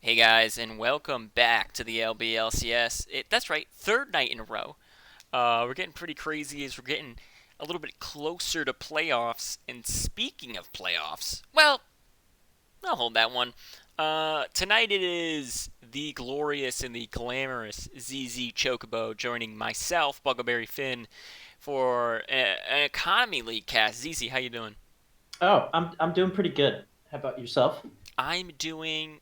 Hey guys, and welcome back to the LBLCS. That's right, third night in a row. We're getting pretty crazy as we're getting a little bit closer to playoffs. And speaking of playoffs, well, I'll hold that one. Tonight it is the glorious and the glamorous ZZ Chocobo joining myself, Bugleberry Finn, for an Economy League cast. ZZ, how you doing? Oh, I'm doing pretty good. How about yourself? I'm doing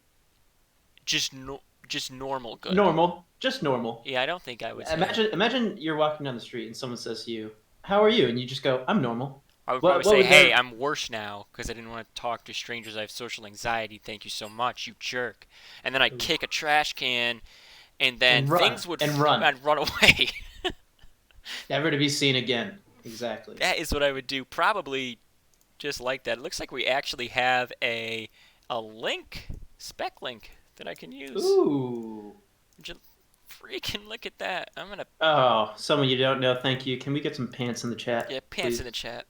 just just normal good. Normal, just normal. Yeah, I don't think I would say. Imagine you're walking down the street and someone says to you, "How are you?" And you just go, "I'm normal." I would probably What say, would hey, the I'm worse now because I didn't want to talk to strangers. I have social anxiety. Thank you so much, you jerk. And then I'd kick a trash can, and then and run things would and run, I'd run away. never to be seen again. Exactly. That is what I would do, probably just like that. It looks like we actually have a link, spec link that I can use. Ooh. Just freaking look at that. I'm gonna Oh, someone you don't know. Thank you. Can we get some pants in the chat, get pants in please? the chat.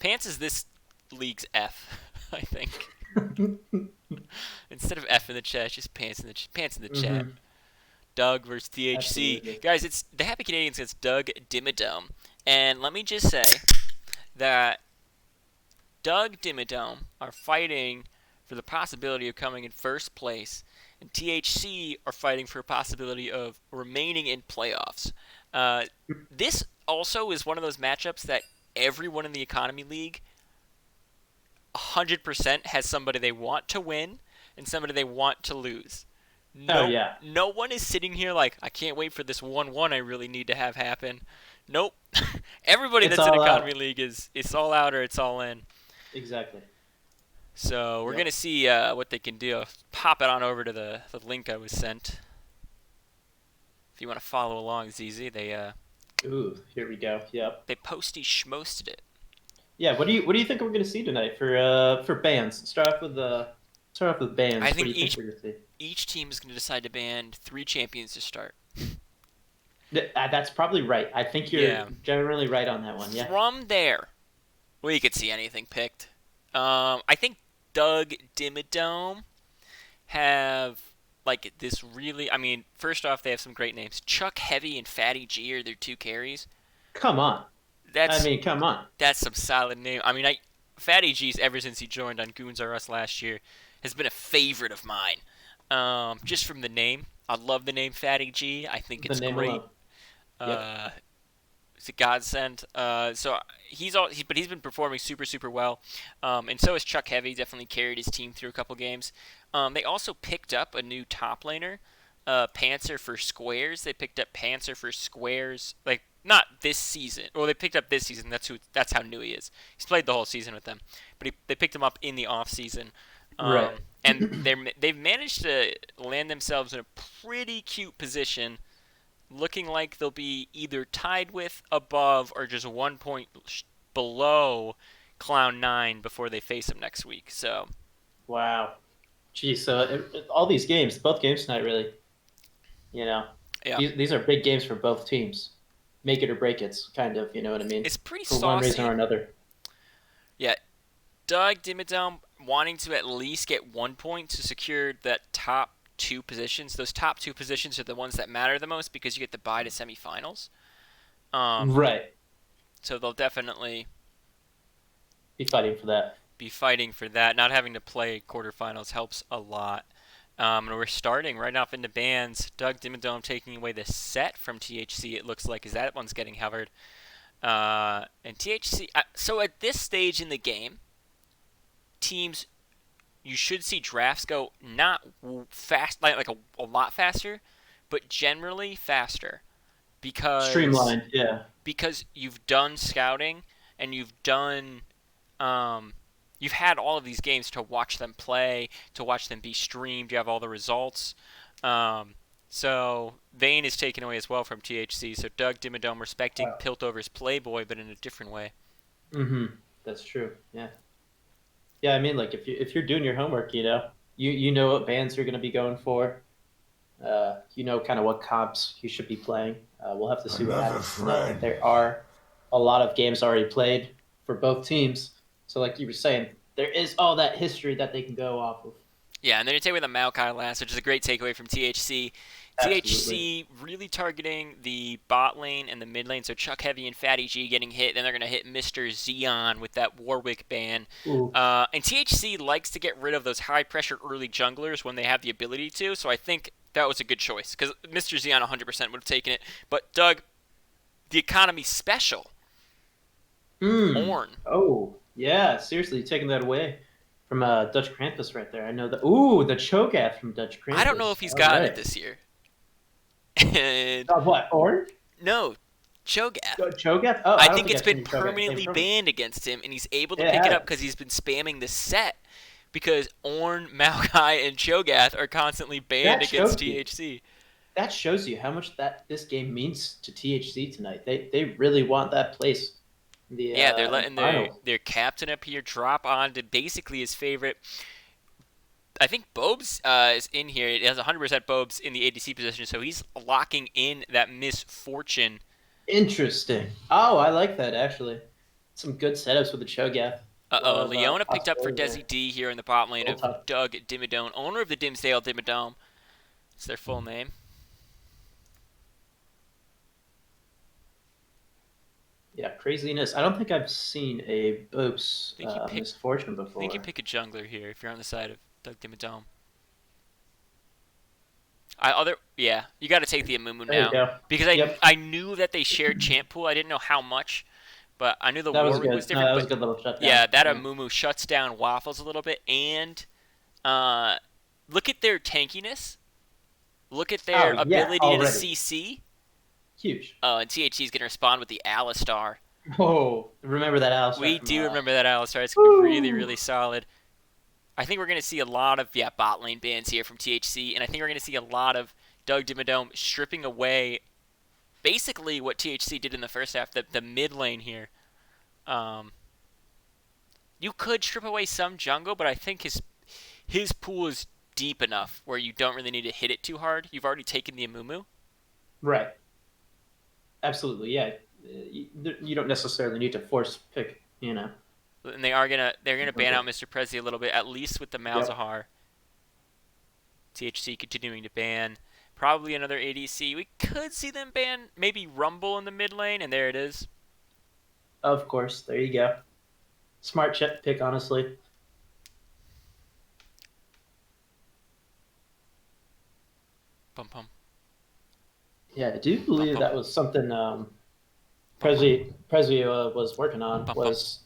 Pants is this league's F, I think. Instead of F in the chat, it's just pants in the chat. hmm Doug versus THC. Absolutely. Guys, it's the Happy Canadians against Doug Dimmadome. And let me just say that Doug Dimmadome are fighting for the possibility of coming in first place, and THC are fighting for a possibility of remaining in playoffs. Uh, this also is one of those matchups that everyone in the Economy League 100% has somebody they want to win and somebody they want to lose. Oh No, yeah, no one is sitting here like I can't wait for this 1-1 I really need to have happen. Nope. Everybody it's that's in all Economy out. League is it's all out or it's all in. Exactly. So we're gonna Yep. see what they can do. Pop it on over to the link I was sent. If you want to follow along, ZZ, Ooh, here we go. Yep. they posty schmosted it. Yeah, what do you think we're gonna see tonight for bands? Start off with I bands. What think do you think we're gonna see? each team is gonna decide to ban 3 champions to start. That's probably right. I think you're Yeah. generally right on that one. Yeah. From there, we could see anything picked. I think Doug Dimmadome have like this really. I mean, first off, they have some great names. Chuck Heavy and Fatty G are their two carries. Come on. I That's mean, come on. that's some solid name. I mean, Fatty G's ever since he joined on Goons R Us last year has been a favorite of mine. Just from the name, I love the name Fatty G. I think The it's name great. alone. Yep. Uh, it's a godsend. So but he's been performing super super well, and so has Chuck Heavy. Definitely carried his team through a couple games. They also picked up a new top laner, Panzer for Squares. They picked up Panzer for Squares, like not this season. Well, they picked up this season. That's how new he is. He's played the whole season with them, but they picked him up in the off season. Right. And they've managed to land themselves in a pretty cute position, looking like they'll be either tied with, above, or just 1 point below Cloud9 before they face them next week. So, Wow. Geez. So all these games, both games tonight, really. You know, yeah, these are big games for both teams. Make it or break it, kind of. You know what I mean? it's pretty For one reason or saucy. another. Yeah, Doug Dimmadome wanting to at least get 1 point to secure that top two positions. Those top two positions are the ones that matter the most because you get the bye to semifinals. Um, Right. so they'll definitely Be fighting for that. be fighting for that. Not having to play quarterfinals helps a lot. And we're starting right off into bands. Doug Dimmadome taking away the set from THC, it looks like, as that one's getting covered. And THC. So at this stage in the game, teams, you should see drafts go not fast, like a lot faster, but generally faster because Streamlined. Yeah. you've done scouting and um, you've had all of these games to watch them play, to watch them be streamed. You have all the results. Um, so Vayne is taken away as well from THC. So Doug Dimmadome respecting Wow. Piltover's Playboy, but in a different way. Mm-hmm. That's true. Yeah. Yeah. I mean, like if you're doing your homework, you know what bands you're going to be going for. You know kind of what comps you should be playing. We'll have to see what Another happens tonight. But friend. there are a lot of games already played for both teams. So, like you were saying, there is all that history that they can go off of. Yeah, and then you take away the Maokai last, which is a great takeaway from THC. Absolutely. THC really targeting the bot lane and the mid lane, so Chuck Heavy and Fatty G getting hit. Then they're going to hit Mr. Xeon with that Warwick ban. Ooh. And THC likes to get rid of those high pressure early junglers when they have the ability to, so I think that was a good choice because Mr. Xeon 100% would have taken it. But Doug, the economy special, Hmm. Ornn. Oh, yeah. Seriously, you're taking that away from Dutch Krampus right there. I know that. Ooh, the Cho'Gath from Dutch I don't know Krampus. if he's All gotten it right. this year. And What? Orn? no, Cho'Gath. Cho'Gath? Oh, I I don't think think it's I've been seen Cho'Gath came permanently from him. banned against him, and he's able to Yeah, it pick it up has. because he's been spamming the set. Because Ornn, Maokai, and Cho'Gath are constantly banned That against shows you. THC. That shows you how much that this game means to THC tonight. They really want that place Yeah, they're in the letting finals. their captain up here drop on to basically his favorite. I think Bobes is in here. It has 100% Bobes in the ADC position, so he's locking in that misfortune. Interesting. Oh, I like that actually. Some good setups with the Cho'Gath. A lot of Leona picked up for possibilities Desi there. D here in the bot lane Roll of top. Doug Dimmadome, owner of the Dimsdale Dimmadome. It's their full name. Yeah, craziness. I don't think I've seen a I Bopes think you pick. misfortune I think you before. pick a jungler here if you're on the side of Doug Dimmadome. Yeah, you got to take the Amumu There you now go. because Yep, I knew that they shared champ pool. I didn't know how much, but I knew the that was Warwick was good. No, different. that was a But good little shutdown. yeah, that Yeah. Amumu shuts down Waffles a little bit, and uh, look at their tankiness. Look at their Oh yeah, ability to already CC. huge. And THC is going to respond with the Alistar. Oh, remember that Alistar We from do remember that Alistar. It's going to be really, Woo! really solid. I think we're going to see a lot of bot lane bans here from THC, and I think we're going to see a lot of Doug Dimmadome stripping away basically what THC did in the first half, the mid lane here. Um, you could strip away some jungle, but I think his pool is deep enough where you don't really need to hit it too hard. You've already taken the Amumu, Right. Absolutely. Yeah. You don't necessarily need to force pick. and they're gonna ban out Mr. Prezi a little bit, at least with the Yep. Malzahar. THC continuing to ban. Probably another ADC. We could see them ban maybe Rumble in the mid lane, and there it is. Of course. There you go. Smart check pick, honestly. Pum pum Yeah, I do pum believe pum that was something pum pum Prezi was working on pum pum was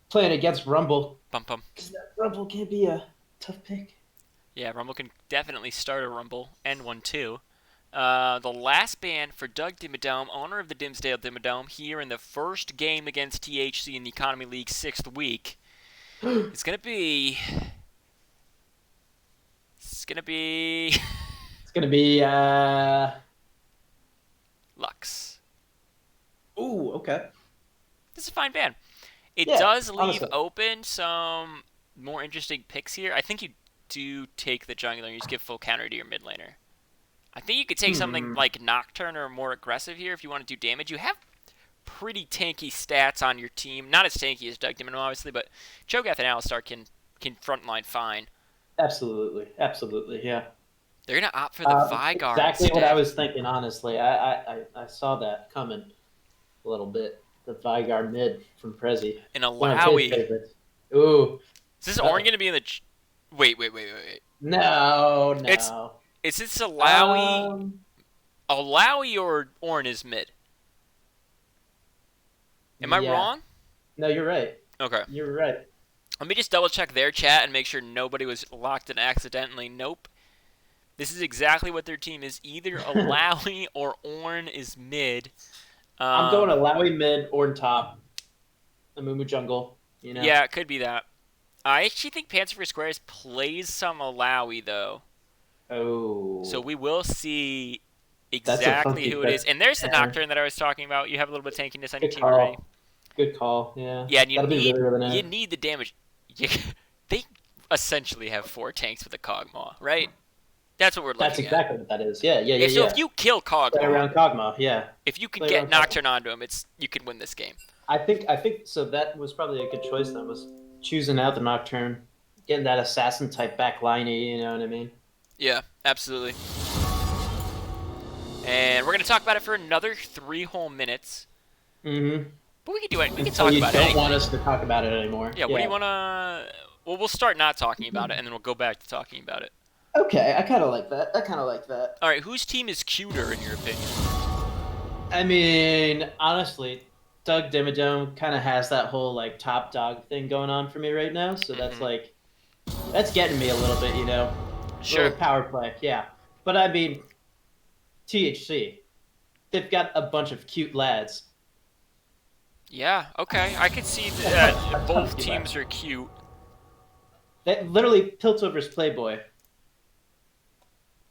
playing against Rumble pum pum. because that Rumble can be a tough pick. Yeah, Rumble can definitely start a Rumble and one too. The last ban for Doug Dimmadome, owner of the Dimsdale Dimmadome, here in the first game against THC in the Economy League 6th week. It's gonna be. It's gonna be. It's gonna be Lux. ooh, okay. This is a fine ban. It Yeah, does leave honestly. open some more interesting picks here. I think you do take the jungler and you just give full counter to your mid laner. I think you could take something Hmm. like Nocturne or more aggressive here if you want to do damage. You have pretty tanky stats on your team. Not as tanky as Doug Dimon, obviously, but Cho'Gath and Alistar can frontline fine. Absolutely. Absolutely. Yeah. They're gonna opt for the Vigar Exactly what I instead. was thinking, honestly. I saw that coming a little bit. The Vigar mid from Prezi. And One of his Alawi. favorites. Ooh. Is this Ornn Uh-oh. gonna be in the? Wait. No, It's no. is this Alawi? Um, Alawi or Ornn is mid? Am I yeah. wrong? No, you're right. Okay. You're right. Let me just double check their chat and make sure nobody was locked in accidentally. Nope. This is exactly what their team is. Either Alawi or Ornn is mid. I'm going Um, Alawi mid or top. The Mumu jungle. You know. yeah, it could be that. I actually think Panzer for Squares plays some Alawi though, so Oh, we will see that's a exactly funky who it pick. is. And there's the Yeah, Nocturne that I was talking about. You have a little bit of tankiness on your good team already. call. Good call. Yeah, Yeah, and that'll be really really you nice. need the damage. You, they essentially have four tanks with a Cogmaw, right? That's what we're That's looking at. exactly what that is. Yeah, yeah, yeah, If yeah. you kill Play Cogmaw, around Kog'Maw. Yeah, if you could play get around Kog'Maw. Nocturne onto him, you can win this game. I think so. That was probably a good choice. Then was choosing out the Nocturne getting that assassin type back liney. You know what I mean? Yeah, absolutely. And we're gonna talk about it for another 3 whole minutes. Mm-hmm. But we can do it. We can Until talk you about don't want anything. us to talk about it anymore. Yeah. What do you Yeah. wanna? Well, we'll start not talking about it, and then we'll go back to talking about it. Okay, I kind of like that. I kind of like that. All right. Whose team is cuter in your opinion? I mean, honestly, Doug Dimmadome kind of has that whole like top dog thing going on for me right now. So that's Mm-hmm. like that's getting me a little bit, you know, a little Sure. power play. Yeah, but I mean, THC, they've got a bunch of cute lads, Yeah. Okay. I can see a that ton of both cute lads. teams are cute. That literally Piltover's Playboy.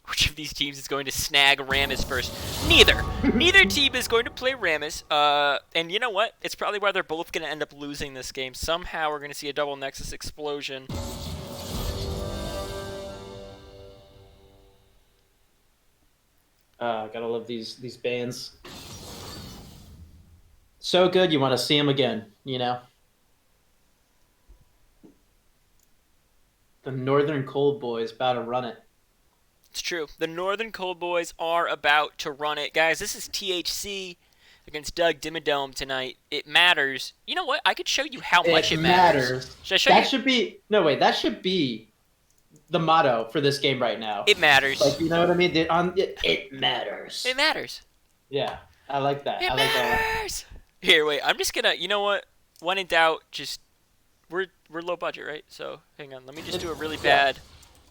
Which of these teams is going to snag Rammus first? Neither. Neither team is going to play Rammus. And you know what? It's probably why they're both going to end up losing this game. Somehow we're going to see a double Nexus explosion. Gotta love these bands. So good, you want to see them again. You know, the Northern Cold Boys about to run it. It's true. The Northern Cold Boys are about to run it. Guys, this is THC against Doug Dimmadome tonight. It matters. You know what? I could show you how much It it matters. matters. Should I show That you? should be no wait. That should be the motto for this game right now. It matters. Like you know what I mean? It It matters. matters. Yeah, I like that. It I like that. matters. Here, wait. I'm just gonna. You know what? When in doubt, just we're low budget, right? So hang on. Let me just do a really Yeah, bad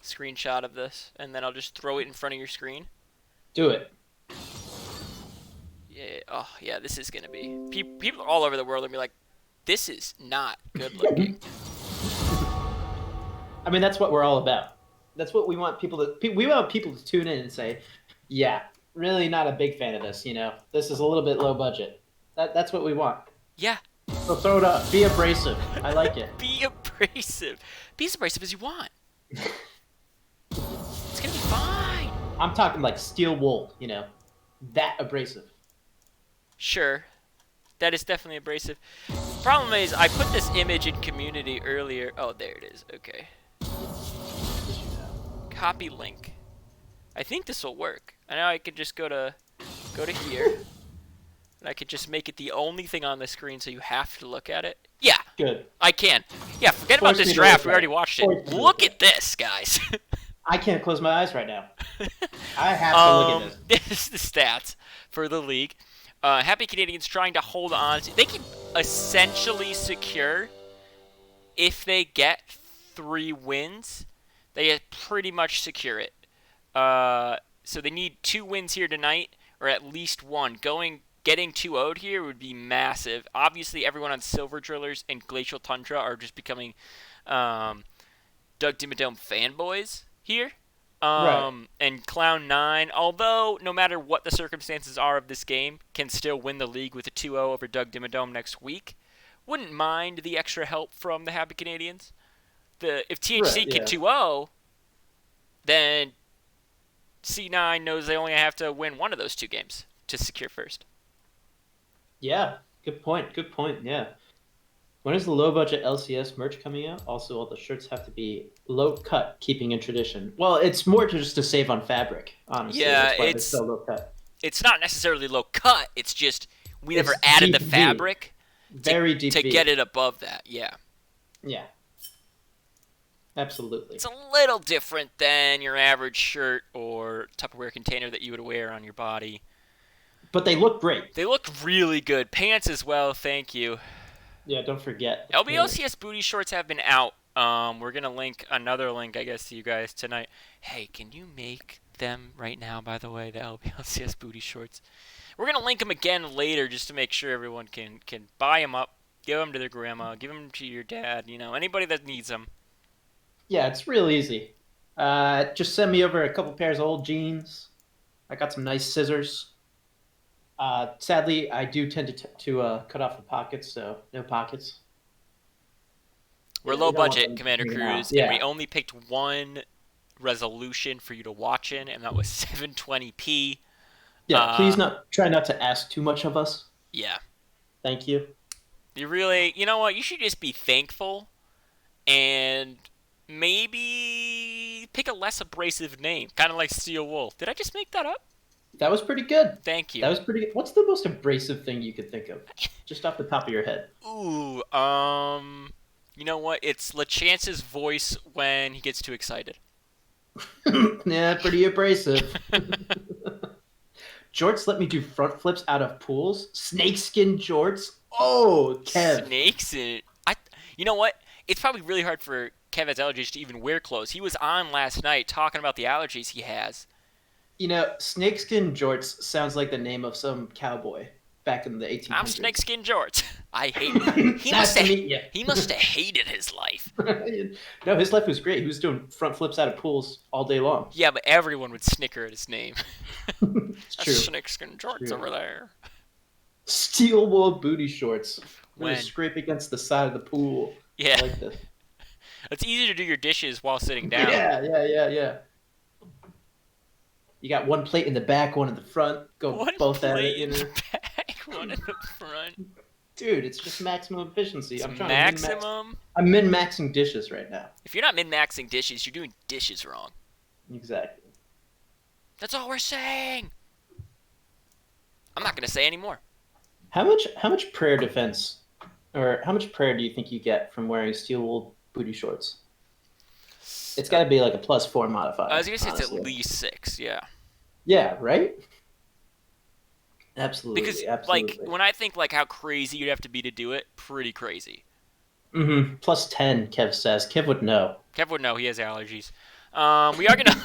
screenshot of this, and then I'll just throw it in front of your screen. do it. Yeah. Oh, yeah. This is gonna be. People all over the world are gonna be like, "This is not good looking." I mean, that's what we're all about. That's what we want people to. We want people to tune in and say, "Yeah, really not a big fan of this. You know, this is a little bit low budget." That's what we want. Yeah. So throw it up. Be abrasive. I like it. Be abrasive. Be as abrasive as you want. It's gonna be fine. I'm talking like steel wool. You know, that abrasive. Sure. That is definitely abrasive. Problem is, I put this image in community earlier. Oh, there it is. Okay. Copy link. I think this will work. I know I could just go to here, and I could just make it the only thing on the screen, so you have to look at it. Yeah, Good. I can. Yeah, forget about Force this me to draft. look We at already it. watched it. Force me to Look look at this, guys. I can't close my eyes right now. I have to look at this. This is the stats for the league. Happy Canadians trying to hold on. They can essentially secure if they get 3 wins. They pretty much secure it. So they need 2 wins here tonight, or at least one. Getting 2-0'd here would be massive. Obviously, everyone on Silver Drillers and Glacial Tundra are just becoming Doug Dimmadome fanboys here. Right. And Clown9, although no matter what the circumstances are of this game, can still win the league with a 2-0 over Doug Dimmadome next week. Wouldn't mind the extra help from the Happy Canadians. If THC Right. can Yeah. 2-0, then C9 knows they only have to win one of those 2 games to secure first. Yeah. Good point. Good point. Yeah. When is the low budget LCS merch coming out? Also, all the shirts have to be low cut, keeping in tradition. Well, it's more just to save on fabric, honestly. Yeah, That's why they're so low cut. it's not necessarily low cut. It's just we never It's added the deep V. fabric Very deep to V. get it above that. Yeah. Yeah. Absolutely. It's a little different than your average shirt or Tupperware container that you would wear on your body. But they look great. They look really good. Pants as well, thank you. Yeah, don't forget the painters. LBLCS booty shorts have been out. We're gonna link another link, I guess, to you guys tonight. Hey, can you make them right now? By the way, the LBLCS booty shorts. We're gonna link them again later, just to make sure everyone can buy them up, give them to their grandma, give them to your dad. You know, anybody that needs them. Yeah, it's real easy. Just send me over a couple pairs of old jeans. I got some nice scissors. Sadly, I do tend to cut off the pockets, so no pockets. We're Yeah, low we don't want budget, them Commander hanging out. Cruz, and Yeah, we only picked one resolution for you to watch in, and that was 720p. yeah. Please Uh, not try not to ask too much of us. yeah. Thank you. You know what? You should just be thankful and maybe pick a less abrasive name, kind of like Steel Wool. Did I just make that up? That was pretty good. Thank That you. was pretty good. What's the most abrasive thing you could think of? Just off the top of your head. Ooh, you know what? It's LeChance's voice when he gets too excited. Yeah, pretty abrasive. Jorts let me do front flips out of pools. Snakeskin jorts. Oh, Kev. Snakes in you know what? It's probably really hard for Kevin's allergies to even wear clothes. He was on last night talking about the allergies he has. You know, snakeskin jorts sounds like the name of some cowboy back in the I'm 1800s. Snakeskin George. I hate. He Nice must to have. meet you. He must have hated his life. No, his life was great. He was doing front flips out of pools all day long. Yeah, but everyone would snicker at his name. It's That's true. Snakeskin George True. over there. Steel wool booty shorts. Really When? scrape against the side of the pool. Yeah, I like this. it's easy to do your dishes while sitting down. Yeah. You got one plate in the back, one in the front. Go One both at plate it, in the back, one in the front. Dude, it's just maximum efficiency. It's I'm trying maximum. I'm min-maxing dishes right now. If you're not min-maxing dishes, you're doing dishes wrong. Exactly. That's all we're saying. I'm not gonna say any more. How much prayer defense or how much prayer do you think you get from wearing steel wool booty shorts? It's got to be like a +4 modifier. I was gonna say it's honestly. at least 6. Yeah. Yeah, right? Absolutely. Because absolutely. like when I think like how crazy you'd have to be to do it, pretty crazy. +10, Kev says. Kev would know. Kev would know he has allergies. We are gonna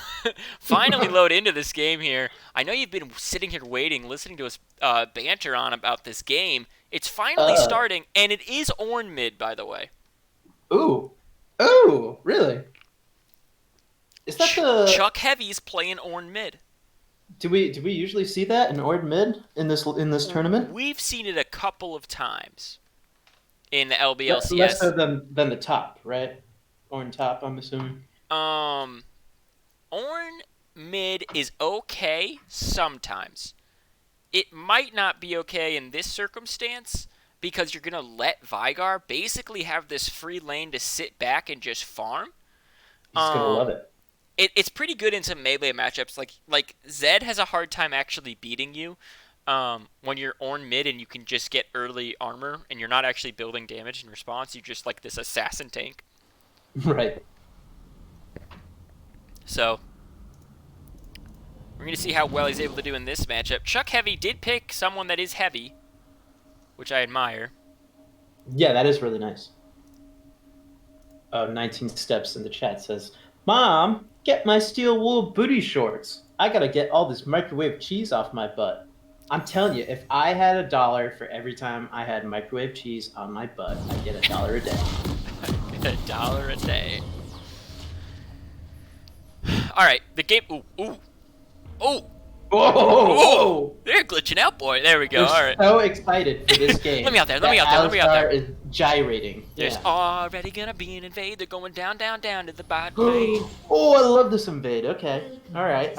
finally load into this game here. I know you've been sitting here waiting, listening to us banter on about this game. It's finally starting, and it is Orn mid, by the way. Ooh, really? Is that the Chuck Heavy's playing Orn mid? Do we usually see that in Ord mid in this tournament? We've seen it a couple of times in the Less LBLCS. so than the top, right? Orn top, I'm assuming. Orn mid is okay sometimes. It might not be okay in this circumstance because you're gonna let Vygar basically have this free lane to sit back and just farm. He's gonna love it. It's pretty good in some melee matchups. Like Zed has a hard time actually beating you when you're Orn mid and you can just get early armor and you're not actually building damage in response. You're just like this assassin tank. Right. So we're going to see how well he's able to do in this matchup. Chuck Heavy did pick someone that is heavy, which I admire. Yeah, that is really nice. 19 steps in the chat says, Mom, get my steel wool booty shorts. I gotta get all this microwave cheese off my butt. I'm telling you, if I had $1 for every time I had microwave cheese on my butt, I'd get $1 a day. $1 a day. All right, the game. Ooh. Whoa! They're glitching out, boy. There we go. They're All right. so excited for this game. Let me out there. Alistar is gyrating. There's Yeah. already gonna be an invade. They're going down to the bot lane. Oh, I love this invade. Okay. All right.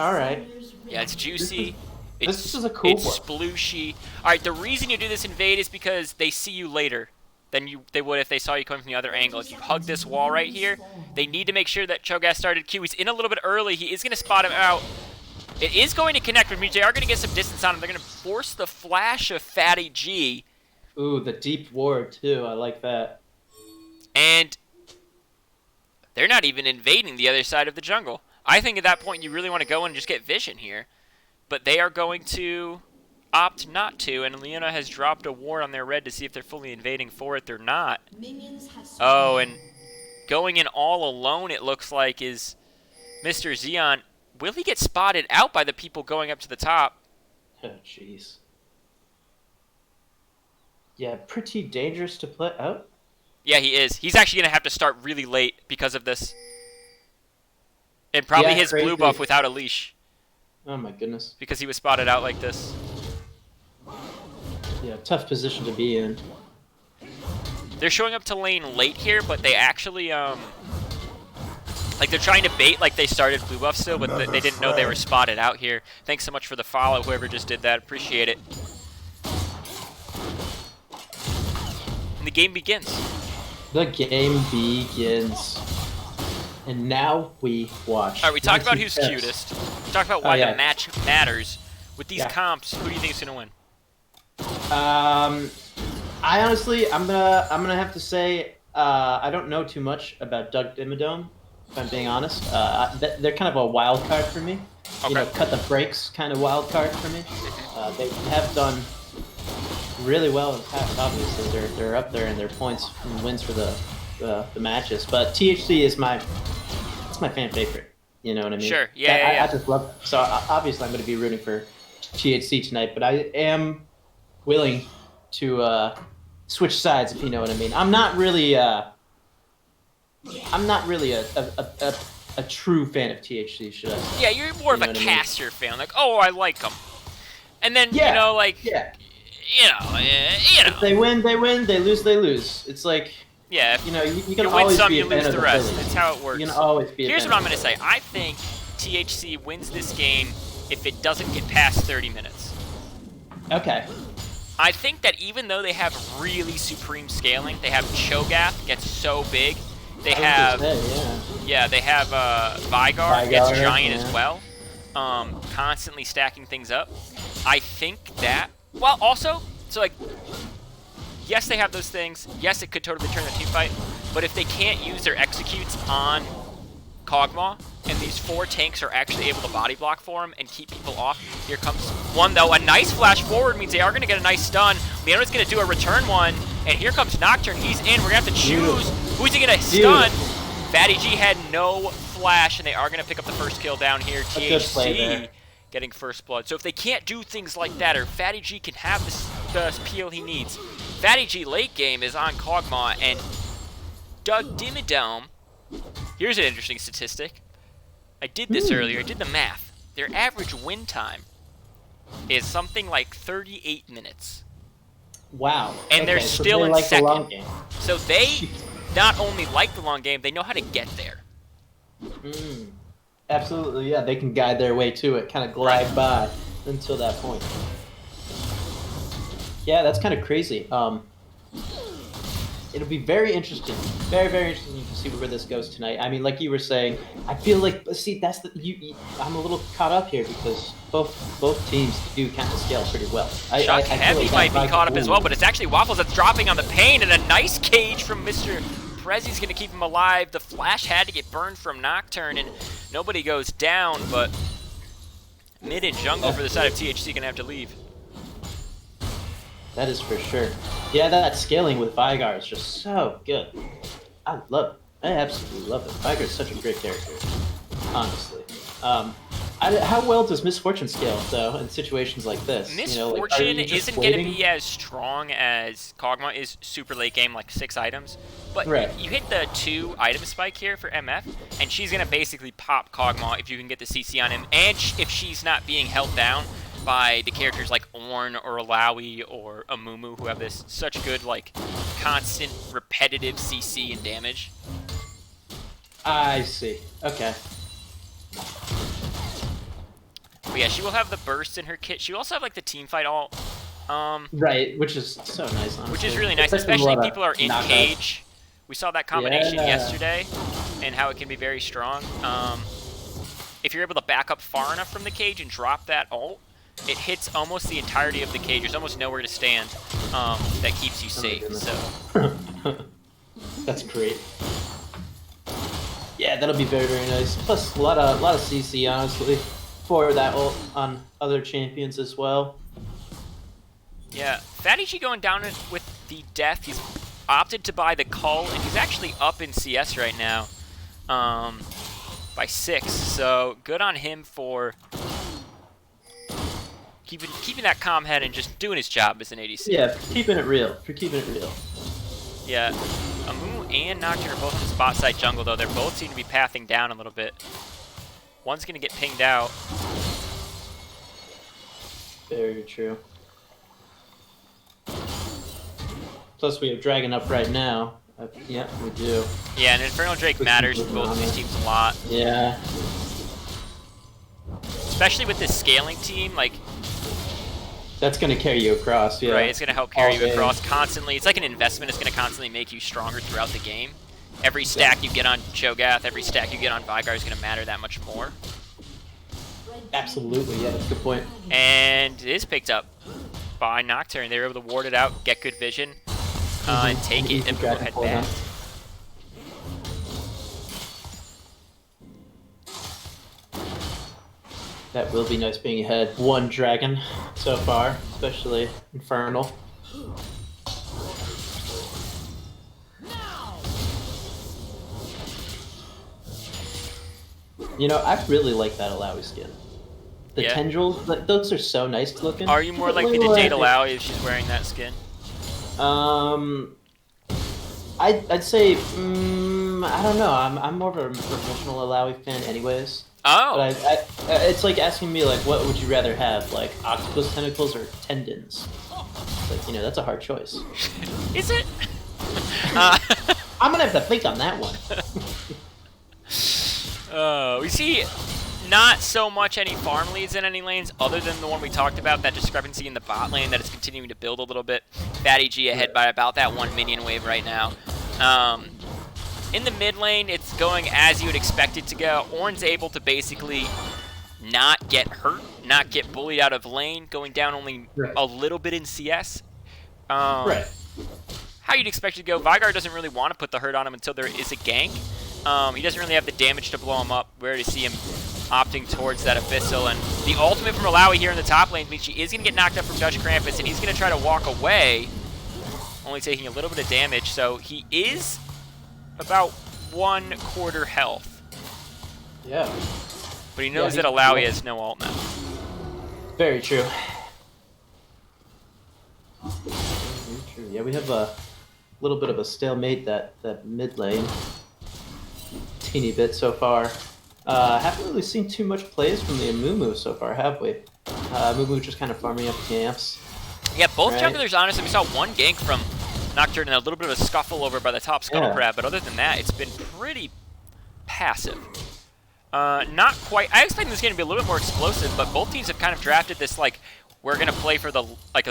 Yeah, it's juicy. This is a cool It's one. splooshy. All right, the reason you do this invade is because they see you later than they would if they saw you coming from the other angle. If you hug this wall right here, they need to make sure that Cho'Gath started Q. He's in a little bit early. He is going to spot him out. It is going to connect with me. They are going to get some distance on him. They're going to force the flash of Fatty G. Ooh, the deep ward, too. I like that. And they're not even invading the other side of the jungle. I think at that point you really want to go in and just get vision here. But they are going to opt not to, and Leona has dropped a ward on their red to see if they're fully invading for it. They're not. Oh, and going in all alone, it looks like, is Mr. Xeon. Will he get spotted out by the people going up to the top? Oh, jeez. Yeah, pretty dangerous to play. Oh. Yeah, he is. He's actually going to have to start really late because of this. And probably his crazy. blue buff without a leash. Oh, my goodness. Because he was spotted out like this. Yeah, tough position to be in. They're showing up to lane late here, but they actually, like they're trying to bait like they started blue buff still, but they didn't know they were spotted out here. Thanks so much for the follow, whoever just did that. Appreciate it. And the game begins. The game begins. And now we watch. All right, we talked about 19 who's steps. cutest. We talked about Oh, why yeah. the match matters. With these Yeah. comps, who do you think is gonna win? I honestly, I'm gonna have to say, I don't know too much about Doug Dimmadome. If I'm being honest, they're kind of a wild card for me. You know, Okay. cut the brakes kind of wild card for me. They have done really well in the past. Obviously, they're up there in their points and wins for the matches. But THC is it's my fan favorite. You know what I mean? Sure. Yeah. I just love it. So obviously, I'm going to be rooting for THC tonight. But I am willing to switch sides, if you know what I mean. I'm not really a true fan of THC, should I say? Yeah, you're more of You a know what I mean? caster fan. Like, oh, I like them. And then Yeah, you know, like, yeah. you know, If they win, they win. They lose, they lose. It's like, yeah. you know, you can You win always some, be you a fan lose of the the rest. Phillies. That's how it works. You can always be a Here's fan what of I'm gonna say. I think THC wins this game if it doesn't get past 30 minutes. Okay. I think that even though they have really supreme scaling, they have Cho'Gath gets so big. They have they have Vigar gets Vigar, giant yeah. as well. Constantly stacking things up. I think that also like yes, they have those things. Yes, it could totally turn the team fight. But if they can't use their executes on Kog'Maw, and these 4 tanks are actually able to body block for him and keep people off. Here comes one, though. A nice flash forward means they are going to get a nice stun. Leona's going to do a return one, and here comes Nocturne. He's in. We're going to have to choose who's he going to stun. Fatty G had no flash, and they are going to pick up the first kill down here. THC getting first blood. So if they can't do things like that, or Fatty G can have the peel he needs, Fatty G late game is on Kog'Maw, and Doug Dimmadome. Here's an interesting statistic. I did this earlier. I did the math. Their average win time is something like 38 minutes. Wow. And they're so still they in like second. The long game. So they not only like the long game, they know how to get there. Absolutely, yeah. They can guide their way to it, kind of glide by until that point. Yeah, that's kind of crazy. It'll be very interesting, very, very interesting to see where this goes tonight. I mean, like you were saying, I feel like that's I'm a little caught up here because both teams do kind of scale pretty well. Shock Heavy might be caught up as well, but it's actually Waffles that's dropping on the pain, and a nice cage from Mr. Prezzi's going to keep him alive. The flash had to get burned from Nocturne, and nobody goes down, but mid and jungle for the side of THC going to have to leave. That is for sure. Yeah, that scaling with Vigar is just so good. I love it. I absolutely love it. Vigar is such a great character, honestly. How well does Misfortune scale, though, in situations like this? Misfortune isn't going to be as strong as Kog'Maw is super late game, like 6 items. But you hit the 2 item spike here for MF, and she's going to basically pop Kog'Maw if you can get the CC on him, and if she's not being held down by the characters like Ornn or Alawi or Amumu, who have this such good, like, constant, repetitive CC and damage. I see. Okay. But yeah, she will have the burst in her kit. She will also have, like, the team fight alt. Right, which is so nice, honestly. Which is really nice, especially if people are in cage. We saw that combination yesterday and how it can be very strong. If you're able to back up far enough from the cage and drop that ult, it hits almost the entirety of the cage. There's almost nowhere to stand that keeps you safe. So that's great. Yeah, that'll be very, very nice. Plus, a lot of CC, honestly, for that ult on other champions as well. Yeah, Fatty G going down with the death. He's opted to buy the Cull, and he's actually up in CS right now by 6. So good on him for keeping that calm head and just doing his job as an ADC. Yeah, keeping it real. Yeah, Amumu and Nocturne are both on the spot side jungle, though. They both seem to be pathing down a little bit. One's going to get pinged out. Very true. Plus, we have Dragon up right now. Yeah, we do. Yeah, and Infernal Drake matters to both of these teams a lot. Yeah. Especially with this scaling team, like... That's going to carry you across, yeah. Right, it's going to help carry you across constantly. It's like an investment. It's going to constantly make you stronger throughout the game. every stack you get on Cho'Gath, every stack you get on Vygar is going to matter that much more. Absolutely, yeah, that's a good point. And it is picked up by Nocturne. They were able to ward it out, get good vision, and take it, and we'll head back. That will be nice being ahead. One dragon so far, especially Infernal. You know, I really like that Alawi skin. The tendrils, like, those are so nice looking. Are you more likely to date Alawi if she's wearing that skin? I'd say, I don't know. I'm more of a professional Alawi fan anyways. Oh. But it's like asking me, like, what would you rather have, like, octopus tentacles or tendons? Like, you know, that's a hard choice. Is it? I'm gonna have to think on that one. We see not so much any farm leads in any lanes other than the one we talked about, that discrepancy in the bot lane that is continuing to build a little bit. Fatty G ahead by about that 1 minion wave right now. In the mid lane, it's going as you would expect it to go. Ornn's able to basically not get hurt, not get bullied out of lane, going down only a little bit in CS. Right. How you'd expect it to go. Vygar doesn't really want to put the hurt on him until there is a gank. He doesn't really have the damage to blow him up. Where to see him opting towards that Abyssal. And the ultimate from Alawi here in the top lane means she is going to get knocked up from Dutch Krampus, and he's going to try to walk away, only taking a little bit of damage. So he is about 1/4 health. Yeah. But he knows that Alawi has no ult now. Very true. Very true. Yeah, we have a little bit of a stalemate that mid lane. Teeny bit so far. Haven't really seen too much plays from the Amumu so far, have we? Amumu just kind of farming up camps. Yeah, both junglers, honestly, we saw one gank from Nocturne and a little bit of a scuffle over by the top Scuttle Crab, but other than that, it's been pretty passive. Not quite. I expect this game to be a little bit more explosive, but both teams have kind of drafted this, like, we're going to play for the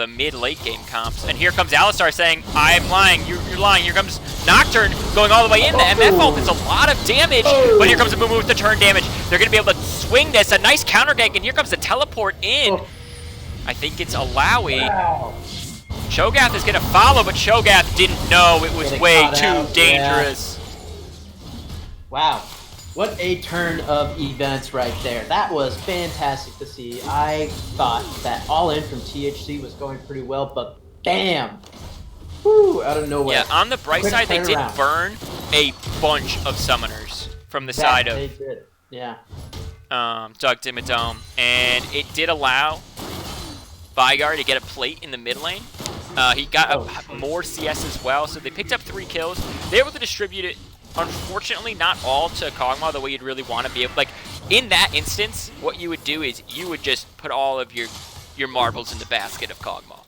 mid-late game comps. And here comes Alistar saying, I'm lying, you're lying. Here comes Nocturne going all the way in. The MF ult is a lot of damage, but here comes the Mumu with the turn damage. They're going to be able to swing this. A nice counter gank, and here comes the teleport in. I think it's Alawi. Wow. Cho'Gath is going to follow, but Cho'Gath didn't know it was way too dangerous. Yeah. Wow. What a turn of events right there. That was fantastic to see. I thought that all in from THC was going pretty well, but bam! Woo, out of nowhere. Yeah, on the bright side, they did burn a bunch of summoners from the side of they did. Yeah. Doug Dimmadome, and it did allow Vygar to get a plate in the mid lane. He got more CS as well, so they picked up 3 kills. They were able to distribute it. Unfortunately, not all to Kog'Maw the way you'd really want to be able. Like, in that instance, what you would do is you would just put all of your marbles in the basket of Kog'Maw.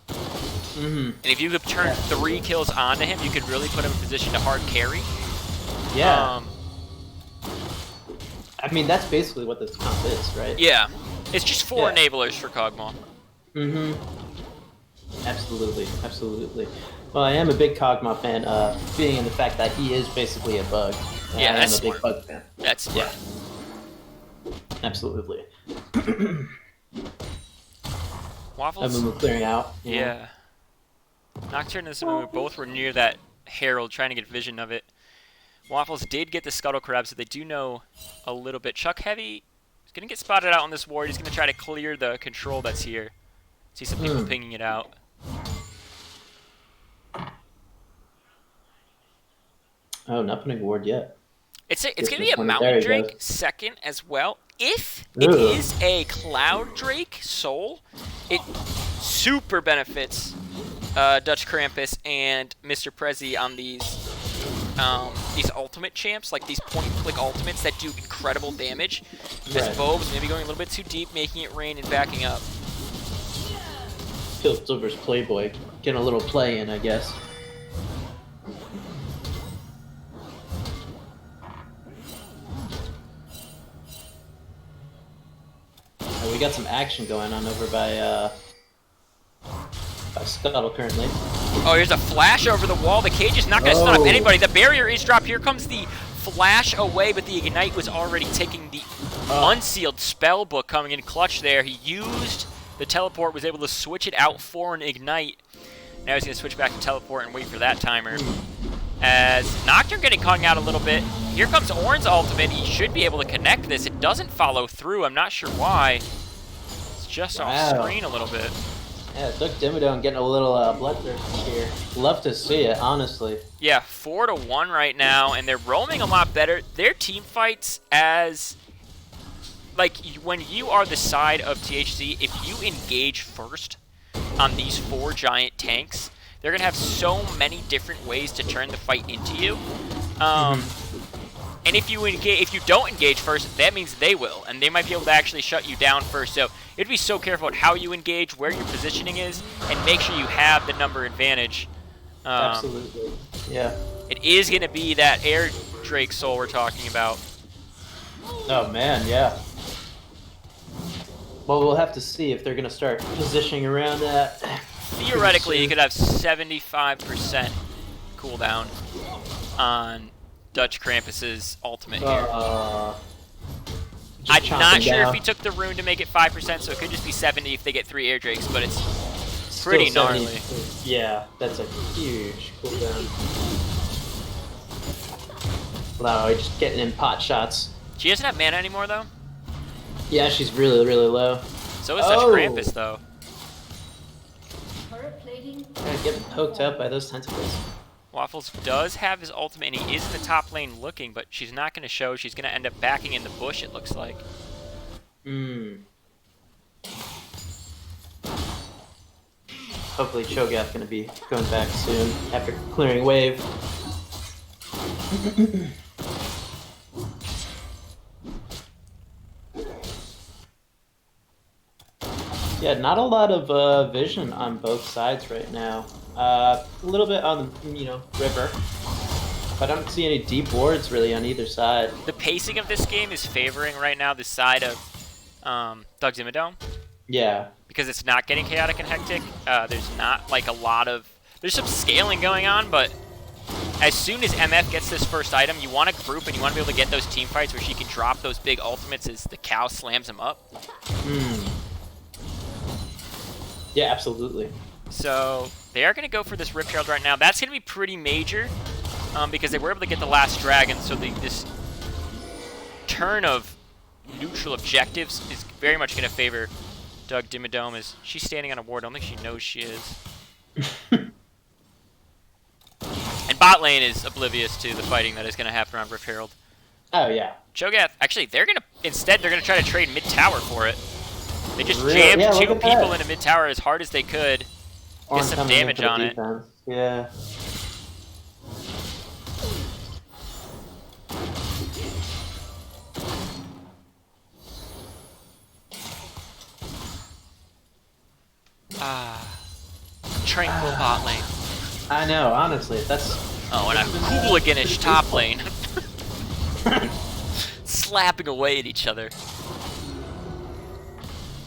And if you could turn 3 kills onto him, you could really put him in position to hard carry. Yeah. I mean, that's basically what this comp is, right? Yeah. It's just 4 enablers for Kog'Maw. Absolutely, absolutely. Well, I am a big Kog'Maw fan, being in the fact that he is basically a bug. Yeah, I am that's a big smart. bug fan. That's smart. Yeah. Absolutely. Waffles? Amumu clearing out. Yeah. Nocturne and Amumu both were near that Herald trying to get vision of it. Waffles did get the Scuttle Crab, so they do know a little bit. Chuck Heavy is going to get spotted out on this ward. He's going to try to clear the control that's here. See some people pinging it out. Oh, not putting ward yet. It's going to be a Mountain Drake second as well. If it is a Cloud Drake Soul, it super benefits Dutch Krampus and Mr. Prezi on these ultimate champs, like these point-and-click ultimates that do incredible damage. This bow was maybe going a little bit too deep, making it rain and backing up. Silver's Playboy getting a little play in, I guess. We got some action going on over by Scuttle currently. Oh, here's a flash over the wall. The cage is not going to stun up anybody. The barrier is dropped. Here comes the flash away, but the Ignite was already taking the unsealed spell book coming in clutch there. He used the teleport, was able to switch it out for an Ignite. Now he's going to switch back to teleport and wait for that timer. As Nocturne getting caught out a little bit. Here comes Ornn's ultimate. He should be able to connect this. It doesn't follow through. I'm not sure why. It's just off screen a little bit. Yeah, Doug Dimmadome getting a little bloodthirsty here. Love to see it, honestly. Yeah, 4-1 right now, and they're roaming a lot better. Their team fights as, like, when you are the side of THC, if you engage first on these 4 giant tanks, they're going to have so many different ways to turn the fight into you. And if you don't engage first, that means they will, and they might be able to actually shut you down first. So you have to be so careful about how you engage, where your positioning is, and make sure you have the number advantage. Absolutely. Yeah. It is going to be that Air Drake Soul we're talking about. Oh, man, yeah. Well, we'll have to see if they're going to start positioning around that. Theoretically, you could have 75% cooldown on Dutch Krampus's ultimate here. I'm not sure if he took the rune to make it 5%, so it could just be 70 if they get 3 Air Drakes, but it's pretty gnarly. Yeah, that's a huge cooldown. Wow, just getting in pot shots. She doesn't have mana anymore, though? Yeah, she's really, really low. So is Dutch Krampus, though. Yeah, getting poked out by those tentacles. Waffles does have his ultimate, and he is in the top lane looking, but she's not going to show. She's going to end up backing in the bush, it looks like. Hopefully Cho'Gath going to be going back soon after clearing wave. Yeah, not a lot of vision on both sides right now. A little bit on the, river. But I don't see any deep wards really on either side. The pacing of this game is favoring right now the side of Doug Dimmadome. Yeah. Because it's not getting chaotic and hectic. There's not like a lot of... There's some scaling going on, but as soon as MF gets this first item, you want to group and you want to be able to get those team fights where she can drop those big ultimates as the cow slams him up. Yeah, absolutely. So they are going to go for this Rip Herald right now. That's going to be pretty major because they were able to get the last dragon. So this turn of neutral objectives is very much going to favor Doug Dimmadome. As she's standing on a ward. I don't think she knows she is. And bot lane is oblivious to the fighting that is going to happen on Rip Herald. Oh, yeah. Cho'Gath, actually, they're going to try to trade mid-tower for it. They just Really? jammed Yeah, 2 people into mid-tower as hard as they could. Get some damage on it. Yeah. Tranquil bot lane. I know, honestly, that's... Oh, and a hooliganish top lane. Slapping away at each other.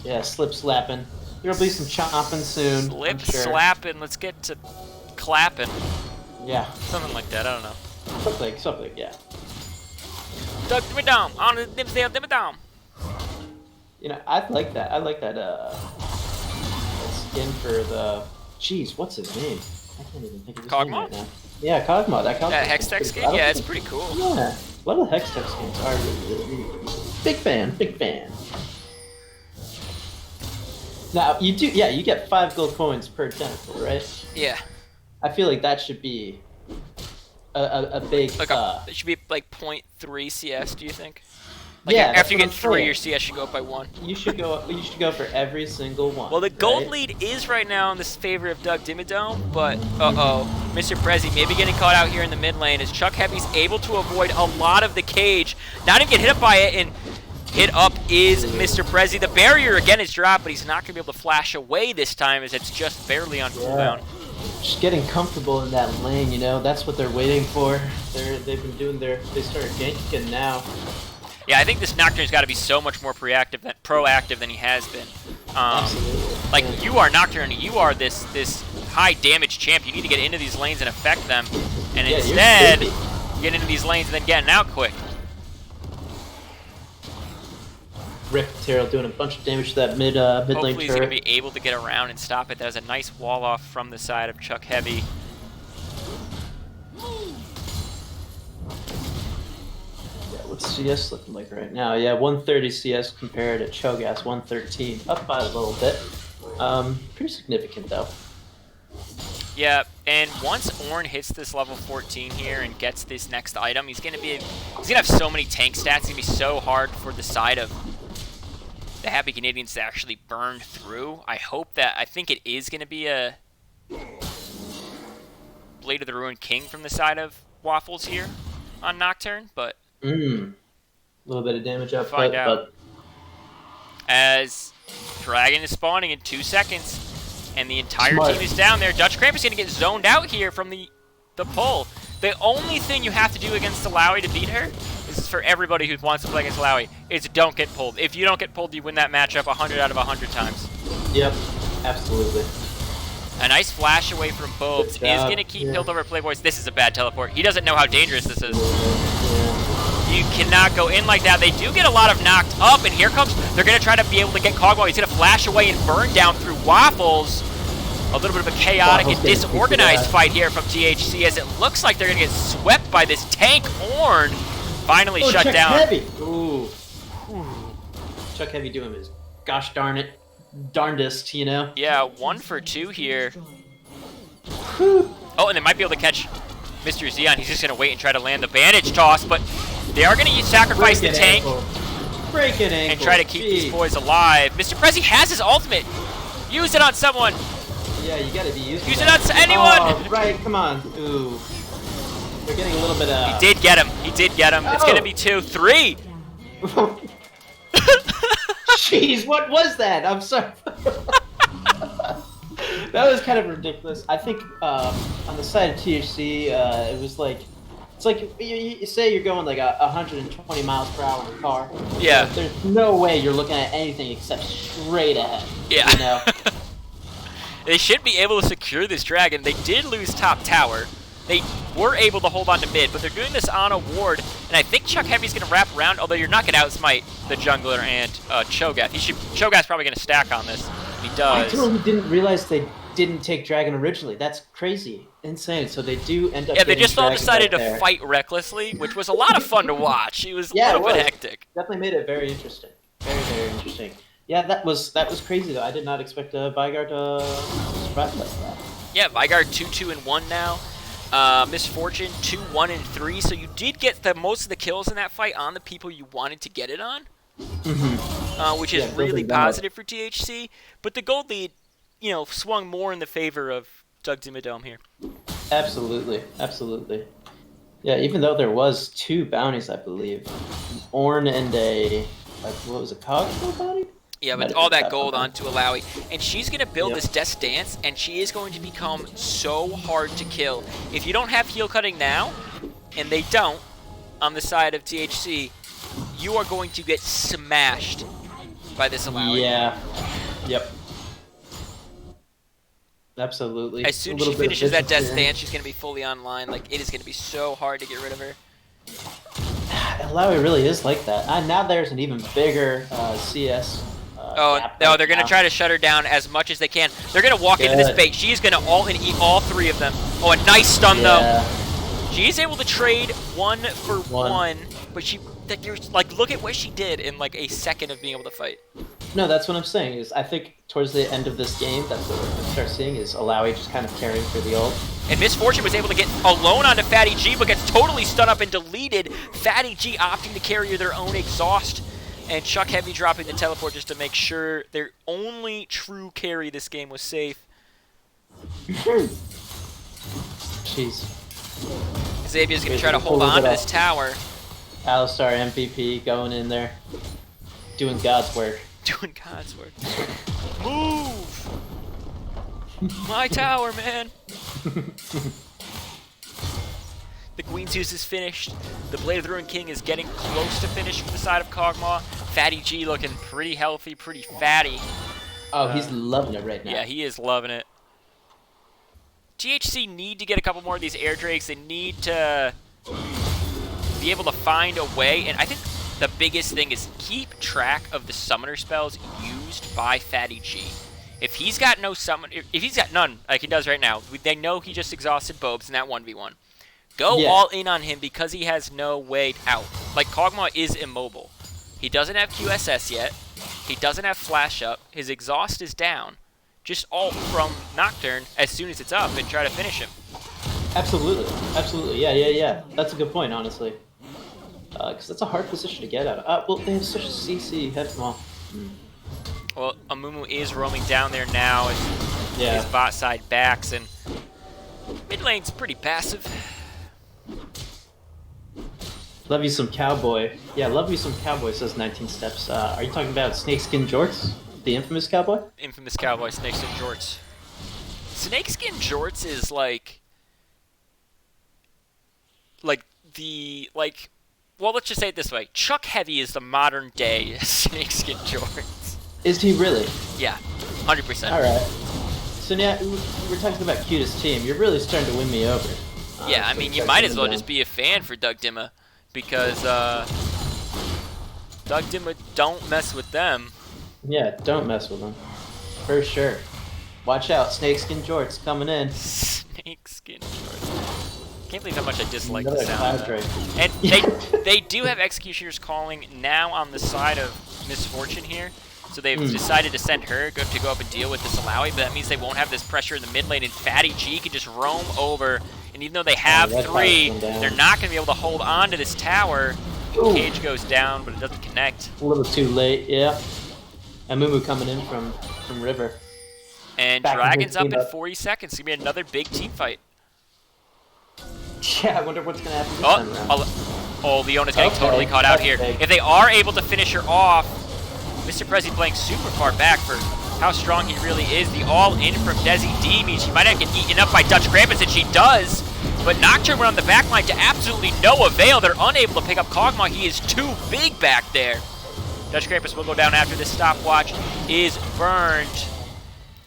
Yeah, slip slapping. There'll be some chopping soon. Slip slapping. Let's get to clapping. Yeah. Something like that. I don't know. Something, yeah. Doug Dimmadome on the Dimsdale Dimmadome. I like that. I like that skin for the... Jeez, what's his name? I can't even think of his name right now. Yeah, Kog'Maw. That Hextech skin? Yeah, it's pretty cool. Yeah. A lot of the Hextech skins are really cool. Big fan. Now, you get 5 gold coins per tentacle, right? Yeah. I feel like that should be a big... it should be like 0.3 CS, do you think? Like yeah, after you get 3, your CS should go up by 1. You should go for every single one. Well, the gold lead is right now in this favor of Doug Dimmadome, but Mr. Prezi maybe getting caught out here in the mid lane as Chuck Heavy's able to avoid a lot of the cage, not even get hit up by it, and hit up is Mr. Prezi. The barrier again is dropped, but he's not going to be able to flash away this time as it's just barely on cooldown. Just getting comfortable in that lane, that's what they're waiting for. They've been doing they started ganking now. Yeah, I think this Nocturne's got to be so much more proactive than he has been. Absolutely. Like, you are Nocturne, you are this high damage champ. You need to get into these lanes and affect them. And Yeah, instead, you're you get into these lanes and then getting out quick. Rick Terrell doing a bunch of damage to that mid lane Hopefully he's going to turret. be able to get around and stop it. There's a nice wall off from the side of Chuck Heavy. Yeah, what's CS looking like right now? Yeah, 130 CS compared to Cho'Gath 113. Up by a little bit. Pretty significant though. Yeah, and once Ornn hits this level 14 here and gets this next item, he's gonna have so many tank stats. It's gonna be so hard for the side of the Happy Canadians to actually burn through. I think it is gonna be a Blade of the Ruined King from the side of Waffles here on Nocturne, but A little bit of damage output, find out. but As Dragon is spawning in 2 seconds. And the entire Smart. team is down there. Dutch Cramp is going to get zoned out here from the pull. The only thing you have to do against Alawi to beat her, this is for everybody who wants to play against Alawi, is don't get pulled. If you don't get pulled, you win that matchup 100 out of 100 times. yep, absolutely. A nice flash away from Bobes is going to keep Piltover Playboys. This is a bad teleport. He doesn't know how dangerous this is. Yeah. You cannot go in like that. They do get a lot of knocked up, and here comes, they're going to try to be able to get Cogwall. He's going to flash away and burn down through Waffles. A little bit of a chaotic and disorganized fight here from THC as it looks like they're going to get swept by this tank. Ornn finally shut Chuck down. Heavy. Ooh. Chuck Heavy doing his gosh darn it darndest, you know? Yeah, 1 for 2 here. Oh, and they might be able to catch Mr. Xeon. He's just going to wait and try to land the bandage toss, but they are going to sacrifice the tank Break an ankle. and try to keep these boys alive. Mr. Prezi has his ultimate. Use it on someone. Yeah, you gotta be used to Use it that. on anyone. Oh, right, come on. Ooh. They're getting a little bit He did get him. He did get him. It's going to be 2, 3. Jeez, what was that? I'm sorry. That was kind of ridiculous. I think on the side of THC, it was like, it's like you say you're going like 120 miles per hour in a car. Yeah. There's no way you're looking at anything except straight ahead. Yeah. You know? They should be able to secure this dragon. They did lose top tower. They were able to hold on to mid, but they're doing this on a ward, and I think Chuck Heavy's going to wrap around, although you're not going to outsmite the jungler and Cho'Gath. Cho'Gath's probably going to stack on this. He does. I totally didn't realize they didn't take Dragon originally. That's crazy. Insane. So they do end up Yeah, they getting just all Dragon decided right to there. fight recklessly, which was a lot of fun to watch. It was a Yeah, little it bit was. hectic. Definitely made it very interesting. Very, very interesting. Yeah, that was crazy though. I did not expect Vigard to survive like that. Yeah, Vigard 2-2-1 now. Misfortune 2-1-3. So you did get most of the kills in that fight on the people you wanted to get it on, which is really positive for THC. But the gold lead, swung more in the favor of Doug Dimmadome here. Absolutely, absolutely. Yeah, even though there was 2 bounties, I believe, Ornn and what was it, Cogwall bounty? Yeah, but all that gold onto Alawi. And she's going to build this Death Dance, and she is going to become so hard to kill. If you don't have heal cutting now, and they don't, on the side of THC, you are going to get smashed by this Alawi. Yeah. Yep. Absolutely. As soon as she finishes that Death Dance, she's going to be fully online. Like, it is going to be so hard to get rid of her. Alawi really is like that. Now there's an even bigger CS. No, they're going to try to shut her down as much as they can. They're going to walk into this bait. She's going to ult and eat all 3 of them. Oh, a nice stun, though. She's able to trade 1 for 1, but look at what she did in like a second of being able to fight. No, that's what I'm saying. Is I think towards the end of this game, that's what we're going to start seeing is Alawi just kind of carrying for the ult. And Misfortune was able to get alone onto Fatty G, but gets totally stun up and deleted. Fatty G opting to carry their own exhaust. And Chuck Heavy dropping the teleport just to make sure their only true carry this game was safe. Jeez. Xavier's going to try to hold on to this tower. Alistar MVP going in there. Doing God's work. Doing God's work. Move! My tower, man! The Queen's Use is finished. The Blade of the Ruined King is getting close to finish for the side of Kog'Maw. Fatty G looking pretty healthy, pretty fatty. Oh, he's loving it right now. Yeah, he is loving it. THC need to get a couple more of these air drakes. They need to be able to find a way, and I think the biggest thing is keep track of the summoner spells used by Fatty G. If he's got no summon, if he's got none, like he does right now, they know he just exhausted Bobes in that 1v1. Go all in on him because he has no way out. Like, Kog'Maw is immobile. He doesn't have QSS yet. He doesn't have Flash Up. His exhaust is down. Just ult from Nocturne as soon as it's up and try to finish him. Absolutely. Absolutely. Yeah. That's a good point, honestly. Because that's a hard position to get out of. Well, they have such a CC headmaw. Well, Amumu is roaming down there now as his bot side backs, and mid lane's pretty passive. Love you some cowboy. Yeah, love you some cowboy, says 19 steps. Are you talking about Snakeskin Jorts? The infamous cowboy? Infamous cowboy, Snakeskin Jorts. Snakeskin Jorts is well, let's just say it this way. Chuck Heavy is the modern day Snakeskin Jorts. Is he really? Yeah, 100%. All right. So now we're talking about cutest team. You're really starting to win me over. Yeah, I mean, you might as well just be a fan for Doug Dimma, because Doug Dimma, don't mess with them. Yeah, don't mess with them. For sure. Watch out, Snakeskin Jorts coming in. Snakeskin Jorts. Can't believe how much I dislike Another the sound of cloud that. And they do have Executioner's Calling now on the side of Misfortune here. So they've decided to send her to go up and deal with this Alawi, but that means they won't have this pressure in the mid lane, and Fatty G can just roam over. And even though they have three, they're not going to be able to hold on to this tower. Cage goes down, but it doesn't connect. A little too late, yeah. Amumu coming in from River. And Dragon's up in 40 seconds. It's going to be another big team fight. Yeah, I wonder what's going to happen this time around. Oh, Leona's getting totally caught out here. If they are able to finish her off, Mr. Prezi playing super far back for how strong he really is. The all-in from Desi D means she might not get eaten up by Dutch Krampus, and she does. But Nocturne went on the back line to absolutely no avail. They're unable to pick up Kog'Maw. He is too big back there. Dutch Krampus will go down after this stopwatch is burned.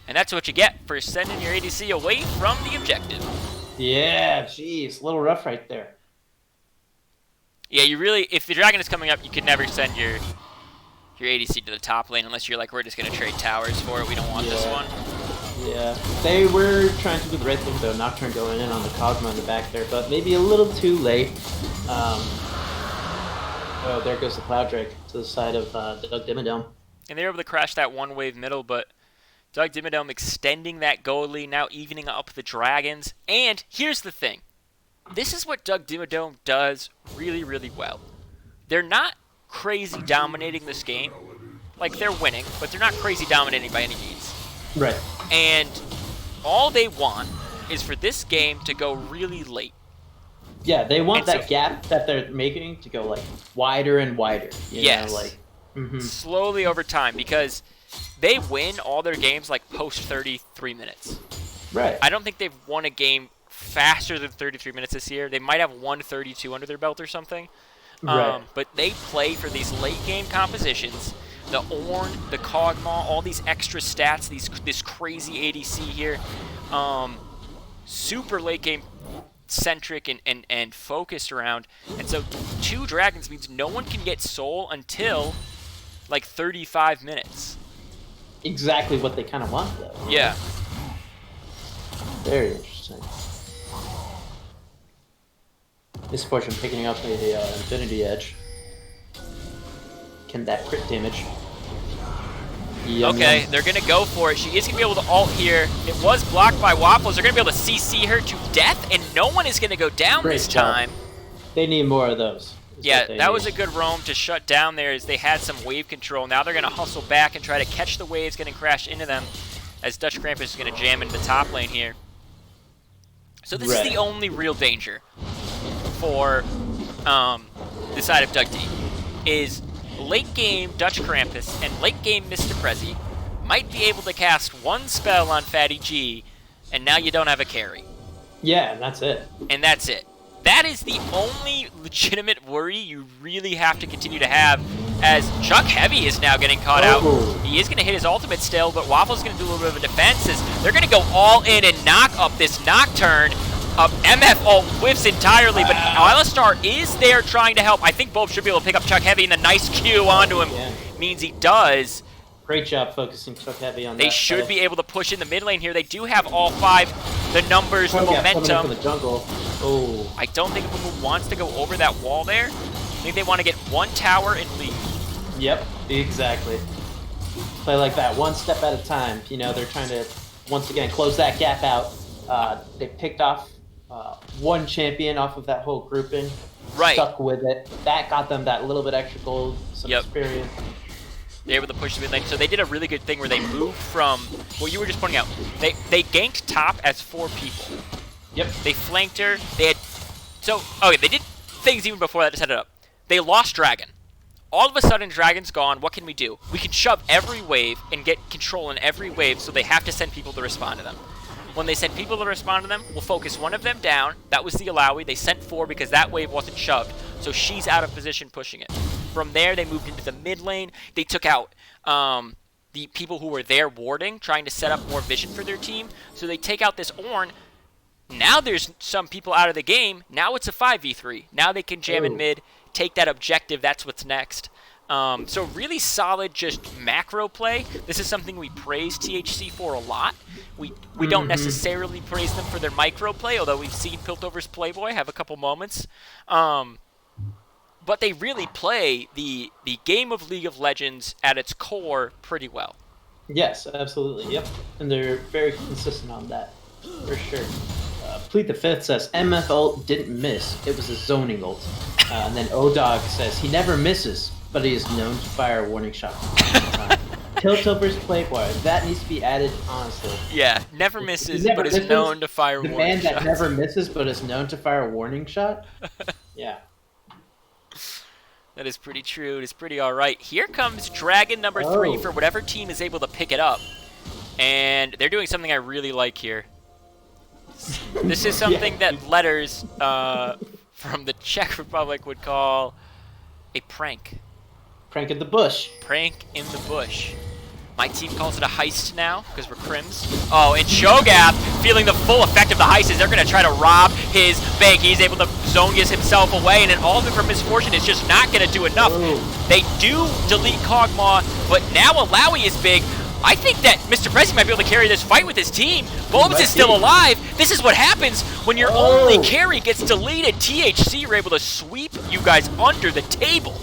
And that's what you get for sending your ADC away from the objective. Yeah, jeez. A little rough right there. Yeah, you really, if the Dragon is coming up, you could never send your ADC to the top lane unless you're like, we're just going to trade towers for it. We don't want this one. Yeah. They were trying to do the right thing, though. Nocturne going in on the Kog'Maw in the back there, but maybe a little too late. Oh, there goes the Cloud Drake to the side of Doug Dimmadome. And they were able to crash that one-wave middle, but Doug Dimmadome extending that goal lead, now evening up the Dragons. And here's the thing. This is what Doug Dimmadome does really, really well. They're not crazy dominating this game. Like, they're winning, but they're not crazy dominating by any means. Right. And all they want is for this game to go really late. Yeah, they want that gap that they're making to go, like, wider and wider. You know, like, slowly over time, because they win all their games, like, post 33 minutes. Right. I don't think they've won a game faster than 33 minutes this year. They might have won 32 under their belt or something. Right. But they play for these late game compositions. The Ornn, the Kog'Maw, all these extra stats, this crazy ADC here. Super late game centric and focused around. And so 2 Dragons means no one can get Soul until like 35 minutes. Exactly what they kind of want, though. Yeah. Very interesting. Misfortune picking up the Infinity Edge. Can that crit damage? Okay, they're going to go for it. She is going to be able to ult here. It was blocked by Waffles. They're going to be able to CC her to death, and no one is going to go down this time. They need more of those. Yeah, that was a good roam to shut down there as they had some wave control. Now they're going to hustle back and try to catch the waves getting crashed into them as Dutch Krampus is going to jam into the top lane here. So this is the only real danger for the side of Doug D, is late game Dutch Krampus and late game Mr. Prezi might be able to cast one spell on Fatty G, and now you don't have a carry. Yeah, and that's it. And that's it. That is the only legitimate worry you really have to continue to have as Chuck Heavy is now getting caught out. Oh. He is going to hit his ultimate still, but Waffle's going to do a little bit of a defense as they're going to go all in and knock up this Nocturne. MF ult whiffs entirely, but Alistar is there trying to help. I think Bulb should be able to pick up Chuck Heavy, and the nice Q onto him means he does. Great job focusing Chuck Heavy on that. They should be able to push in the mid lane here. They do have all 5, the numbers, the momentum. The jungle. Oh. I don't think Mumu wants to go over that wall there. I think they want to get 1 tower and leave. Yep, exactly. Play like that, one step at a time. You know, they're trying to, once again, close that gap out. They picked off 1 champion off of that whole grouping. Right. Stuck with it. That got them that little bit extra gold, some experience. They were able to push the mid lane. So they did a really good thing where they moved from what you were just pointing out. They ganked top as 4 people. Yep. They flanked her. They had okay, they did things even before that to set it up. They lost Dragon. All of a sudden, Dragon's gone. What can we do? We can shove every wave and get control in every wave, so they have to send people to respond to them. When they send people to respond to them, we'll focus one of them down. That was the Alawi. They sent 4 because that wave wasn't shoved, so she's out of position pushing it. From there, they moved into the mid lane. They took out the people who were there warding, trying to set up more vision for their team. So they take out this Ornn. Now there's some people out of the game. Now it's a 5v3. Now they can jam in mid, take that objective. That's what's next. So really solid just macro play. This is something we praise THC for a lot. We don't necessarily praise them for their micro play, although we've seen Piltover's Playboy have a couple moments. But they really play the game of League of Legends at its core pretty well. Yes, absolutely. Yep. And they're very consistent on that, for sure. Plead the Fifth says, MF ult didn't miss. It was a zoning ult. And then O-Dog says, he never misses, but he is known to fire a warning shot. Piltover's Playboy. That needs to be added, honestly. Yeah, never misses, but is known to fire warning shots. The man that never misses, but is known to fire a warning shot? Yeah. That is pretty true. It is pretty all right. Here comes Dragon number 3 for whatever team is able to pick it up. And they're doing something I really like here. This is something that letters from the Czech Republic would call a prank. Prank in the bush. Prank in the bush. My team calls it a heist now, because we're Crims. Oh, and Shogath, feeling the full effect of the heist, is they're going to try to rob his bank. He's able to zone himself away, and an ultimate from Misfortune is just not going to do enough. They do delete Kog'Maw, but now Alawi is big. I think that Mr. Prezi might be able to carry this fight with his team. Bulbs is still alive. This is what happens when your only carry gets deleted. THC were able to sweep you guys under the table.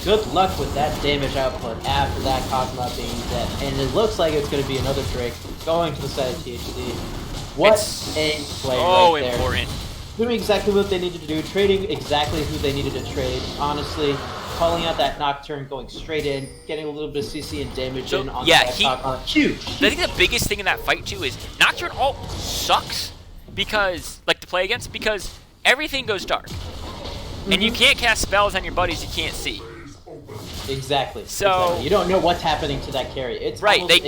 Good luck with that damage output after that Kog'Maw being dead. And it looks like it's going to be another Drake going to the side of THC. What a play right there. Important. Doing exactly what they needed to do, trading exactly who they needed to trade. Honestly, calling out that Nocturne, going straight in, getting a little bit of CC and damage in on that Kog'Maw. Huge. I think the biggest thing in that fight, too, is Nocturne ult sucks because, like, to play against, because everything goes dark. And you can't cast spells on your buddies you can't see. Exactly. So you don't know what's happening to that carry. It's right. They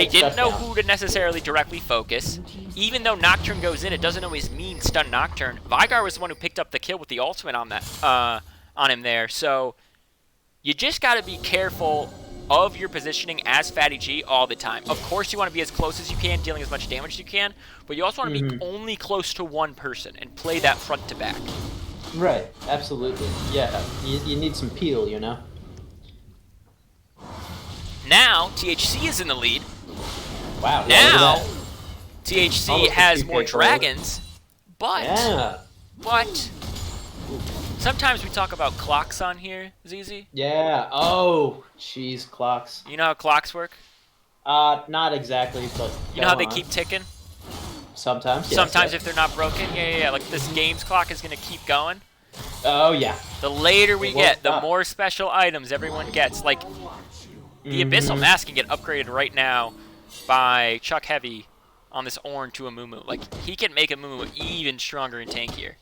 didn't know who to necessarily directly focus. Even though Nocturne goes in, it doesn't always mean stun Nocturne. Vigar was the one who picked up the kill with the ultimate on that on him there. So you just got to be careful of your positioning as Fatty G all the time. Of course, you want to be as close as you can, dealing as much damage as you can, but you also want to be only close to one person and play that front to back. Right. Absolutely. Yeah. You need some peel, you know. Now, THC is in the lead. Wow. Now, THC has more dragons, but sometimes we talk about clocks on here, ZZ. Yeah. Oh, jeez, clocks. You know how clocks work? Not exactly, but you know how they keep ticking? Sometimes. Yes, Sometimes if they're not broken. Yeah. Like this game's clock is gonna keep going. Oh yeah. The later we get, the more special items everyone gets. Like the Abyssal Mask can get upgraded right now by Chuck Heavy on this Ornn to a Mumu. Like, he can make a Mumu even stronger and tankier.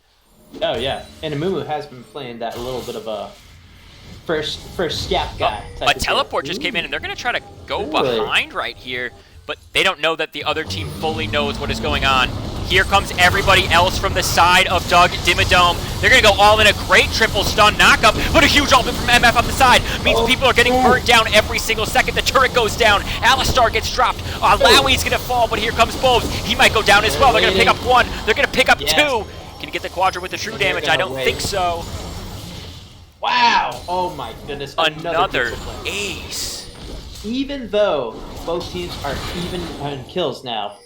Oh, yeah. And Mumu has been playing that little bit of a first scap guy. A teleport just came in, and they're going to try to go behind right here, but they don't know that the other team fully knows what is going on. Here comes everybody else from the side of Doug Dimmadome. They're going to go all in. A great triple stun knockup, but a huge ultimate from MF on the side. Means people are getting burnt down every single second. The turret goes down. Alistar gets dropped. Lowy's going to fall, but here comes Bobes. He might go down as well. They're going to pick up one. They're going to pick up two. Can you get the Quadra with the true damage? I don't think so. Wow! Oh my goodness. Another ace. Even though both teams are even on kills now,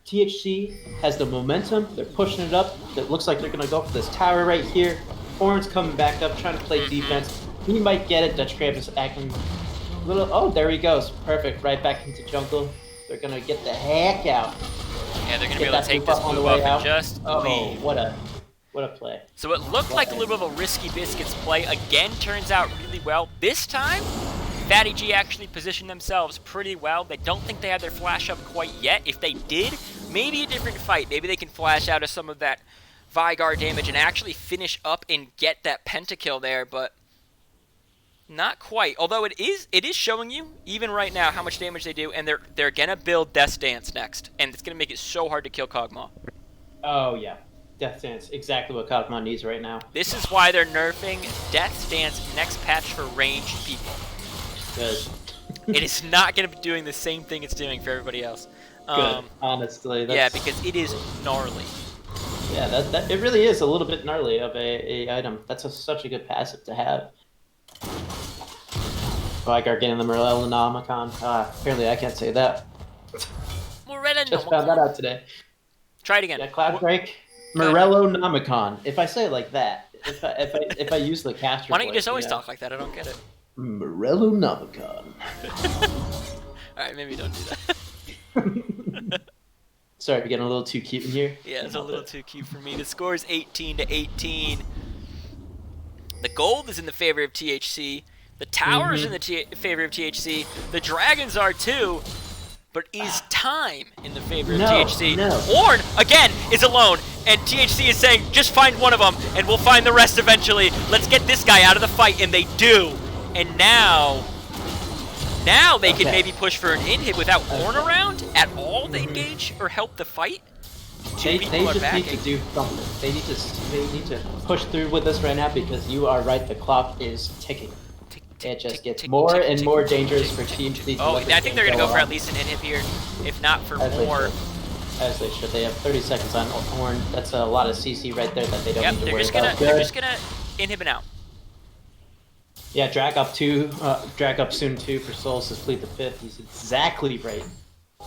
THC has the momentum. They're pushing it up. It looks like they're going to go for this tower right here. Horn's coming back up, trying to play defense. He might get it. Dutch Crab is acting a little... Oh, there he goes. Perfect. Right back into jungle. They're going to get the heck out. Yeah, they're going to be able to take this move up and just leave. What a play. So it looked like a little bit of a risky Biscuits play. Again, turns out really well. This time, Fatty G actually positioned themselves pretty well. They don't think they have their flash up quite yet. If they did, maybe a different fight. Maybe they can flash out of some of that Vygar damage and actually finish up and get that pentakill there, but not quite. Although it is showing you, even right now, how much damage they do, and they're gonna build Death Dance next, and it's gonna make it so hard to kill Kog'Maw. Oh yeah. Death Dance, exactly what Kog'Maw needs right now. This is why they're nerfing Death Dance next patch for ranged people. Good. It is not going to be doing the same thing it's doing for everybody else. Good, honestly. Yeah, because it is gnarly. Yeah, that it really is a little bit gnarly of a item. That's such a good passive to have. Vygar getting the Morellonomicon. Apparently I can't say that. Just found that out today. Try it again. Yeah, Cloudbreak. Morellonomicon. If I say it like that, if I use the caster. Why don't you just always talk like that? I don't get it. Morellonomicon. Alright, maybe don't do that. Sorry, we're getting a little too cute in here. Yeah, it's a little too cute for me. The score is 18-18. The gold is in the favor of THC. The tower is in the favor of THC. The dragons are too. But is time in the favor of THC? No. Ornn, again, is alone. And THC is saying, just find one of them, and we'll find the rest eventually. Let's get this guy out of the fight, and they do. And now they can maybe push for an inhib without Ornn around at all to engage or help the fight. They just need to do something. They need to push through with this right now because you are right. The clock is ticking. It just gets more and more dangerous for teams. Oh, I think they're going to go for at least an inhib here, if not for more. As they should. They have 30 seconds on Ornn. That's a lot of CC right there that they don't need to worry about. They're just going to inhib it out. Yeah, drag up soon too for Souls to plead the fifth. He's exactly right.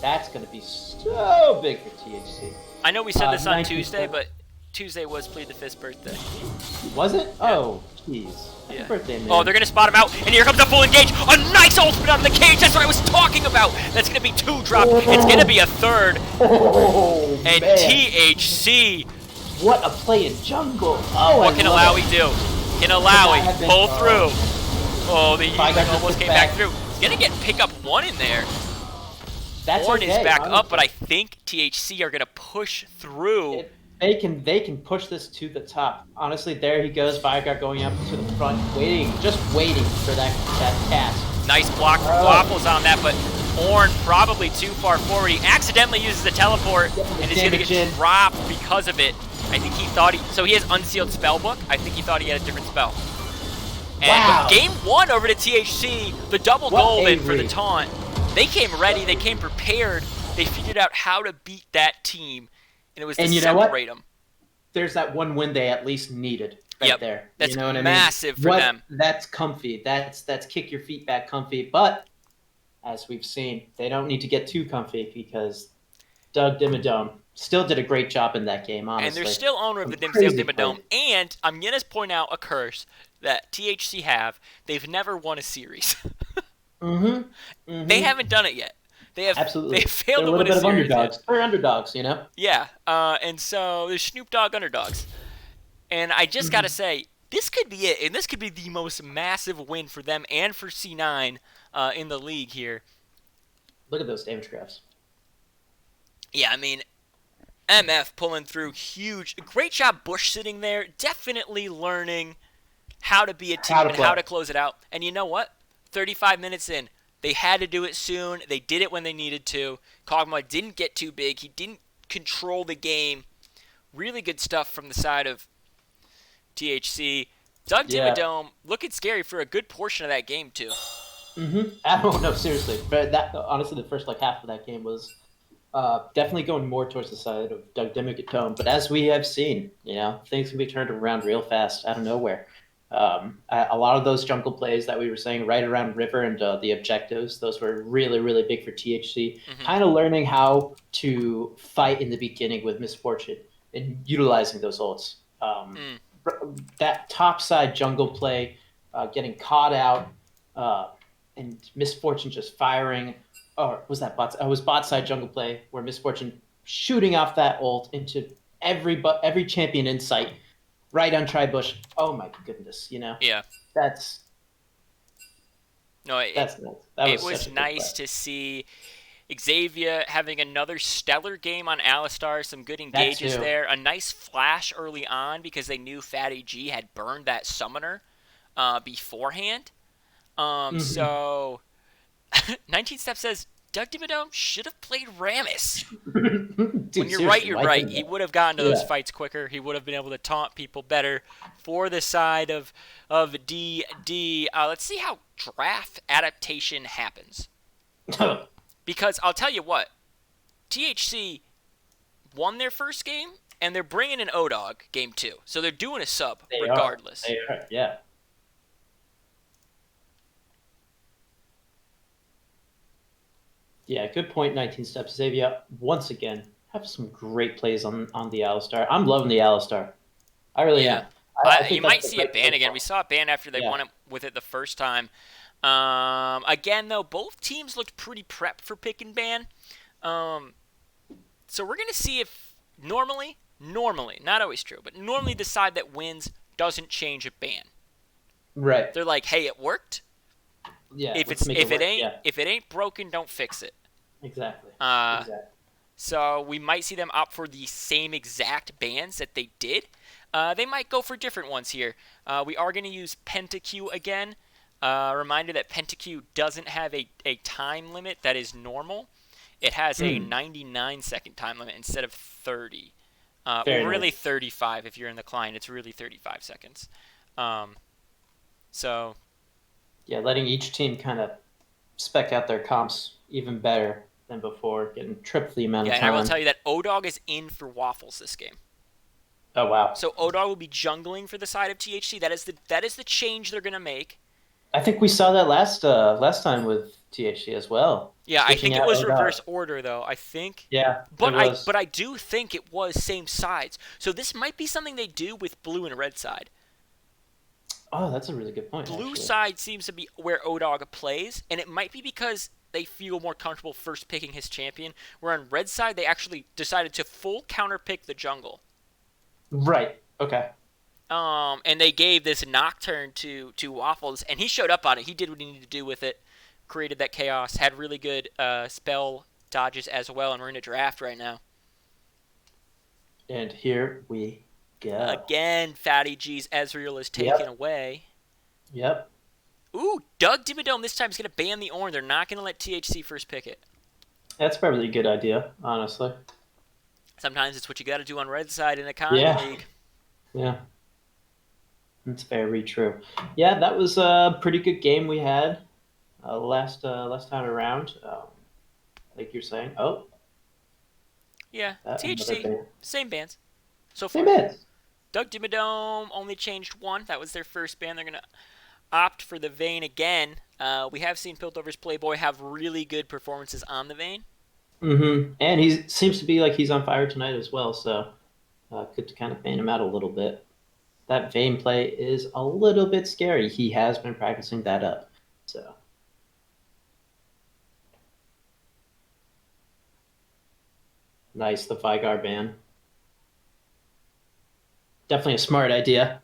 That's going to be so big for THC. I know we said this on Tuesday, but Tuesday was Plead the Fifth's birthday. Was it? Yeah. Oh, jeez. Happy birthday, man. Oh, they're going to spot him out, and here comes a full engage. A nice ultimate on the cage. That's what I was talking about. That's going to be 2 drop. It's going to be a 3rd. Oh, and man. THC. What a play in jungle. Oh, what can Alawi do? Can Alawi pull through? Oh, the almost came back through. He's going to get pick up 1 in there. Ornn is back up, but I think THC are going to push through. They can push this to the top. Honestly, there he goes. Vygar going up to the front, just waiting for that cast. Nice block from Waffles on that, but Ornn probably too far forward. He accidentally uses the teleport and is going to get dropped because of it. I think he thought so he has Unsealed Spellbook. I think he thought he had a different spell. And game 1 over to THC, the double golden for the taunt. They came ready, they came prepared, they figured out how to beat that team, and it was to separate them. There's that one win they at least needed right there. That's you know what massive I mean? for them. That's comfy. That's kick your feet back comfy. But as we've seen, they don't need to get too comfy because Doug Dimmadome still did a great job in that game, honestly. And they're still owner of the Dimmadome. And I'm going to point out a curse that THC have. They've never won a series. They haven't done it yet. They have absolutely. They failed to win a series. Underdogs. They're underdogs, you know. Yeah, and so there's Snoop Dogg underdogs, and I just gotta say this could be it, and this could be the most massive win for them and for C9 in the league here. Look at those damage graphs. Yeah, I mean, MF pulling through huge. Great job, Bush sitting there, definitely learning how to be a team and how to close it out. And you know what? 35 minutes in, they had to do it soon. They did it when they needed to. Kog'Maw didn't get too big. He didn't control the game. Really good stuff from the side of THC. Doug Yeah. Dimmadome looking scary for a good portion of that game too. I don't know, seriously. But that honestly, the first like half of that game was definitely going more towards the side of Doug Dimmadome. But as we have seen, things can be turned around real fast out of nowhere. A lot of those jungle plays that we were saying right around River and the objectives, those were really, really big for THC. Mm-hmm. Kind of learning how to fight in the beginning with misfortune and utilizing those ults. Mm. That top side jungle play, getting caught out, uh, and misfortune just firing. Or was that bot? It was bot side jungle play where misfortune shooting off that ult into every champion in sight, right on Tribush. Oh my goodness, Yeah. that's No, it, that's nuts. That it was was such a good nice play. to see Xavier having another stellar game on Alistar, some good That engages too. there. A nice flash early on because they knew Fatty G had burned that summoner beforehand. Mm-hmm. So 19 Step says Doug Dimmadome should have played Rammus. When Dude, you're right, seriously, you're why right. didn't He they? would have gotten to those Yeah. fights quicker. He would have been able to taunt people better for the side of DD. Let's see how draft adaptation happens. Because I'll tell you what, THC won their first game, and they're bringing in ODog game two. So they're doing a sub They are. regardless. They are. Yeah. Yeah, good point. 19 steps, Xavier. Once again, have some great plays on the Alistar. I'm loving the Alistar. I really Yeah. am. I You think that's might the see it right ban play again. for We him. saw it ban after they Yeah. won it with it the first time. Again, though, both teams looked pretty prepped for pick and ban. Um, so we're going to see if normally, not always true, but normally the side that wins doesn't change a ban. Right. They're like, hey, it worked. Yeah. If Let's it's make it work. Yeah. if it ain't broken, don't fix it. Exactly. Uh, Exactly. So we might see them opt for the same exact bans that they did. They might go for different ones here. We are going to use PentaQ again. Reminder that PentaQ doesn't have a time limit that is normal. It has a Mm, 99-second time limit instead of 30. Well, very really nice. 35 if you're in the client. It's really 35 seconds. Um, so, Yeah, letting each team kind of spec out their comps even better than before, getting triple the amount yeah, of and I will time. tell you that ODog is in for Waffles this game. Oh wow. So ODog will be jungling for the side of THC. That is the change they're gonna make. I think we saw that last time with THC as well, Yeah, I switching think it out was ODOT. reverse order though. I think, Yeah, it but I was. but I do think it was same sides. So this might be something they do with blue and red side. Oh, that's a really good point, Blue actually. side seems to be where ODog plays, and it might be because they feel more comfortable first picking his champion. Where on red side they actually decided to full counter pick the jungle. Right. Okay. And they gave this Nocturne to Waffles, and he showed up on it. He did what he needed to do with it, created that chaos, had really good spell dodges as well, and we're in a draft right now. And here we go. Again, Fatty G's Ezreal is taken Yep. away. Yep. Ooh, Doug Dimmadome this time is going to ban the Ornn. They're not going to let THC first pick it. That's probably a good idea, honestly. Sometimes it's what you got to do on red side in Economy Yeah. League. Yeah. That's very true. Yeah, that was a pretty good game we had last time around. Like you're saying. Oh, Yeah, another THC, ban. same bans so Same far. bans. Doug Dimmadome only changed one. That was their first ban. They're going to opt for the Vayne again. We have seen Piltover's Playboy have really good performances on the Vayne. And he seems to be like he's on fire tonight as well. So good to kind of fan him out a little bit. That Vayne play is a little bit scary. He has been practicing that up. So nice, the Vigar ban. Definitely a smart idea.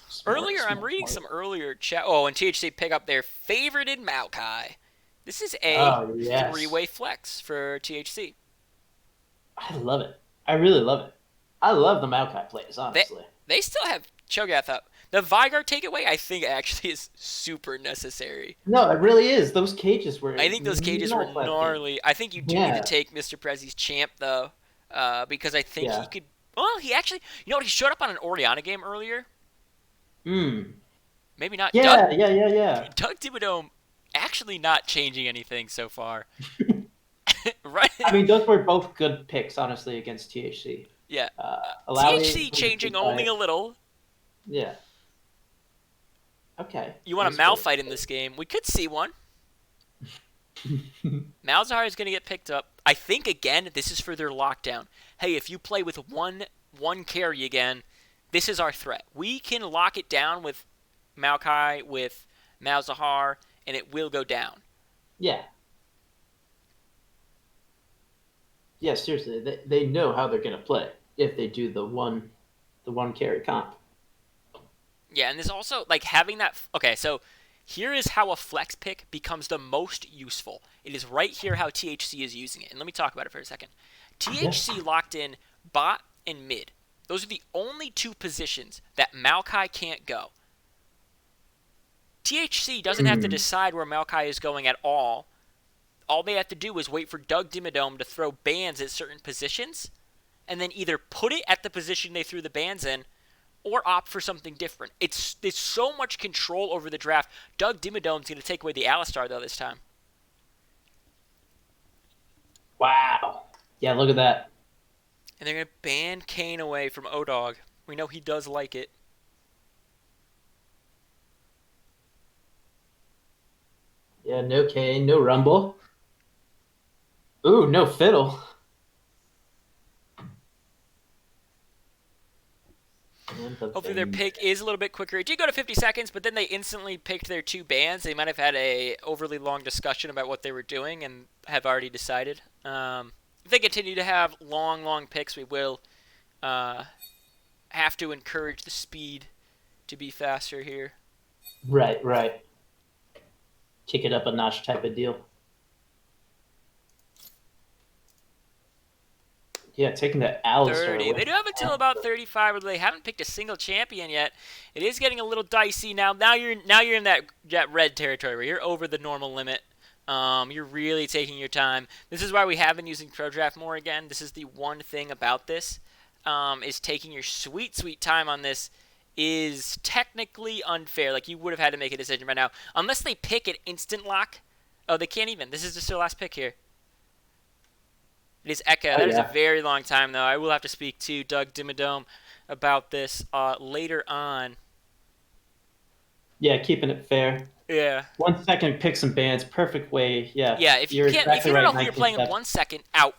Smart, Earlier, I'm smart, reading smart. some earlier chat. Oh, and THC pick up their favorited Maokai. This is a Oh three-way yes, flex for THC. I love it. I really love it. I love the Maokai plays, They honestly. they still have Cho'Gath up. The Vigor takeaway, I think, actually is super necessary. No, it really is. Those cages were I think those cages were nuts last game. gnarly. I think you do need to Yeah, take Mr. Prezzi's champ, though, because I think he yeah. could. Well, he actually. You know what? He showed up on an Oriana game earlier. Mm. Maybe not. Yeah, yeah, yeah, yeah. Doug Dimmadome actually not changing anything so far. Right? I mean, those were both good picks, honestly, against THC. Yeah. Alawi THC was a changing good only fight. a little. Yeah. Okay. You want a That's good. Malphite in this game? We could see one. Malzahar is going to get picked up. I think again, this is for their lockdown. Hey, if you play with one carry again, this is our threat. We can lock it down with Maokai, with Malzahar, and it will go down. Yeah. Yeah, seriously, they know how they're gonna play if they do the one carry comp. Yeah, and there's also like having that. Okay, so here is how a flex pick becomes the most useful. It is right here how THC is using it. And let me talk about it for a second. Yeah. THC locked in bot and mid. Those are the only two positions that Maokai can't go. THC doesn't have to decide where Maokai is going at all. All they have to do is wait for Doug Dimmadome to throw bans at certain positions, and then either put it at the position they threw the bans in, or opt for something different. It's so much control over the draft. Doug Dimmadome's going to take away the Alistar, though, this time. Wow. Yeah, look at that. And they're going to ban Kane away from Odog. We know he does like it. Yeah, no Kane, no Rumble. Ooh, no Fiddle. And the Hopefully their Bane. pick is a little bit quicker. It did go to 50 seconds, but then they instantly picked their two bans. They might have had a overly long discussion about what they were doing and have already decided. If they continue to have long picks, we will have to encourage the speed to be faster here. Right, right. Kick it up a notch type of deal. Yeah, taking the Alistar 30. away. They do have until about 35, where they haven't picked a single champion yet. It is getting a little dicey now. Now you're in that red territory where you're over the normal limit. You're really taking your time. This is why we have been using Pro Draft more again. This is the one thing about this, is taking your sweet time on this is technically unfair. Like, you would have had to make a decision by now. Unless they pick an instant lock. Oh, they can't even. This is just their last pick here. It is Eka. Oh, That is a yeah. very long time, though. I will have to speak to Doug Dimmadome about this later on. Yeah, keeping it fair. Yeah. 1 second, pick some bands. Perfect way. Yeah. Yeah, if you You're can't, if exactly you don't right. know who you're 19 playing in steps. 1 second, out.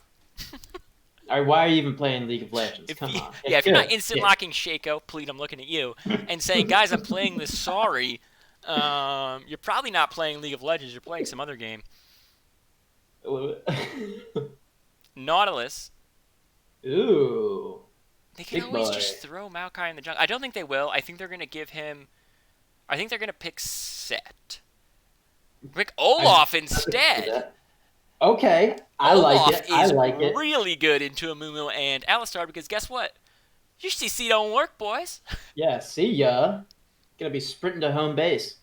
All right, why are you even playing League of Legends? If Come you, on. yeah, if you're not Good. instant Yeah. locking Shaco, please, I'm looking at you, and saying, guys, I'm playing this, sorry, you're probably not playing League of Legends. You're playing some other game. Nautilus. Ooh. They can Big always boy. just throw Maokai in the jungle. I don't think they will. I think they're going to give him... I think they're going to pick Set. Pick Olaf instead. Okay, I like Olaf it. I is like it. really good into Amumu and Alistar, because guess what? UCC don't work, boys. Yeah, see ya. Gonna be sprinting to home base.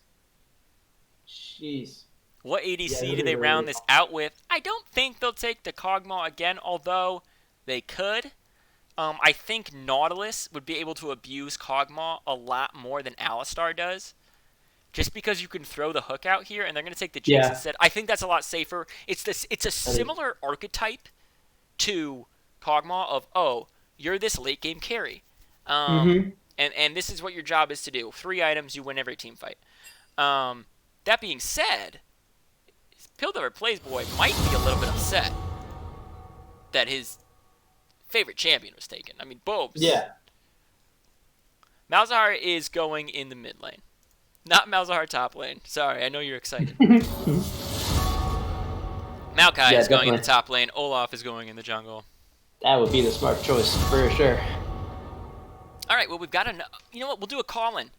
Jeez. What Yeah, ADC do they're they really round good. this out with? I don't think they'll take the Kog'Maw again, although they could. I think Nautilus would be able to abuse Kog'Maw a lot more than Alistar does. Just because you can throw the hook out here, and they're going to take the Jinx Yeah. instead. I think that's a lot safer. It's a similar archetype to Kog'Maw of, oh, you're this late game carry. Mm-hmm. And this is what your job is to do. 3 items, you win every team fight. That being said, Piltover Playsboy might be a little bit upset that his favorite champion was taken. I mean, Bobes. Yeah. Malzahar is going in the mid lane. Not Malzahar top lane. Sorry, I know you're excited. Maokai Yeah, is going in the definitely. top lane. Olaf is going in the jungle. That would be the smart choice for sure. All right, well, we've got you know what? We'll do a call-in.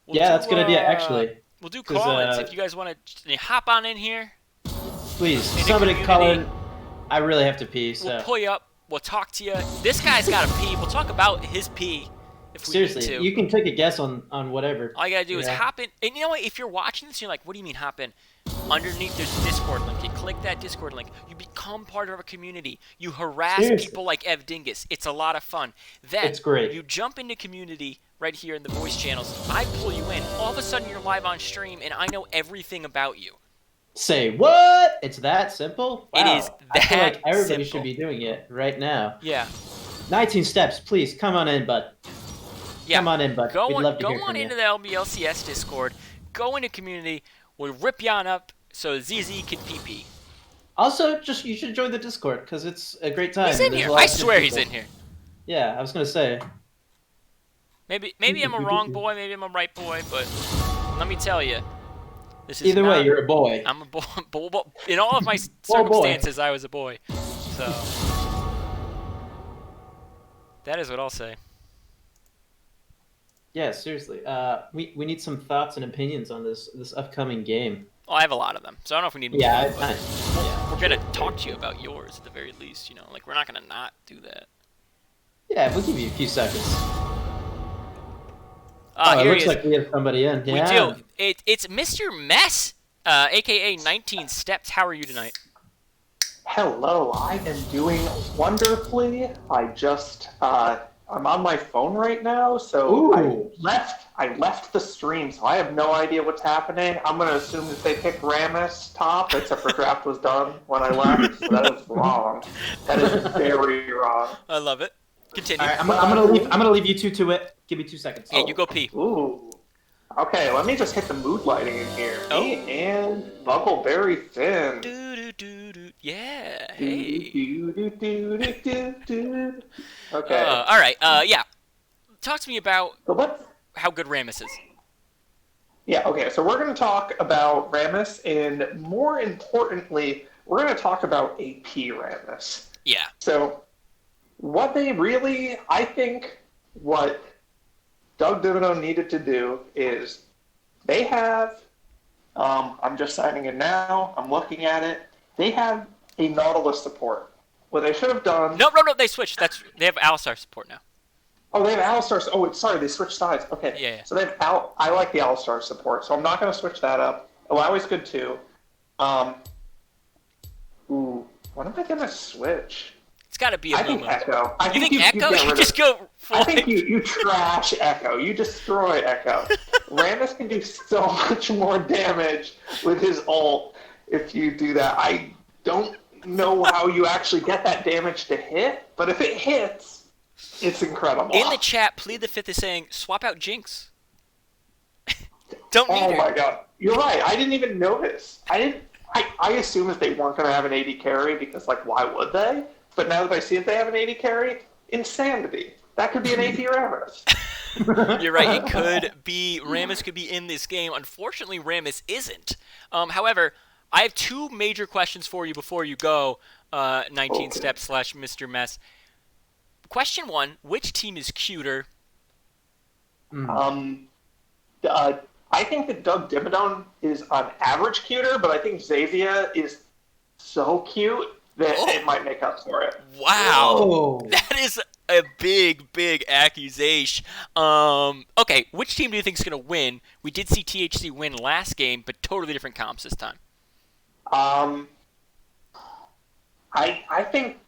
Yeah, that's a good idea, actually. We'll do 'Cause, call-ins if you guys want to hop on in here. Please, In the somebody call in. community. I really have to pee, so. We'll pull you up. We'll talk to you. This guy's got a pee. We'll talk about his pee if we need Seriously, to. you can take a guess on whatever. All you gotta do is Yeah. hop in. And you know what? If you're watching this, you're like, what do you mean hop in? Underneath, there's a Discord link. You click that Discord link. You become part of a community. You harass Seriously, people like Ev Dingus. It's a lot of fun. Then it's great. you jump into community right here in the voice channels. I pull you in. All of a sudden, you're live on stream, and I know everything about you. Say what? It's that simple? It is Wow. I feel like that everybody simple. should be doing it right now. Yeah. 19 steps, please. Come on in, bud. Yeah. Come on in, bud. We'd love to Go hear on from into you. the LBLCS Discord. Go into community. We'll rip you on up so ZZ can PP. Also, just you should join the Discord because it's a great time. He's in There's here. a lot I of good swear he's people. in here. Yeah, I was gonna say. Maybe I'm a wrong boy. Maybe I'm a right boy. But let me tell you, this is Either not, way, you're a boy. I'm a boy. In all of my circumstances, I was a boy. So that is what I'll say. Yeah, seriously. We need some thoughts and opinions on this upcoming game. Well, I have a lot of them, so I don't know if we need. Yeah, more, but we're gonna talk to you about yours at the very least. You know, like we're not gonna not do that. yeah, we'll give you a few seconds. Oh, it here looks he is. like we have somebody in. We Yeah. do. It's Mr. Mess, aka 19 Steps. How are you tonight? Hello, I am doing wonderfully. I'm on my phone right now, so Ooh. I left the stream, so I have no idea what's happening. I'm gonna assume that they picked Ramus top, except for draft was done when I left, so that is wrong. That is very wrong. I love it. Continue. All right, I'm gonna leave you two to it. Give me 2 seconds. Yeah, you go pee. Ooh. Okay, let me just hit the mood lighting in here. Oh. Me and Buckleberry Finn. Do do do do. Yeah. Hey. Okay. All right. Yeah. Talk to me about So let's. how good Ramus is. Yeah. Okay. So we're going to talk about Ramus, and more importantly, we're going to talk about AP Ramus. Yeah. So what they really, I think, what Doug Dimmadome needed to do is they have. I'm just signing in now. I'm looking at it. They have a Nautilus support. What they should have done. No. They switched. They have Alistar support now. Oh, they have Alistar. Oh, sorry, they switched sides. Okay. Yeah. So they have I like the Alistar support, so I'm not going to switch that up. Alawi is good too. Ooh, what am I going to switch? It's got to be a I think Momo. Echo. You think Echo? You just go full. I think you trash Echo. You destroy Echo. Ramus can do so much more damage with his ult if you do that. I don't know how you actually get that damage to hit, but if it hits, it's incredible. In the chat, Plead the Fifth is saying, swap out Jinx. Don't need Oh her. my god. You're right. I didn't even notice. I assumed that they weren't going to have an AD carry because, like, why would they? But now that I see that they have an AD carry, insanity. That could be an AP Ramus. You're right. It could be Ramus could be in this game. Unfortunately, Ramus isn't. However, I have two major questions for you before you go. 19 steps / Mr. Mess. Question one: which team is cuter? I think that Doug Dimmadome is on average cuter, but I think Xavier is so cute that it might make up for it. Wow, Whoa. that is a big accusation. Okay, which team do you think is going to win? We did see THC win last game, but totally different comps this time. I think,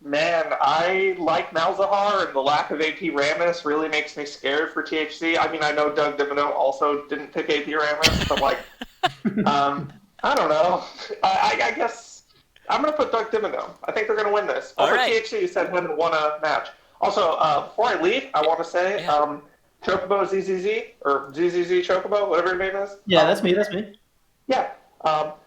man, I like Malzahar, and the lack of AP Ramus really makes me scared for THC. I mean, I know Doug Dimmadome also didn't pick AP Ramus, but, like, I don't know. I guess I'm going to put Doug Dimmadome. I think they're going to win this. Also, right. THC said won a match. Also, before I leave, I want to say, Chocobo ZZZ, or ZZZ Chocobo, whatever your name is. Yeah, that's me. Yeah.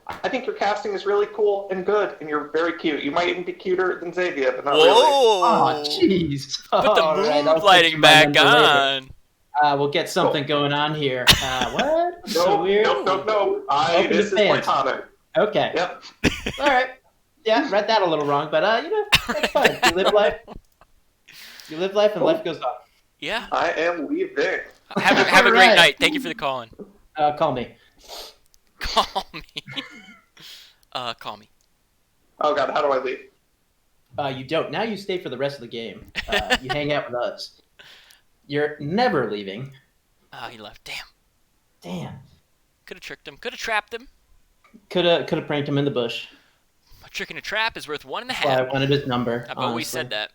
I think your casting is really cool and good, and you're very cute. You might even be cuter than Xavier, but not really. Oh, jeez. Put the All right, mood I'll lighting put my back number later. on. We'll get something going on here. What? So weird. Nope. Open This the is fans. platonic. Okay. Yep. All right. Yeah, read that a little wrong, but it's fine. You live life. You live life, and life goes on. Yeah. I am leaving. Have a great Alright. night. Thank you for the call-in. Call me. Call me. Call me. Oh god, how do I leave? You don't. Now you stay for the rest of the game. You hang out with us. You're never leaving. Oh, he left. Damn. Damn. Could have tricked him. Could have trapped him. Could have pranked him in the bush. A trick and a trap is worth 1 and a That's why I hat. wanted his number. I've always honestly. said that.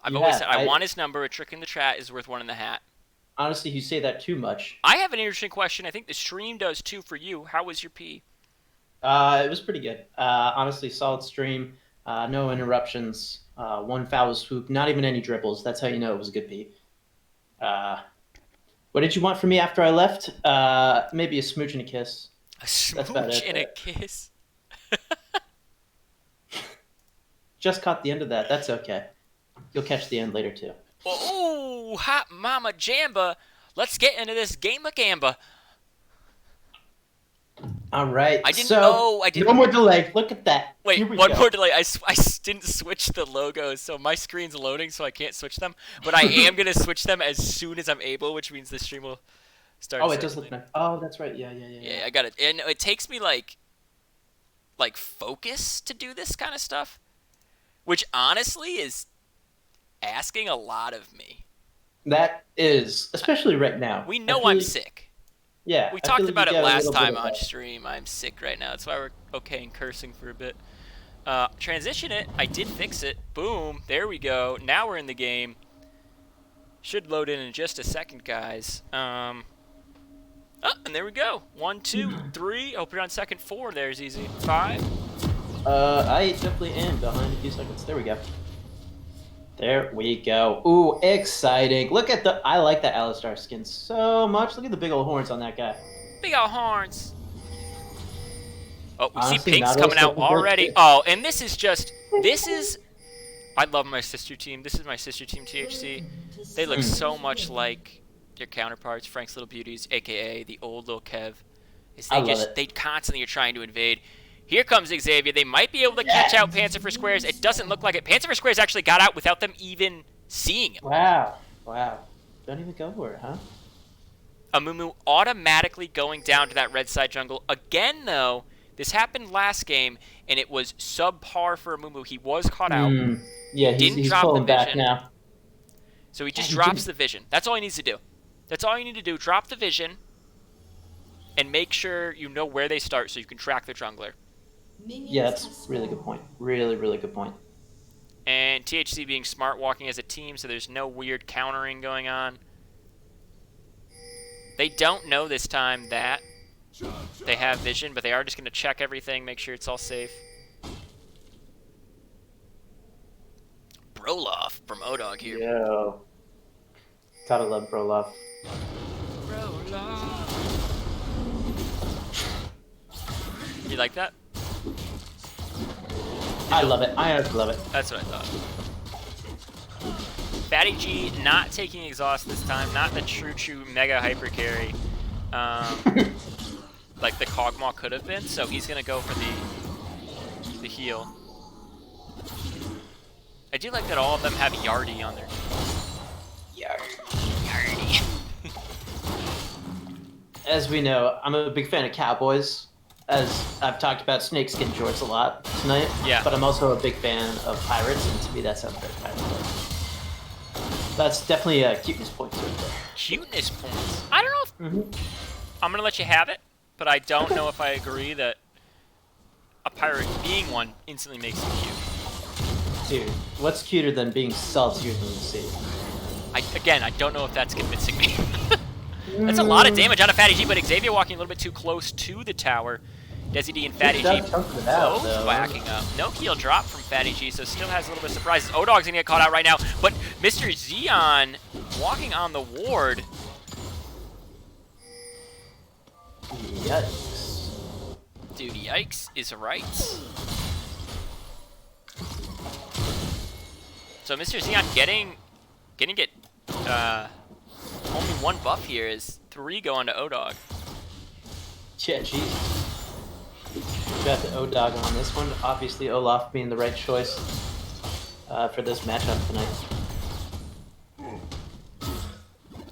I've You always have. said I want his number. A trick in the trap is worth 1 in the hat. Honestly, you say that too much. I have an interesting question. I think the stream does too for you. How was your pee? It was pretty good. Honestly, solid stream. No interruptions. One foul swoop. Not even any dribbles. That's how you know it was a good pee. What did you want from me after I left? Maybe a smooch and a kiss. A That's about smooch it. and a kiss. Just caught the end of that. That's okay. You'll catch the end later too. Oh, hot mama jamba. Let's get into this game of gamba. All right. I didn't so, know. I didn't. No more delay. Look at that. Wait, Here we one go. more delay. I didn't switch the logos, so my screen's loading, so I can't switch them. But I am gonna switch them as soon as I'm able, which means the stream will start. Oh, it does look circulating. nice. Oh, that's right. Yeah. Yeah, I got it. And it takes me like focus to do this kind of stuff, which honestly is asking a lot of me. That is, especially right now. We I know feel I'm like- sick. Yeah. We I talked feel like about you it get a last little bit time of on that. stream. I'm sick right now. That's why we're okay and cursing for a bit. Transition it. I did fix it. Boom. There we go. Now we're in the game. Should load in just a second, guys. Oh, and there we go. 1, 2, 3. Hope you're on second 4. There's easy. 5. I definitely am behind a few seconds. There we go. There we go. Ooh, exciting. Look at the... I like that Alistar skin so much. Look at the big old horns on that guy. Big old horns. Oh, we Honestly, see pinks not coming also out good already. too. Oh, and this is just... This is... I love my sister team. This is my sister team, THC. They look so much like their counterparts, Frank's Little Beauties, a.k.a. the old little Kev. I love it. They constantly are trying to invade. Here comes Xavier. They might be able to catch out Panzer for Squares. It doesn't look like it. Panzer for Squares actually got out without them even seeing him. Wow. Don't even go for it, huh? Amumu automatically going down to that red side jungle. Again, though, this happened last game, and it was subpar for Amumu. He was caught out. Yeah, Didn't he's drop the pulling back vision. now. So he just he drops didn't. the vision. That's all he needs to do. That's all you need to do. Drop the vision and make sure you know where they start so you can track the jungler. Yeah, that's a really good point. Really, really good point. And THC being smart walking as a team, so there's no weird countering going on. They don't know this time that they have vision, but they are just going to check everything, make sure it's all safe. Broloff from Odog here. Yo. Gotta love Broloff. Broloff. You like that? I love it. I honestly love it. That's what I thought. Fatty G not taking exhaust this time, not the true mega hyper carry, like the Kog'Maw could have been. So he's gonna go for the heal. I do like that all of them have Yardy on their Yardy. As we know, I'm a big fan of Cowboys. As I've talked about snakeskin jorts a lot tonight. Yeah. But I'm also a big fan of pirates, and to me that sounds very pirate. That's definitely a cuteness point right there. Cuteness points. I don't know if Mm-hmm. I'm gonna let you have it, but I don't know if I agree that a pirate being one instantly makes him cute. Dude, what's cuter than being saltier than the sea? Again, I don't know if that's convincing me. That's a lot of damage on a Fatty G, but Xavier walking a little bit too close to the tower. Desi D and Fatty G Good job chunking it out, both though. whacking up. No kill drop from Fatty G, so still has a little bit of surprises. Odog's gonna get caught out right now, but Mr. Xeon walking on the ward. Yikes. Dude, yikes is right. So Mr. Xeon getting it. Only one buff here is 3 going to Odog. Yeah, jeez. Got the O-Dog on this one. Obviously, Olaf being the right choice for this matchup tonight.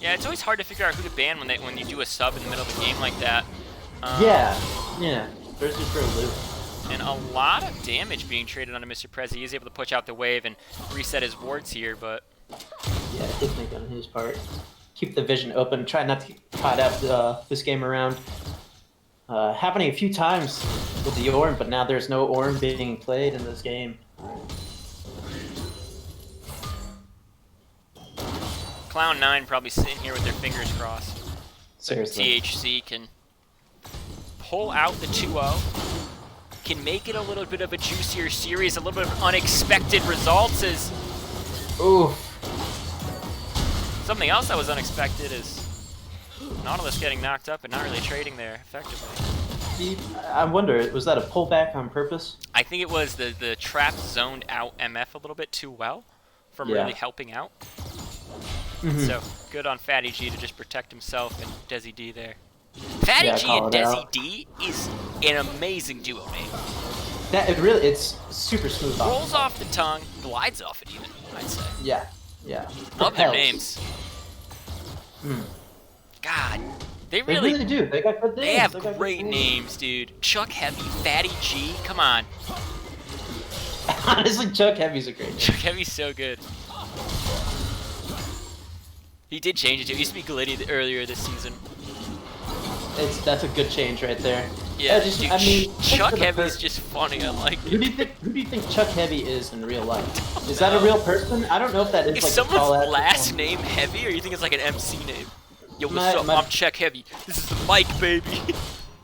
Yeah, it's always hard to figure out who to ban when you do a sub in the middle of a game like that. Yeah. There's just for a loop. And a lot of damage being traded onto Mr. Prezi. He's able to push out the wave and reset his wards here, but Yeah, good think on his part. Keep the vision open. Try not to get caught out this game around. Happening a few times with the Ornn, but now there's no Ornn being played in this game. Cloud9 probably sitting here with their fingers crossed. Seriously. THC can pull out the 2-0. Can make it a little bit of a juicier series, a little bit of unexpected results. As Ooh. something else that was unexpected is Nautilus getting knocked up and not really trading there effectively. I wonder, was that a pullback on purpose? I think it was the trap zoned out MF a little bit too well from Yeah. really helping out. Mhm. So good on Fatty G to just protect himself and Desi D there. Fatty Yeah, G call and it Desi out. D is an amazing duo name. It's super smooth. Rolls off the tongue, glides off it even, I'd say. Yeah, yeah. Love their Propels. names. Hmm. God, they They really, really do. They got good names. they have got good great names, dude. Chuck Heavy, Fatty G, come on. Honestly, Chuck Heavy's a great name. Chuck Heavy's so good. He did change it too. He used to be Glitty earlier this season. That's a good change right there. Yeah, just, dude, I mean, Chuck for the Heavy's just funny. I like Who it. do you think Chuck Heavy is in real life? Is that a real person? I don't know if that is Is like a call someone's out last to name Heavy, or you think it's like an MC name? Yo, what's My- up? my- I'm Chuck Heavy. This is the mic, baby.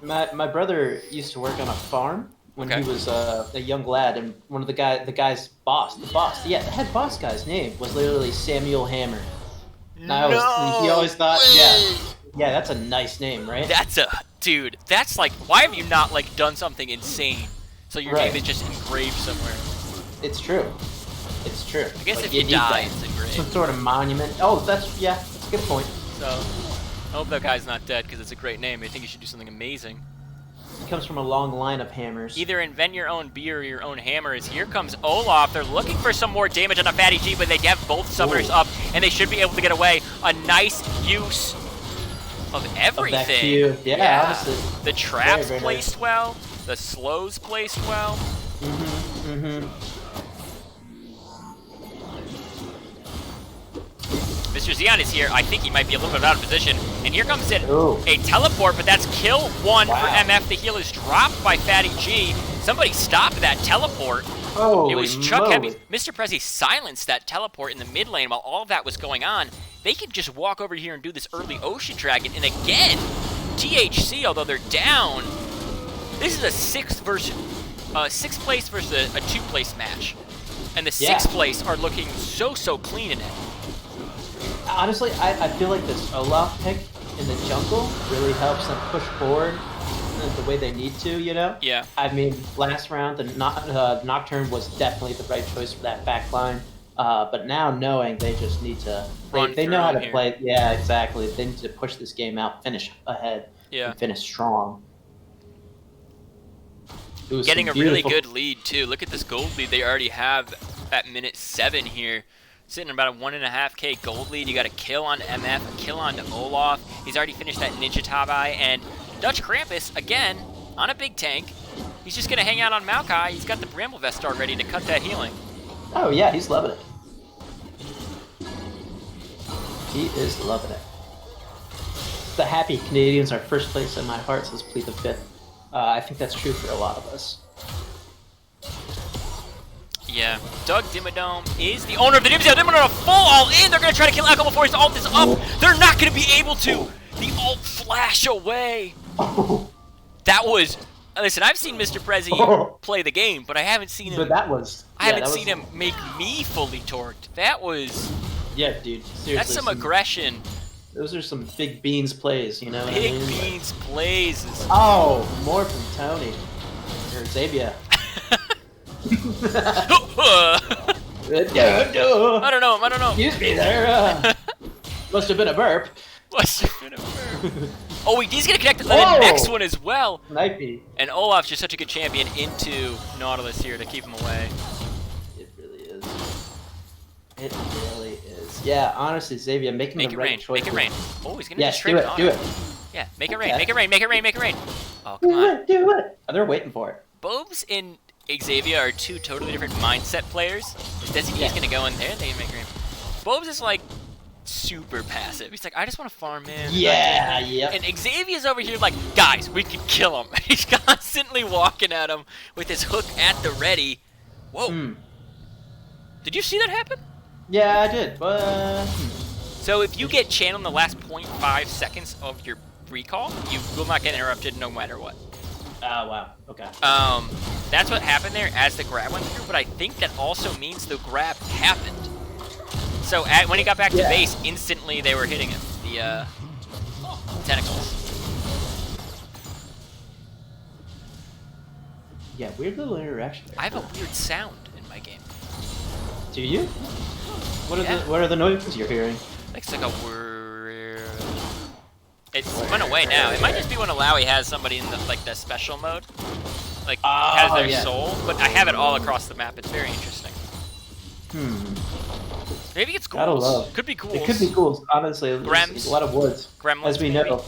My brother used to work on a farm when Okay. he was a young lad, and one of the guy's the head boss guy's name was literally Samuel Hammer. And he always thought, yeah, that's a nice name, right? That's dude. That's like, why have you not like done something insane? So your Right. name is just engraved somewhere. It's true. It's true. I guess Like, if you need die, that. it's engraved. Some sort of monument. Oh, that's a good point. So, I hope that guy's not dead because it's a great name. I think you should do something amazing. It comes from a long line of hammers. Either invent your own beer or your own hammers. Here comes Olaf. They're looking for some more damage on a Fatty G, but they have both summoners up, and they should be able to get away. A nice use of everything. Of that Q. Yeah, honestly. The traps very placed nice. well. The slows placed well. Mr. Xeon is here. I think he might be a little bit out of position. And here comes in Ooh. a teleport, but that's kill one Wow. for MF. The heal is dropped by Fatty G. Somebody stopped that teleport. Holy It was Chuck moly. Heavy. Mr. Prezi silenced that teleport in the mid lane while all of that was going on. They could just walk over here and do this early Ocean Dragon. And again, THC, although they're down, this is a sixth place versus a two-place match. And the Yeah. sixth place are looking so clean in it. Honestly, I feel like this Olaf pick in the jungle really helps them push forward the way they need to, you know? Yeah. I mean, last round, the Nocturne was definitely the right choice for that back line. But now knowing they just need to... Run They know how through to here. play. Yeah, exactly. They need to push this game out, finish ahead, Yeah. and finish strong. Ooh, Getting a some really beautiful- good lead, too. Look at this gold lead they already have at minute 7 here. Sitting about a 1.5k gold lead. You got a kill on MF, a kill on Olaf. He's already finished that Ninja Tabai. And Dutch Krampus, again, on a big tank. He's just going to hang out on Maokai. He's got the Bramble Vestar ready to cut that healing. Oh, yeah, he's loving it. He is loving it. The happy Canadians are first place in my heart, says Plead the Fifth. I think that's true for a lot of us. Yeah, Doug Dimmadome is the owner of the Dimmadome. Dimmadome are full all in. They're going to try to kill Echo before his ult is up. They're not going to be able to. The ult flash away. That was... Listen, I've seen Mr. Prezi play the game, but I haven't seen him... But that was... I haven't seen him make me fully torqued. That was... Yeah, dude. Seriously. That's some aggression. Those are some big beans plays, you know what Big I mean? Beans plays. Oh, more from Tony. Or Xavier. I don't know. Excuse me there. Must have been a burp. Must have been a bird. Oh, he's going to connect to the Whoa! next one as well. Might be. And Olaf's just such a good champion into Nautilus here to keep him away. It really is. It really is. Yeah, honestly, Xavier, making Make the it right rain. choice. Make it rain. Oh, he's going to Yes, just straight do it. on Do him. it. Yeah, make it rain. Okay. Make it rain. Make it rain. Make it rain. Oh, come Do on. it. Do it. Oh, they're waiting for it. Bobes and Xavier are two totally different mindset players. Desi is Yeah. going to go in there. They make rain. Bobes is like super passive. He's like, I just want to farm in. Yeah, yep. And Xavier's over here like, guys, we can kill him. He's constantly walking at him with his hook at the ready. Whoa. Did you see that happen? Yeah, I did, but... So if you get channeled in the last 0.5 seconds of your recall, you will not get interrupted no matter what. Oh, wow. Okay. That's what happened there as the grab went through, but I think that also means the grab happened. So when he got back to base, instantly they were hitting him, the tentacles. Yeah, weird little interaction there. I have a weird sound in my game. Do you? What are the noises you're hearing? It's like a whir. It's went away now. It might just be when Alawi has somebody in the special mode, like has their soul. But I have it all across the map. It's very interesting. Maybe it's ghouls. Could be ghouls. It could be ghouls. Honestly, Grems. A lot of woods. Gremlins. As we know.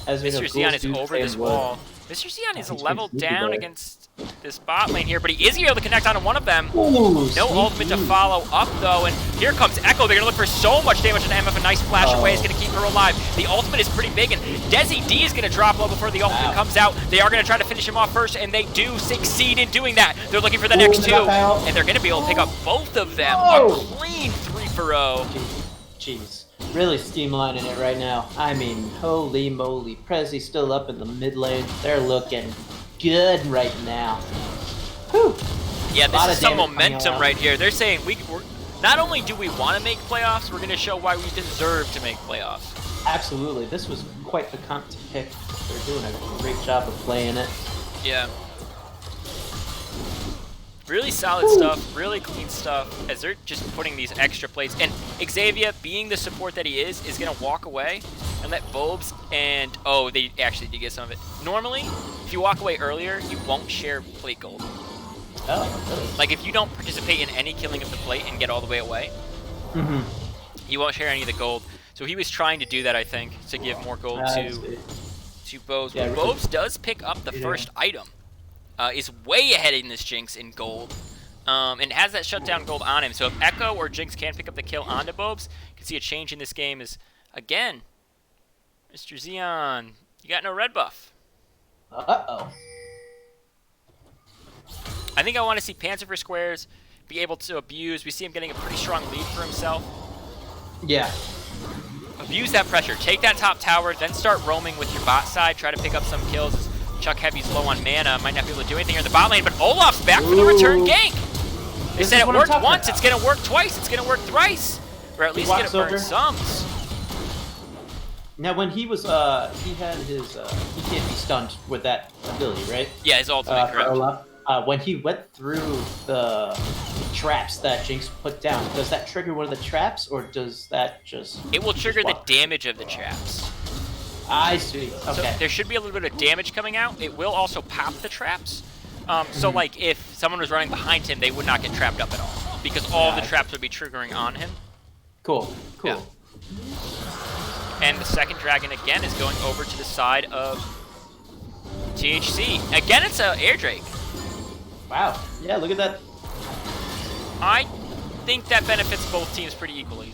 Mr. Xeon is over this wall. Mr. Xeon is leveled down against this bot lane here, but he is able to connect onto one of them. Ooh, no ultimate to follow up, though, and here comes Echo. They're going to look for so much damage on MF. A nice flash away is going to keep her alive. The ultimate is pretty big, and Desi D is going to drop low before the ultimate comes out. They are going to try to finish him off first, and they do succeed in doing that. They're looking for the next two, and they're going to be able to pick up both of them. A clean 3-for-0. Jeez. Really streamlining it right now. I mean, holy moly. Prezzy's still up in the mid lane. They're looking good right now. Whew. Yeah, this is some momentum right here. They're saying we're not only do we want to make playoffs, we're going to show why we deserve to make playoffs. Absolutely. This was quite the comp to pick. They're doing a great job of playing it. Yeah. Really solid stuff, really clean stuff, as they're just putting these extra plays. And Xavier, being the support that he is going to walk away and let Bobes and... Oh, they actually did get some of it. Normally, if you walk away earlier, you won't share plate gold. Oh, really? Like, if you don't participate in any killing of the plate and get all the way away, you won't share any of the gold. So he was trying to do that, I think, to give more gold to Bobes. Yeah, but Bobes does pick up the first item. Is way ahead in this Jinx in gold, and has that shutdown gold on him. So if Echo or Jinx can pick up the kill onto Bobes, you can see a change in this game is, again, Mr. Xeon, you got no red buff. Uh-oh. I think I want to see Panzer for Squares be able to abuse. We see him getting a pretty strong lead for himself. Yeah. Abuse that pressure. Take that top tower, then start roaming with your bot side. Try to pick up some kills. Chuck Heavy's low on mana, might not be able to do anything here in the bot lane, but Olaf's back for the return gank. They said it worked once, it's going to work twice, it's going to work thrice. Or at least going to burn sums. Now, when he was, he had his, he can't be stunned with that ability, right? Yeah, his ultimate, correct. Olaf. When he went through the traps that Jinx put down, does that trigger one of the traps, or does that just... It will trigger the damage of the traps. I see. Okay. So there should be a little bit of damage coming out. It will also pop the traps. So like if someone was running behind him, they would not get trapped up at all because all the traps would be triggering on him. Cool. Cool. Yeah. And the second dragon again is going over to the side of THC. Again, it's a air drake. Wow. Yeah, look at that. I think that benefits both teams pretty equally.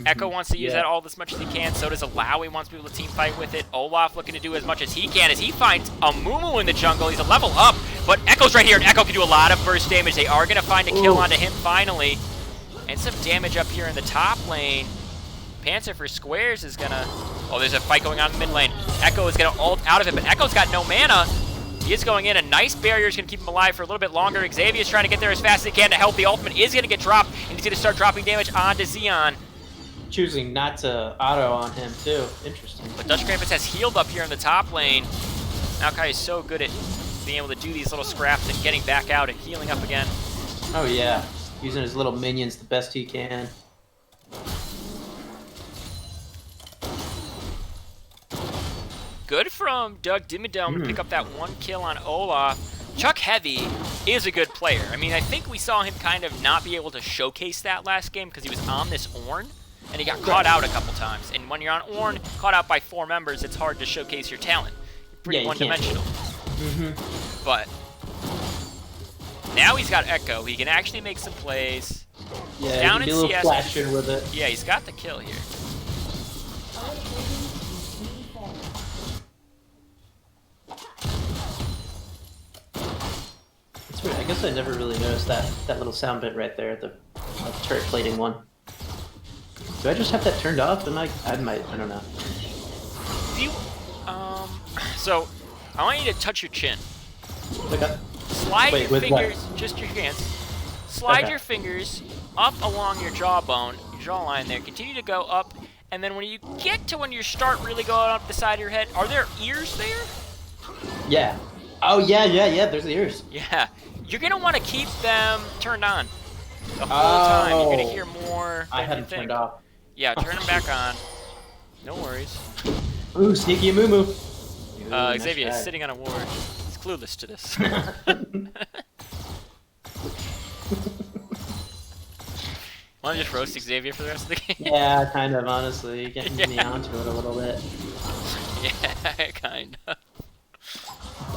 Echo wants to use that all as much as he can. So does Alawi. He wants people to team fight with it. Olaf looking to do as much as he can as he finds a Mumu in the jungle. He's a level up, but Echo's right here, and Echo can do a lot of burst damage. They are going to find a kill onto him finally. And some damage up here in the top lane. Panzer for Squares is going to... Oh, there's a fight going on in the mid lane. Echo is going to ult out of it, but Echo's got no mana. He is going in. A nice barrier is going to keep him alive for a little bit longer. Xavier's trying to get there as fast as he can to help. The ultimate is going to get dropped, and he's going to start dropping damage onto Xeon. Choosing not to auto on him, too. Interesting. But Dutch Krampus has healed up here in the top lane. Maokai is so good at being able to do these little scraps and getting back out and healing up again. Oh, yeah. Using his little minions the best he can. Good from Doug Dimmadome to pick up that one kill on Olaf. Chuck Heavy is a good player. I mean, I think we saw him kind of not be able to showcase that last game because he was on this Ornn, and he got caught out a couple times. And when you're on Ornn, caught out by 4 members, it's hard to showcase your talent. You're pretty one-dimensional. But Now he's got Echo. He can actually make some plays. Yeah, Down he can be in a little CS. flashier with it. Yeah, he's got the kill here. It's weird. I guess I never really noticed that little sound bit right there, the turret plating one. Do I just have that turned off? I don't know. Do you, so I want you to touch your chin. Okay. Slide Wait, your with what? fingers, just your hands. Slide Okay. your fingers up along your jawbone, your jawline there. Continue to go up, and then when you get to when you start really going up the side of your head, are there ears there? Yeah. Oh yeah. There's the ears. Yeah. You're gonna want to keep them turned on the whole time. You're gonna hear more. I than had you them think. turned off. Yeah, turn them back on. No worries. Ooh, sneaky moo moo. Xavier is sitting on a ward. He's clueless to this. Want to just roast Xavier for the rest of the game? Yeah, kind of, honestly. You're getting me onto it a little bit. Yeah, kind of.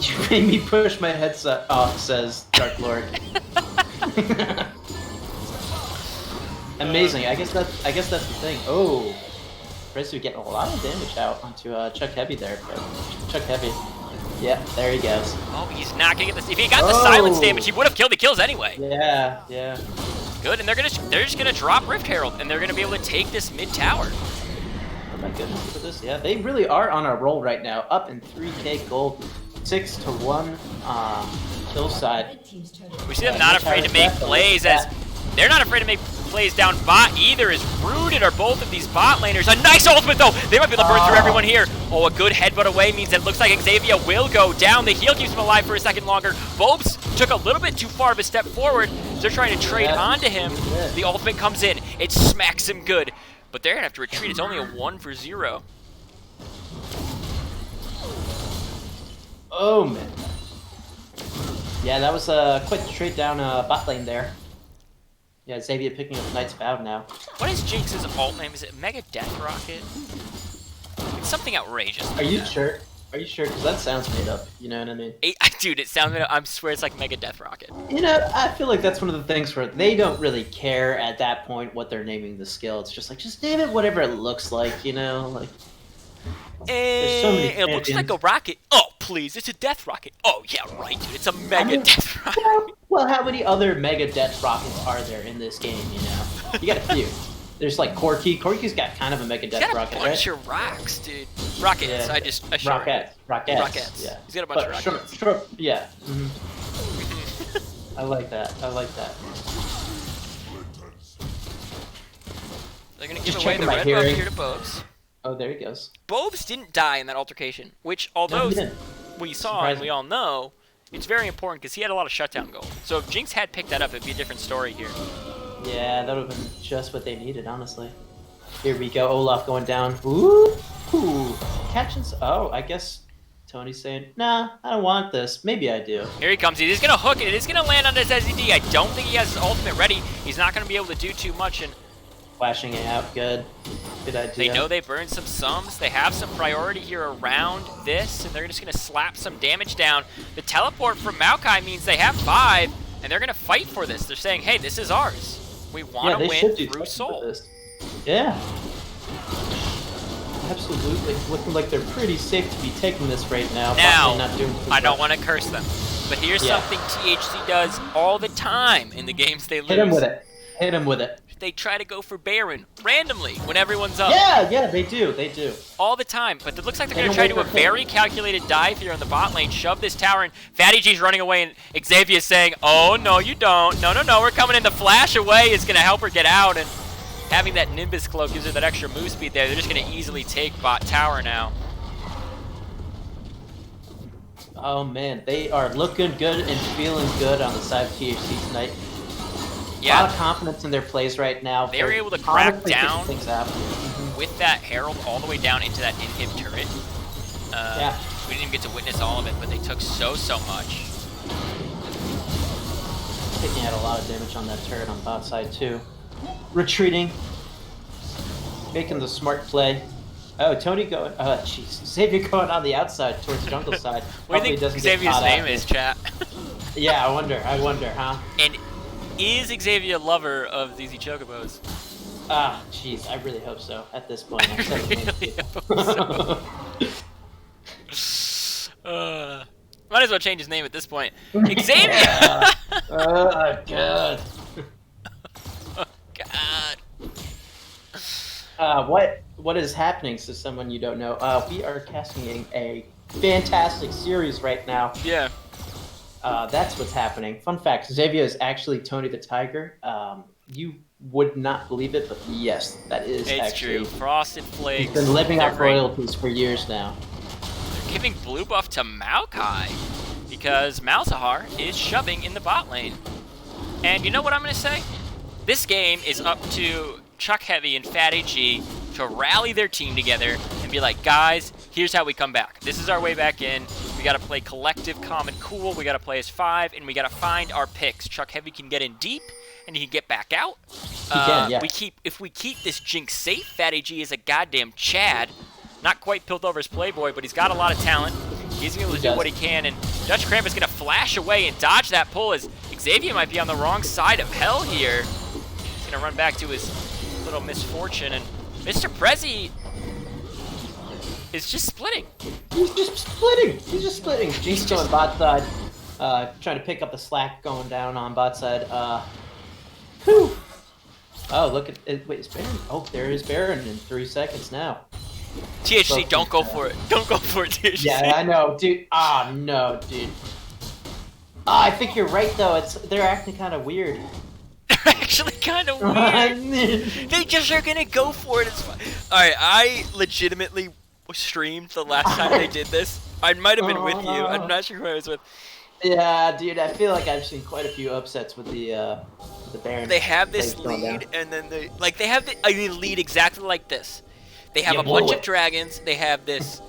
You made me push my headset off, says Dark Lord. Amazing. I guess that's the thing. Oh, Rezu getting a lot of damage out onto Chuck Heavy there. Chuck Heavy. Yeah, there he goes. Oh, he's not gonna get this. If he got the silence damage, he would have killed the kills anyway. Yeah. Good, and they're just gonna drop Rift Herald, and they're gonna be able to take this mid tower. Oh my goodness, look at this. Yeah, they really are on a roll right now. Up in 3K gold, 6-1 kill side. We see them not afraid to make plays as they're not afraid to make plays down bot either, as Rooted are both of these bot laners. A nice ultimate though! They might be able to burn through everyone here. Oh, a good headbutt away means that it looks like Xavier will go down. The heal keeps him alive for a second longer. Bobes took a little bit too far of a step forward. They're trying to trade onto him. The ultimate comes in. It smacks him good. But they're gonna have to retreat. It's only a 1-for-0. Oh man. Yeah, that was quite the trade down bot lane there. Yeah, Xavier picking up Knight's Vow now. What is Jinx's alt name? Is it Mega Death Rocket? It's something outrageous. Are you sure? Are you sure? Because that sounds made up. You know what I mean? Dude, it sounds. I swear it's like Mega Death Rocket. You know, I feel like that's one of the things where they don't really care at that point what they're naming the skill. It's just like, just name it whatever it looks like, you know? Like, there's so many It looks like a rocket. Oh, please, it's a death rocket. Oh, yeah, right, dude. It's a Mega Death Rocket. Well, how many other Mega Death Rockets are there in this game, you know? You got a few. There's like Corki. Corki's got kind of a Mega Death Rocket, right? He's got a bunch of rocks, dude. Rockets, Yeah. Rockets. Yeah. He's got a bunch of rockets. Sure, yeah. I like that. They're gonna give Just away checking the my red buff hearing. here to Bobes. Oh, there he goes. Bobes didn't die in that altercation, which, although he didn't. we saw and Surprising. we all know, it's very important because he had a lot of shutdown gold. So if Jinx had picked that up, it'd be a different story here. Yeah, that would have been just what they needed, honestly. Here we go, Olaf going down. Ooh, catching. Oh, I guess Tony's saying, nah, I don't want this. Maybe I do. Here he comes. He's gonna hook it. It is gonna land on his SED. I don't think he has his ultimate ready. He's not gonna be able to do too much. And Flashing it out, good idea. they know they burned some sums. They have some priority here around this, and they're just gonna slap some damage down. The teleport from Maokai means they have 5, and they're gonna fight for this. They're saying, hey, this is ours. We want to win through Soul. This. Yeah. Absolutely. Looking like they're pretty safe to be taking this right now. Now, not doing too I don't much. want to curse them, but here's something THC does all the time in the games they lose. Hit him with it. Hit him with it. They try to go for Baron randomly when everyone's up. Yeah, they do. All the time, but it looks like they're They going to try to don't do a wait for very calculated dive here on the bot lane, shove this tower, and Fatty G's running away, and Xavier's saying, oh, no, you don't. No, we're coming in. The flash away is going to help her get out, and having that Nimbus cloak gives her that extra move speed there. They're just going to easily take bot tower now. Oh, man, they are looking good and feeling good on the side of THC tonight. Yeah. A lot of confidence in their plays right now. They were able to crack honestly down things out. with that Herald all the way down into that inhib turret. Yeah. We didn't even get to witness all of it, but they took so much. Taking out a lot of damage on that turret on bot side too. Retreating. Making the smart play. Oh, Tony going. Jeez. Xavier going on the outside towards jungle side. What do you Hopefully think doesn't get Xavier's caught name out. is, chat? Yeah, I wonder, huh? And is Xavier a lover of these Chocobos? Ah, jeez, I really hope so. At this point, I'm so Really against hope might as well change his name at this point. Xavier! Yeah. Oh, God. Oh, God. What is happening? So, someone you don't know, we are casting a fantastic series right now. Yeah. That's what's happening. Fun fact: Xavier is actually Tony the Tiger. You would not believe it, but yes, that is It's actually true. Frosted Flakes. He's been living they're off great. royalties for years now. They're giving blue buff to Maokai because Malzahar is shoving in the bot lane. And you know what I'm going to say? This game is up to Chuck Heavy and Fat AG to rally their team together and be like, guys, here's how we come back. This is our way back in. We got to play collective, calm, and cool. We got to play as 5, and we got to find our picks. Chuck Heavy can get in deep, and he can get back out. He can, yeah. If we keep this Jinx safe, Fat AG is a goddamn Chad. Not quite Piltover's Playboy, but he's got a lot of talent. He's going to do what he can, and Dutch Cramp is going to flash away and dodge that pull as Xavier might be on the wrong side of hell here. He's going to run back to his little misfortune, and Mr. Prezi is just splitting. He's just splitting. Jinx going bot side, trying to pick up the slack going down on bot side. Whew. Oh, look at it. Wait, is Baron? Oh, there is Baron in 3 seconds now. THC, don't go for it. Don't go for it, THC. Yeah, I know, dude. Ah, no, dude. I think you're right, though. They're acting kind of weird. They're actually kind of weird. They just are gonna go for it. It's fine. All right, I legitimately streamed the last time they did this. I might have been with you. I'm not sure who I was with. Yeah, dude. I feel like I've seen quite a few upsets with the Baron. They have this lead, and then they have the lead exactly like this. They have a bunch of dragons. They have this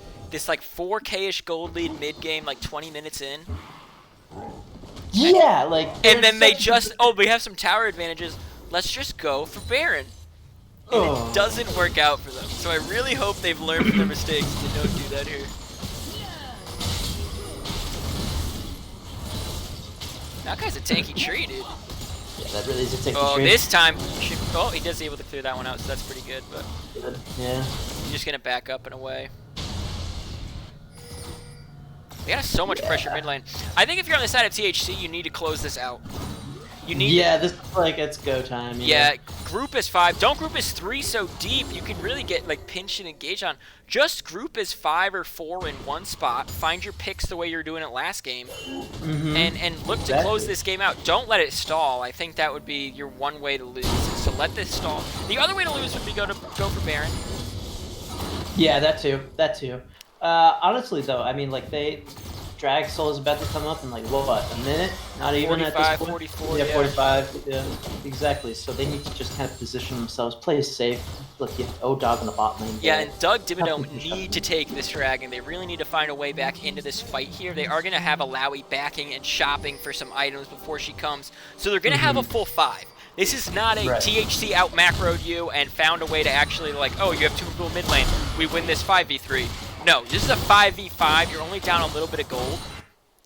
like 4K-ish gold lead mid game, like 20 minutes in. Yeah, like. And then they just we have some tower advantages. Let's just go for Baron. And it doesn't work out for them. So I really hope they've learned from their mistakes and they don't do that here. That guy's a tanky tree, dude. Yeah, that really is a tanky Oh, tree. this time, he does able to clear that one out, so that's pretty good. But yeah, he's just gonna back up and away. They got so much pressure mid lane. I think if you're on the side of THC, you need to close this out. You need. Yeah, this is like it's go time. Yeah, group is 5. Don't group is 3 so deep. You can really get like pinch and engage on. Just group is 5 or 4 in one spot. Find your picks the way you were doing it last game, and look to close this game out. Don't let it stall. I think that would be your one way to lose. So let this stall. The other way to lose would be go for Baron. Yeah, that too. Honestly though, I mean, like Drag Soul is about to come up in like what, a minute? Not even 45, at this point. 44, yeah, 45. Yeah, exactly. So they need to just kind of position themselves, play safe. Look, you have O-Dog in the bot lane. Yeah, and Doug Dimmadome need to take this dragon. They really need to find a way back into this fight here. They are going to have Alawi backing and shopping for some items before she comes. So they're going to have a full 5. This is not a THC out macroed you and found a way to actually like, oh, you have 2 people mid lane. We win this 5v3. No, this is a 5v5. You're only down a little bit of gold.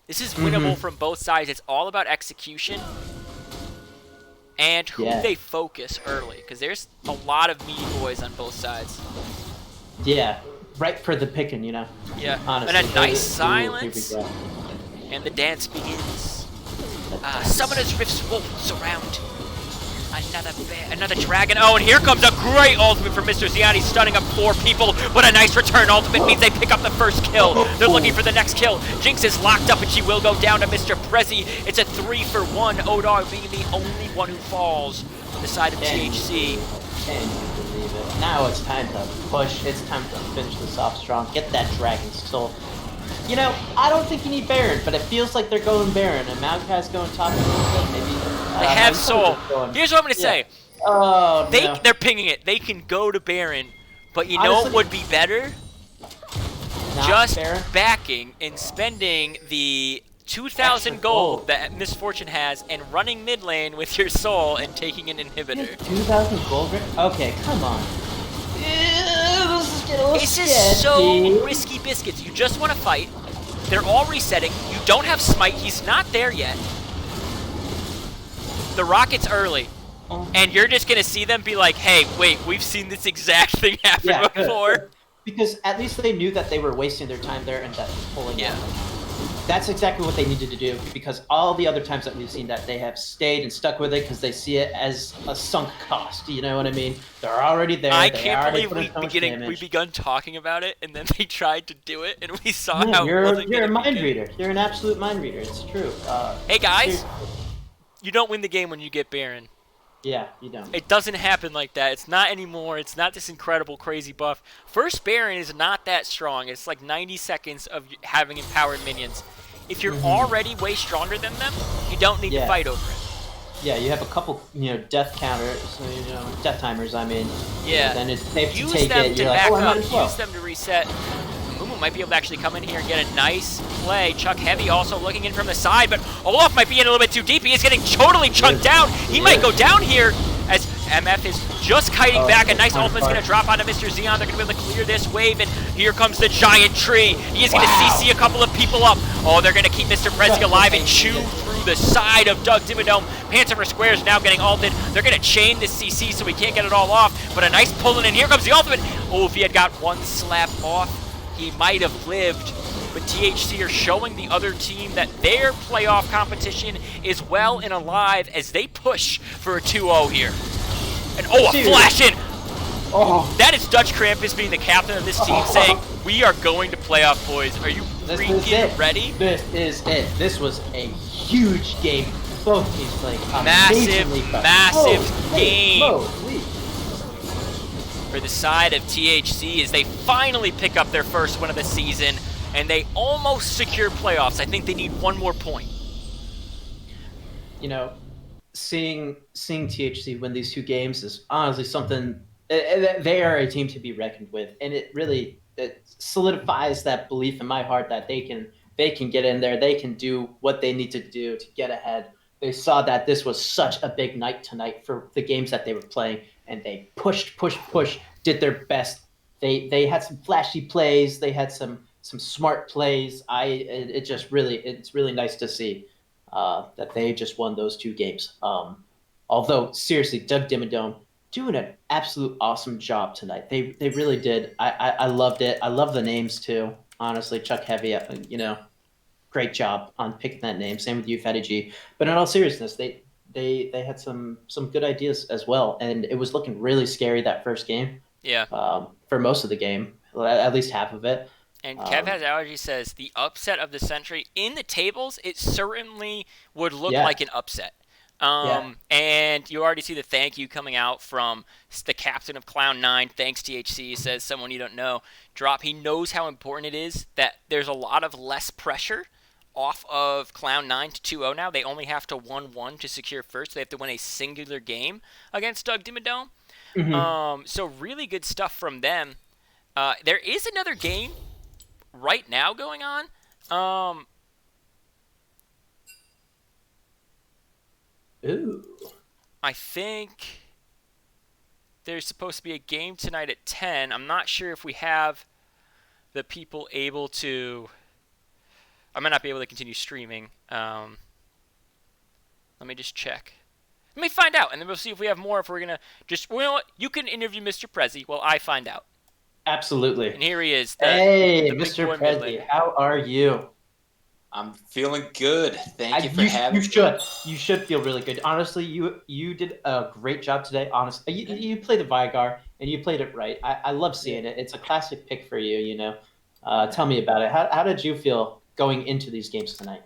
This is winnable from both sides. It's all about execution and who they focus early, because there's a lot of meaty boys on both sides. Yeah, right for the picking, you know. Yeah, honestly, and a nice silence, and the dance begins. Summoner's Rifts won't surround. Another dragon. Oh, and here comes a great ultimate from Mr. Ziani, stunning up 4 people, but a nice return ultimate means they pick up the first kill. They're looking for the next kill. Jinx is locked up, and she will go down to Mr. Prezi. It's a 3-for-1. Odar being the only one who falls on the side of THC. Can you believe it? Now it's time to push. It's time to finish this off strong. Get that Dragon Soul. You know, I don't think you need Baron, but it feels like they're going Baron, and Maokai's going top a little bit, maybe. They have Soul. Here's what I'm going to say. Oh, They're pinging it. They can go to Baron, but you know what would be better? Just backing and spending the 2,000 gold that Misfortune has and running mid lane with your Soul and taking an inhibitor. 2,000 gold? Okay, come on. This is so risky biscuits. You just want to fight. They're all resetting. You don't have Smite. He's not there yet. The Rocket's early. And you're just going to see them be like, hey, wait, we've seen this exact thing happen before. Good. Because at least they knew that they were wasting their time there and that pulling out. That's exactly what they needed to do, because all the other times that we've seen that, they have stayed and stuck with it because they see it as a sunk cost. You know what I mean? They're already there. I can't believe we begun talking about it, and then they tried to do it, and we saw how you're it wasn't a gonna mind be good. reader. You're an absolute mind reader. It's true. Hey guys, you don't win the game when you get Baron. Yeah, you don't. It doesn't happen like that. It's not anymore. It's not this incredible, crazy buff. First Baron is not that strong. It's like 90 seconds of having empowered minions. If you're already way stronger than them, you don't need to fight over it. Yeah, you have a couple, death counters, death timers. I mean, yeah. Then it's safe use to take them it. to You're back like, up. Well. Use them to reset. Mumu might be able to actually come in here and get a nice play. Chuck Heavy also looking in from the side, but Olaf might be in a little bit too deep. He is getting totally chunked down. He might go down here as MF is just kiting back. A nice ultimate's going to drop onto Mr. Xeon. They're going to be able to clear this wave, and here comes the giant tree. He is going to CC a couple of people up. Oh, they're going to keep Mr. Prezi alive and chew through the side of Doug Dimmadome. Panther Square is now getting ulted. They're going to chain this CC so we can't get it all off, but a nice pull in, and here comes the ultimate. Oh, if he had got one slap off, he might have lived. But THC are showing the other team that their playoff competition is well and alive as they push for a 2-0 here. And a flash in! Oh. That is Dutch Krampus being the captain of this team saying, we are going to playoff, boys. Are you freaking ready? This is it. This was a huge game. Both teams playing massive game for the side of THC as they finally pick up their first win of the season, and they almost secure playoffs. I think they need one more point. Seeing THC win these two games is honestly something. They are a team to be reckoned with, and it solidifies that belief in my heart that they can get in there. They can do what they need to do to get ahead. They saw that this was such a big night tonight for the games that they were playing, and they pushed, did their best. They had some flashy plays. They had some smart plays. It's really nice to see that they just won those two games. Although seriously, Doug Dimmadome doing an absolute awesome job tonight. They really did. I loved it. I love the names too. Honestly, Chuck Heavy, great job on picking that name. Same with you, Fatty G. But in all seriousness, they had some good ideas as well, and it was looking really scary that first game. Yeah. For most of the game, at least half of it. And Kev Has Allergy says the upset of the century in the tables, it certainly would look like an upset. And you already see the thank you coming out from the captain of Cloud9. Thanks, THC, says someone you don't know. Drop. He knows how important it is that there's a lot of less pressure off of Cloud9 to 2-0 now. They only have to 1-1 to secure first. They have to win a singular game against Doug Dimmadome. Mm-hmm. So really good stuff from them. There is another game right now going on. Ooh. I think there's supposed to be a game tonight at 10. I'm not sure if we have the people able to... I might not be able to continue streaming. Let me just check. Let me find out, and then we'll see if we have more. If we're going to just... Well, you know what? You can interview Mr. Prezi while I find out. Absolutely. And here he is. Hey, Mr. Prezi, how are you? I'm feeling good. Thank you for having me. You should feel really good. Honestly, you did a great job today. Honestly, you played the Vigar and you played it right. I love seeing it. It's a classic pick for you. Tell me about it. How did you feel going into these games tonight?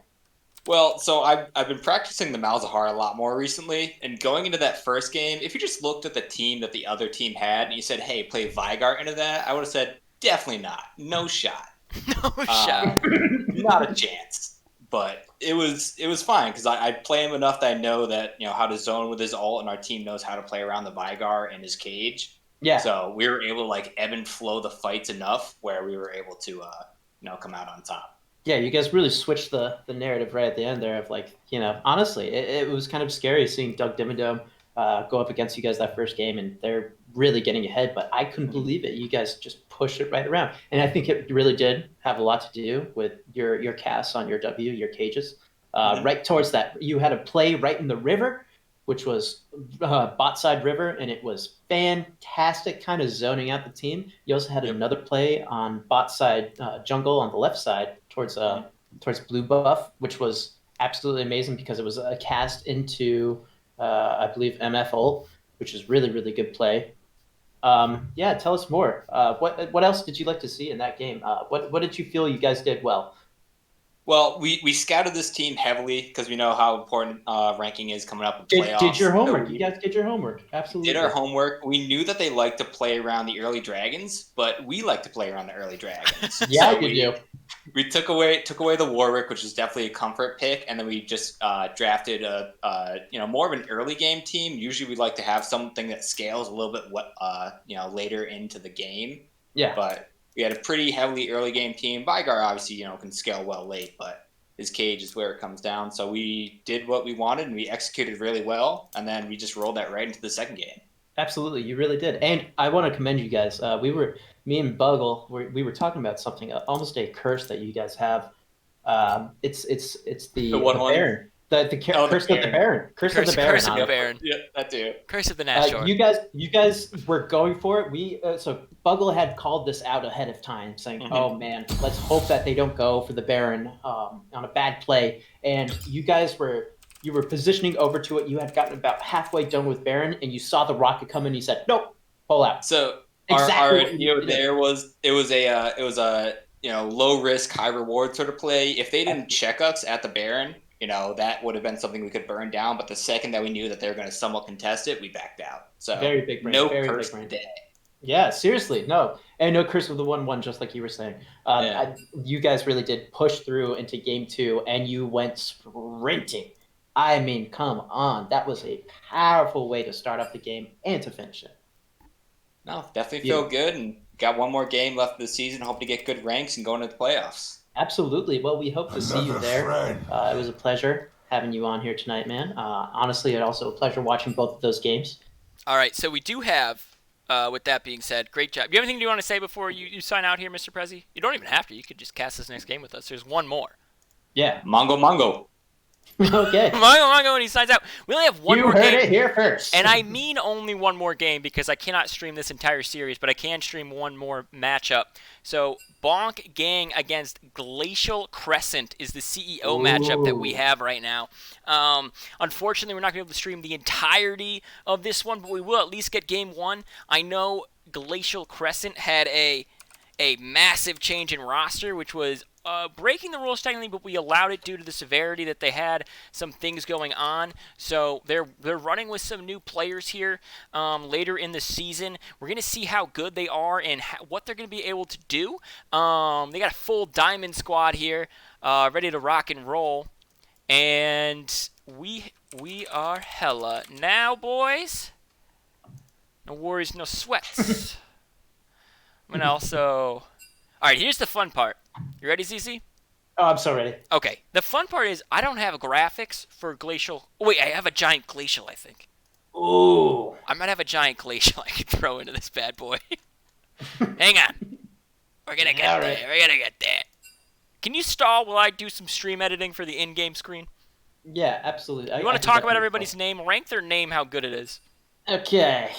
Well, so I've been practicing the Malzahar a lot more recently, and going into that first game, if you just looked at the team that the other team had and you said, "Hey, play Vigar into that," I would have said, "Definitely not. No shot." No shot. Not a chance. But it was fine because I play him enough that I know that how to zone with his ult, and our team knows how to play around the Vigar and his cage. Yeah. So we were able to ebb and flow the fights enough where we were able to come out on top. Yeah, you guys really switched the narrative right at the end there of honestly, it was kind of scary seeing Doug Dimmadome go up against you guys that first game, and they're really getting ahead, but I couldn't believe it. You guys just pushed it right around, and I think it really did have a lot to do with your casts on your your cages. Right towards that, you had a play right in the river, which was bot side river, and it was fantastic, kind of zoning out the team. You also had another play on bot side jungle on the left side towards blue buff, which was absolutely amazing because it was a cast into I believe MF ult, which is really really good play. Yeah, tell us more. What else did you like to see in that game? What did you feel you guys did well? Well, we scouted this team heavily because we know how important ranking is coming up in Did playoffs. your So homework? we You guys did your homework. Absolutely. did our homework. We knew that they like to play around the early dragons, but we like to play around the early dragons. Yeah, So you do. we took away the Warwick, which is definitely a comfort pick, and then we just drafted a more of an early game team. Usually, we like to have something that scales a little bit later into the game. Yeah. But we had a pretty heavily early game team. Vygar obviously can scale well late, but his cage is where it comes down. So we did what we wanted and we executed really well, and then we just rolled that right into the second game. Absolutely, you really did. And I want to commend you guys. Me and Buggle, we were talking about something, almost a curse that you guys have. It's the Baron, curse of the Baron, curse of the Baron. Curse of the Baron. Yeah, that too. Curse of the Nashor. You guys were going for it. So Buggle had called this out ahead of time, saying, "Oh man, let's hope that they don't go for the Baron on a bad play." And you were positioning over to it. You had gotten about halfway done with Baron, and you saw the rocket come in. You said, "Nope, pull out." So exactly our idea there was it was a low risk, high reward sort of play. If they didn't check us at the Baron, that would have been something we could burn down. But the second that we knew that they were going to somewhat contest it, we backed out. So very big brain, no very curse big brain. today. Yeah, seriously, no, and no curse of the 1-1, just like you were saying. You guys really did push through into game 2, and you went sprinting. I mean, come on, that was a powerful way to start off the game and to finish it. No, definitely feel good, and got one more game left of the season. Hope to get good ranks and go into the playoffs. Absolutely. Well, we hope to see you there. It was a pleasure having you on here tonight, man. Honestly, it's also a pleasure watching both of those games. All right, so we do have, with that being said, great job. Do you have anything you want to say before you sign out here, Mr. Prezi? You don't even have to. You could just cast this next game with us. There's one more. Yeah. Mongo. Okay. Mongo, and he signs out. We only have one more game. You heard it here first. And I mean only one more game because I cannot stream this entire series, but I can stream one more matchup. So Bonk Gang against Glacial Crescent is the CEO matchup that we have right now. Unfortunately, we're not going to be able to stream the entirety of this one, but we will at least get game 1. I know Glacial Crescent had a massive change in roster, which was breaking the rules technically, but we allowed it due to the severity that they had some things going on. So they're running with some new players here later in the season. We're going to see how good they are and what they're going to be able to do. They got a full diamond squad here ready to rock and roll. And we are hella now, boys. No worries, no sweats. I'm going to also... All right, here's the fun part. You ready, ZZ? Oh, I'm so ready. Okay. The fun part is I don't have graphics for Glacial. Oh, wait, I have a giant Glacial, I think. Ooh. I might have a giant Glacial I could throw into this bad boy. Hang on. We're going to get there. We're going to get there. Can you stall while I do some stream editing for the in-game screen? Yeah, absolutely. You want to talk about everybody's name? Rank their name, how good it is. Okay.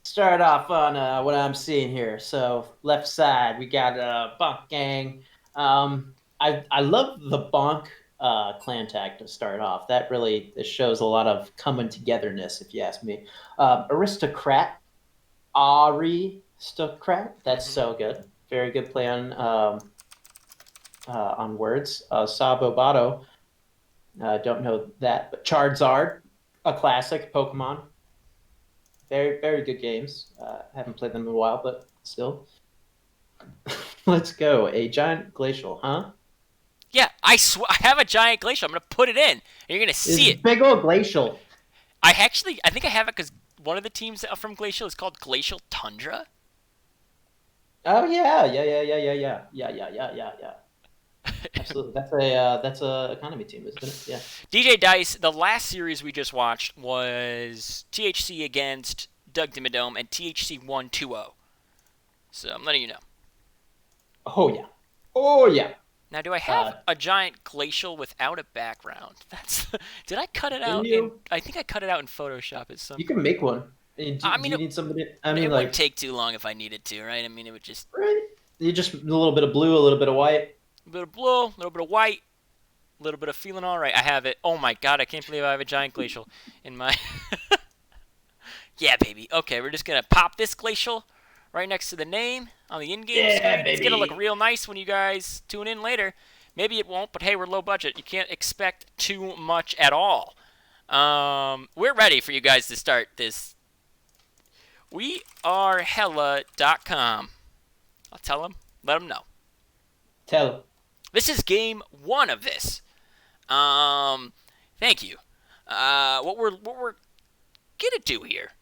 Start off on what I'm seeing here. So left side, we got Bonk Gang. I love the Bonk clan tag to start off. That really shows a lot of coming togetherness, if you ask me. Aristocrat, Aristocrat. That's so good. Very good play on words. Sabo Bato. Don't know that, but Charizard, a classic Pokemon. Very, very good games. Haven't played them in a while, but still. Let's go. A giant glacial, huh? Yeah, I have a giant Glacial. I'm going to put it in, and you're going to see it. Big old glacial. I think I have it because one of the teams from Glacial is called Glacial Tundra. Oh, yeah. Absolutely. That's a economy team, isn't it? Yeah. DJ Dice, the last series we just watched was THC against Doug Dimmadome, and THC 120. So I'm letting you know. Oh yeah. Oh yeah. Now, do I have a giant glacial without a background? That's. Did I cut it out in? I think I cut it out in Photoshop at some. You can make one. Do I mean, you need somebody? I it mean, wouldn't like, take too long if I needed to, right? I mean, it would just right? You just a little bit of blue, a little bit of white. a bit of blue, a little bit of white, a little bit of feeling all right. I have it. Oh my god, I can't believe I have a giant glacial in my. Yeah, baby. Okay, we're just gonna pop this glacial right next to the name on the in-game screen. It's gonna look real nice when you guys tune in later. Maybe it won't, but hey, we're low budget. You can't expect too much at all. We're ready for you guys to start this. WeAreHella.com. I'll tell them. Let them know. Tell 'em. This is game 1 of this. Thank you. What we're gonna do here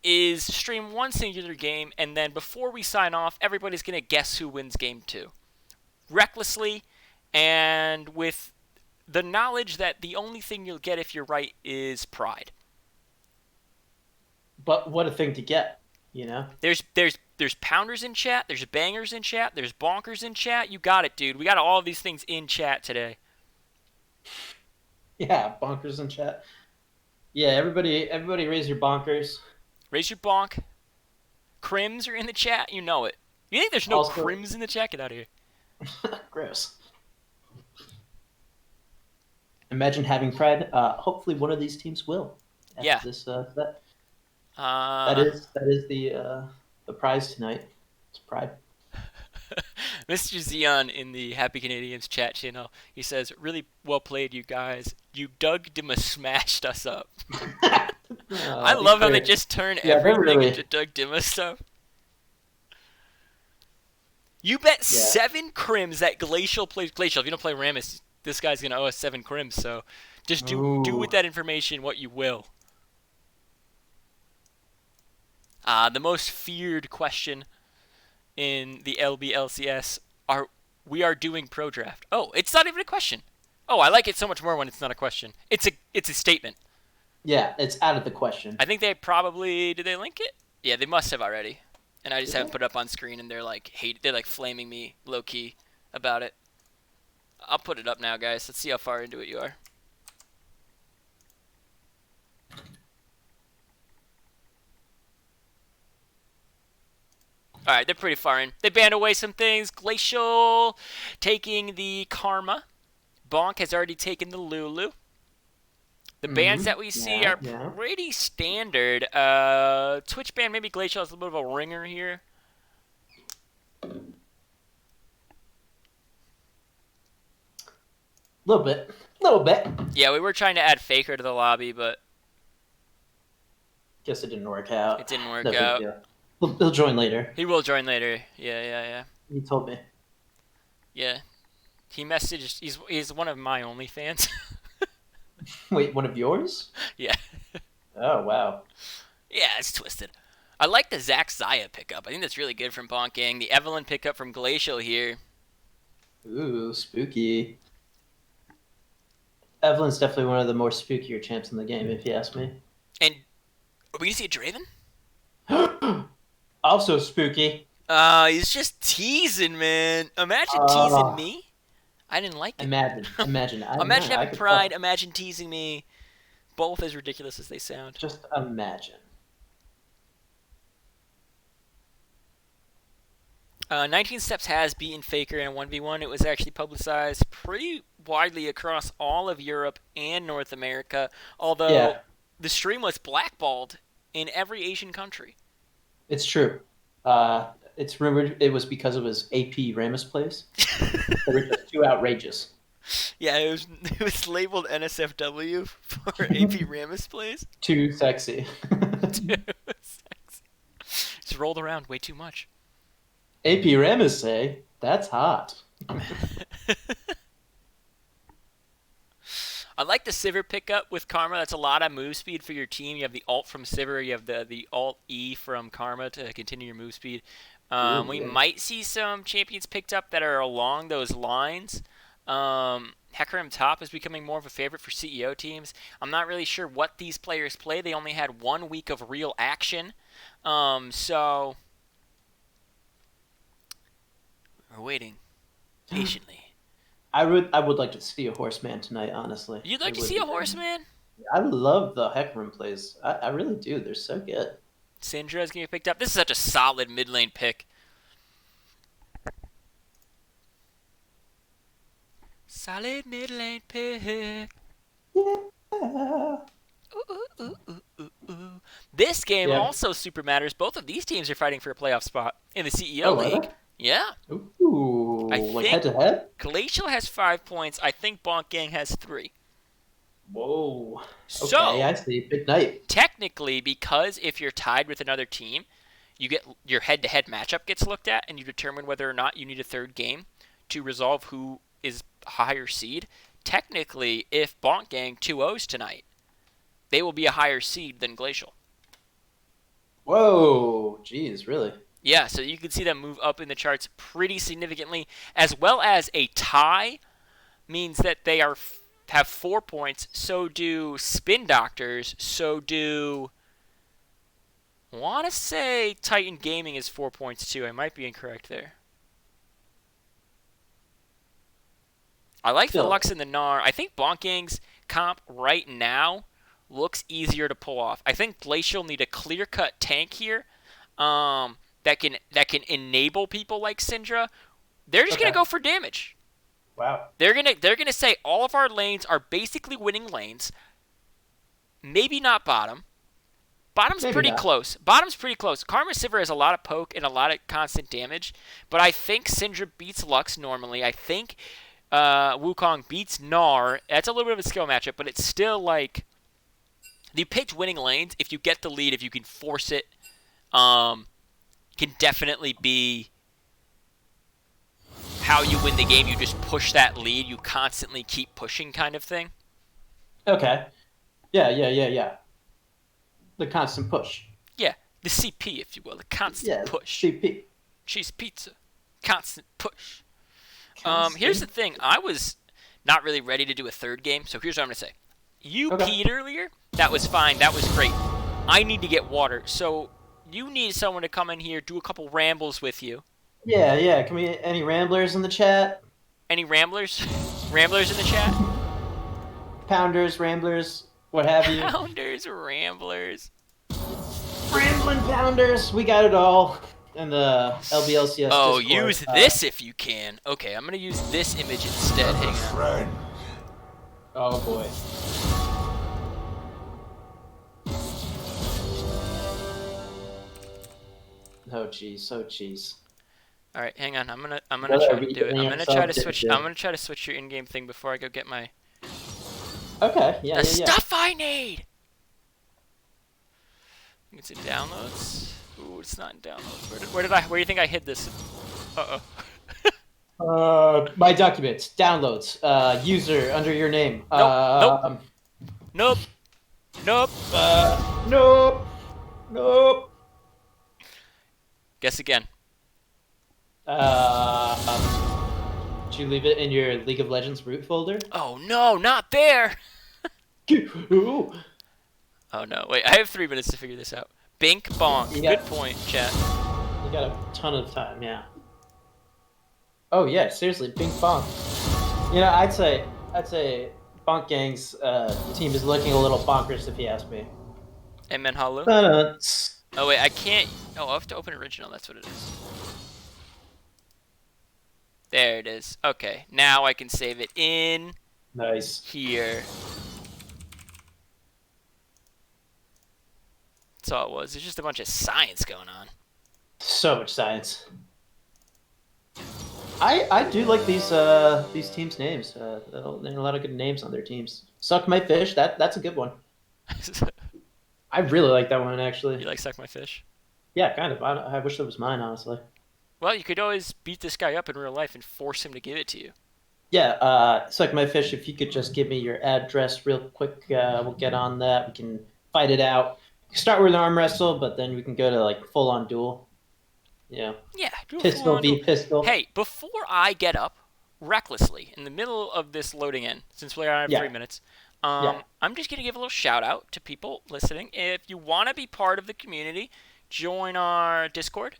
is stream one singular game, and then before we sign off, everybody's gonna guess who wins game 2, recklessly, and with the knowledge that the only thing you'll get if you're right is pride. But what a thing to get, you know? There's pounders in chat, there's bangers in chat, there's bonkers in chat. You got it, dude. We got all of these things in chat today. Yeah, bonkers in chat. Yeah, everybody raise your bonkers. Raise your bonk. Crims are in the chat. You know it. You think there's no Also- crims in the chat? Get out of here. Gross. Imagine having pride. Hopefully, one of these teams will. After Yeah. This that is the prize tonight. It's pride. Mr. Zion in the Happy Canadians chat channel, he says, "Really well played, you guys. You Doug Dimma smashed us up." I love how they just turn everything into Doug Dimma stuff. You bet 7 crims that Glacial plays Glacial. If you don't play Rammus, this guy's gonna owe us 7 crims. So just do with that information what you will. The most feared question in the LBLCS we are doing pro draft. Oh, it's not even a question. Oh, I like it so much more when it's not a question. It's a statement. Yeah, it's out of the question. I think they probably did they link it? Yeah, they must have already. And I just haven't put it up on screen, and they're like flaming me low key about it. I'll put it up now, guys. Let's see how far into it you are. All right, they're pretty far in. They banned away some things. Glacial taking the Karma. Bonk has already taken the Lulu. The bans that we see are pretty standard. Twitch ban, maybe Glacial has a little bit of a ringer here. Little bit. Yeah, we were trying to add Faker to the lobby, but guess it didn't work out. It didn't work out. He'll join later. He will join later. Yeah. He told me. Yeah. He messaged. He's one of my OnlyFans. Wait, one of yours? Yeah. Oh, wow. Yeah, it's twisted. I like the Zach Zaya pickup. I think that's really good from Bonking. The Evelyn pickup from Glacial here. Ooh, spooky. Evelyn's definitely one of the more spookier champs in the game, if you ask me. And are we going to see a Draven? Also spooky. He's just teasing, man. Imagine teasing me. I didn't like it. Imagine. Imagine having pride. Imagine teasing me. Both as ridiculous as they sound. Just imagine. 19 Steps has beaten Faker in a 1v1. It was actually publicized pretty widely across all of Europe and North America, although the stream was blackballed in every Asian country. It's true. It's rumored it was because of his AP Rammus plays. They were just too outrageous. Yeah, it was labeled NSFW for AP Rammus plays. Too sexy. Too sexy. Just rolled around way too much. AP Rammus say, that's hot. I like the Sivir pickup with Karma. That's a lot of move speed for your team. You have the ult from Sivir. You have the alt E from Karma to continue your move speed. We might see some champions picked up that are along those lines. Hecarim Top is becoming more of a favorite for CEO teams. I'm not really sure what these players play. They only had 1 week of real action. So we're waiting patiently. I would like to see a horseman tonight, honestly. You'd like It to would see be a great. horseman? I love the Hecarim plays. I really do. They're so good. Syndra is going to be picked up. This is such a solid mid lane pick. Solid mid lane pick. Yeah. Ooh. This game Yeah. also super matters. Both of these teams are fighting for a playoff spot in the CEO Oh, are League. they? Yeah. Ooh, I like think head to head? Glacial has 5 points. I think Bonk Gang has 3. Whoa. Okay, So, I see. Big night. technically, because if you're tied with another team, you get your head-to-head matchup gets looked at, and you determine whether or not you need a third game to resolve who is higher seed. Technically, if Bonk Gang 2-0s tonight, they will be a higher seed than Glacial. Whoa. Jeez, really? Yeah, so you can see them move up in the charts pretty significantly, as well as a tie means that they have 4 points. So do Spin Doctors. So do. I want to say Titan Gaming is 4 points too. I might be incorrect there. I like the Still. Lux and the Gnar. I think Bonking's comp right now looks easier to pull off. I think Glacial need a clear-cut tank here, that can enable people like Syndra. They're just gonna Okay. go for damage. Wow. They're gonna say all of our lanes are basically winning lanes. Maybe not bottom. Bottom's Maybe pretty not. close. Bottom's pretty close. Karma Sivir has a lot of poke and a lot of constant damage, but I think Syndra beats Lux normally. I think Wukong beats Gnar. That's a little bit of a skill matchup, but it's still like you picked winning lanes. If you get the lead, if you can force it, can definitely be how you win the game. You just push that lead. You constantly keep pushing, kind of thing. Okay. Yeah. The constant push. Yeah, the CP, if you will, the constant Yeah. push. CP. Cheese pizza, constant push. Constant. Here's the thing. I was not really ready to do a third game, so here's what I'm gonna say. You Okay. peed earlier. That was fine. That was great. I need to get water, so you need someone to come in here, do a couple rambles with you. Yeah. Can we any ramblers in the chat? Any ramblers? Ramblers in the chat? Pounders, ramblers, what have you? Pounders, ramblers. Rambling pounders, we got it all. And the LBLCS Oh, Discord. use this if you can. Okay, I'm gonna use this image instead. Hang on. Oh boy. Oh jeez. All right, hang on. I'm gonna What try are to we do it. I'm getting gonna try to ourselves switch. into? I'm gonna try to switch your in-game thing before I go get my Okay, yeah. stuff I need. It's in downloads. Ooh, it's not in downloads. Where do you think I hid this? My documents, downloads, user under your name. Nope. Nope. Nope. Guess again. Did you leave it in your League of Legends root folder? Oh no, not there. Ooh. Oh no, wait. I have 3 minutes to figure this out. Bink bonk. Yeah. Good point, chat. You got a ton of time, yeah. Oh yeah, seriously, Bing Bonk. You know, I'd say Bonk Gang's team is looking a little bonkers if you ask me. Amen, halu. But, Oh wait, I can't. Oh, I have to open original. That's what it is. There it is. Okay, now I can save it in nice. here. That's all it was. There's just a bunch of science going on. So much science. I do like these teams' names. There are a lot of good names on their teams. Suck my fish. That's a good one. I really like that one actually. You like suck my fish? Yeah, kind of. I wish that was mine, honestly. Well, you could always beat this guy up in real life and force him to give it to you. Yeah, suck my fish. If you could just give me your address real quick, we'll get on that. We can fight it out. We can start with an arm wrestle, but then we can go to like full on duel. Yeah. Yeah. do a Pistol full-on v duel. pistol. Hey, before I get up, recklessly in the middle of this loading in, since we are at 3 minutes. I'm just going to give a little shout out to people listening. If you want to be part of the community, join our Discord.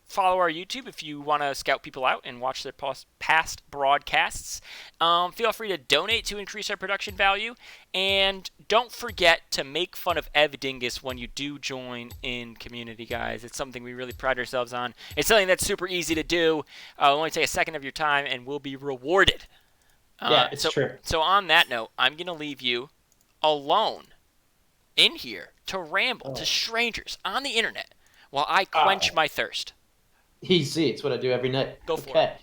Follow our YouTube if you want to scout people out and watch their past broadcasts. Feel free to donate to increase our production value. And don't forget to make fun of Ev Dingus when you do join in community, guys. It's something we really pride ourselves on. It's something that's super easy to do. It'll only take a second of your time and will be rewarded. It's true. So on that note, I'm going to leave you alone in here to ramble to strangers on the internet while I quench my thirst. Easy. It's what I do every night. Go for it.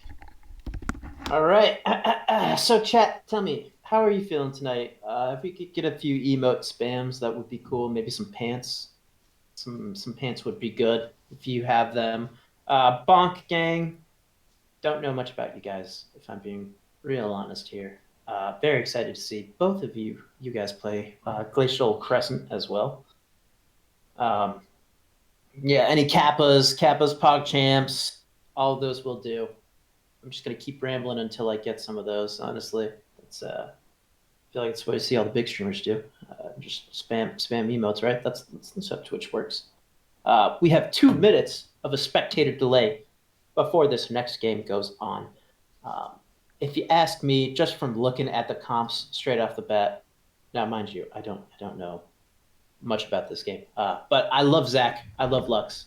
All right. So, chat, tell me, how are you feeling tonight? If we could get a few emote spams, that would be cool. Maybe some pants. Some pants would be good if you have them. Bonk Gang. Don't know much about you guys, if I'm being real honest here. Very excited to see both of you guys play Glacial Crescent as well. Any Kappas, PogChamps, all of those will do. I'm just going to keep rambling until I get some of those, honestly. It's, I feel like it's what I see all the big streamers do. Just spam emotes, right? That's how Twitch works. We have 2 minutes of a spectator delay before this next game goes on. If you ask me, just from looking at the comps straight off the bat, now mind you, I don't know much about this game. But I love Zach. I love Lux.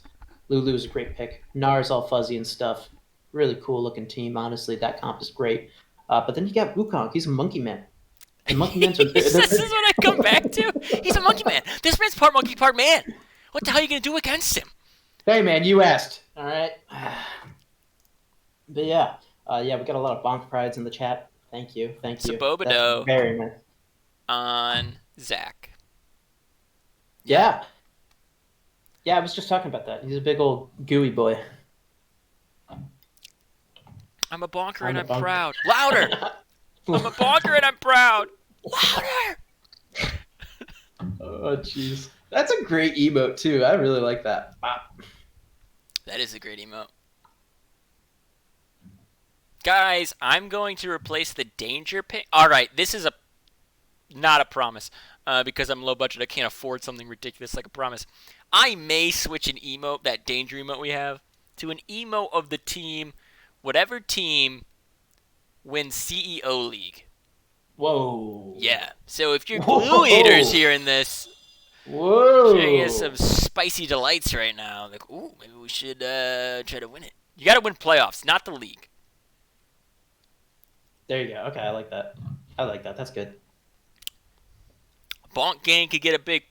Lulu's a great pick. Nar's all fuzzy and stuff. Really cool looking team, honestly. That comp is great. But then you got Wukong. He's a monkey man. And monkey men are This is what I come back to. He's a monkey man. This man's part monkey, part man. What the hell are you going to do against him? Hey, man, you asked. All right. But we got a lot of bonk prides in the chat. Thank you. Sabobado. Very nice. On Zach. Yeah, I was just talking about that. He's a big old gooey boy. I'm a bonker and I'm proud. Louder! I'm a bonker and I'm proud. Louder! Oh, jeez. That's a great emote, too. I really like that. That is a great emote. Guys, I'm going to replace the danger pin. All right, this is not a promise. Because I'm low budget, I can't afford something ridiculous like a promise. I may switch an emote, that danger emote we have, to an emote of the team, whatever team wins CEO League. Whoa. Yeah. So if you're Glue Eaters hearing this, sharing us some spicy delights right now, like, ooh, maybe we should try to win it. You got to win playoffs, not the league. There you go. Okay, I like that. That's good. Bonk Gang could get a big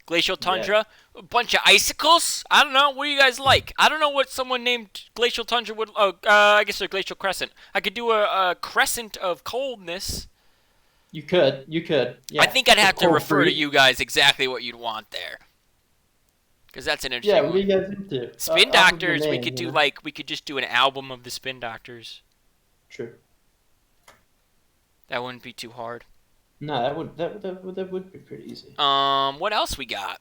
Glacial Tundra, a bunch of icicles. I don't know. What do you guys like? I don't know what someone named Glacial Tundra would. I guess a Glacial Crescent. I could do a crescent of coldness. You could. Yeah. I think I'd have to refer to you guys exactly what you'd want there, because that's an interesting. Yeah, what are you guys into? Spin Doctors. We could do we could just do an album of the Spin Doctors. True. That wouldn't be too hard. No, that would be pretty easy. What else we got?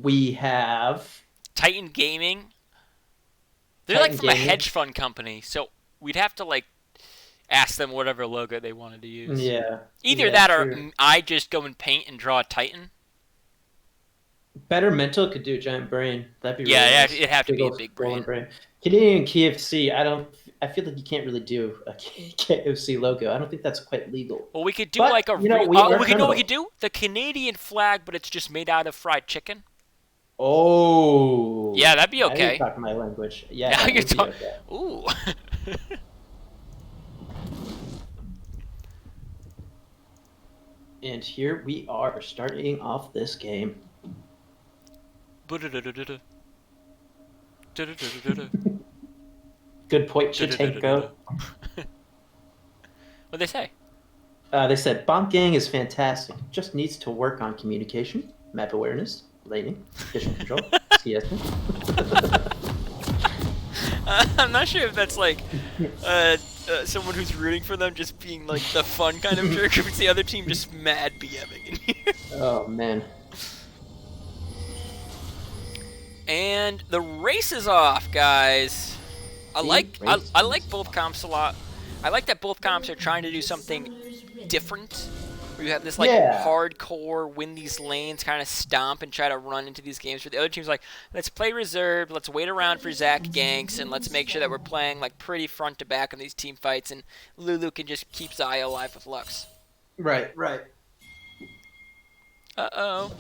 We have Titan Gaming. They're like from a hedge fund company, so we'd have to ask them whatever logo they wanted to use. Yeah. Either that or I just go and paint and draw a Titan. Better Mental could do a giant brain. That'd be really nice. It'd have to be a big brain. Canadian KFC. I feel like you can't really do a KFC logo. I don't think that's quite legal. Well, we could do we could know what we could do? The Canadian flag, but it's just made out of fried chicken. Oh. Yeah, that'd be okay. Now you're talking my language. Yeah. Now you're talking. Okay. Ooh. And here we are starting off this game. Good point, Chitenko. What'd they say? They said, Bonk Gang is fantastic. Just needs to work on communication, map awareness, laning, vision control, CSing. I'm not sure if that's someone who's rooting for them just being the fun kind of jerk, or if it's the other team just mad BMing in here. Oh, man. And the race is off, guys. I like both comps a lot. I like that both comps are trying to do something different. Where you have this like hardcore win these lanes, kind of stomp and try to run into these games. Where the other team's like, let's play reserved, let's wait around for Zach ganks, and let's make sure that we're playing like pretty front to back on these team fights, and Lulu can just keep Zaya alive with Lux. Right. Uh-oh.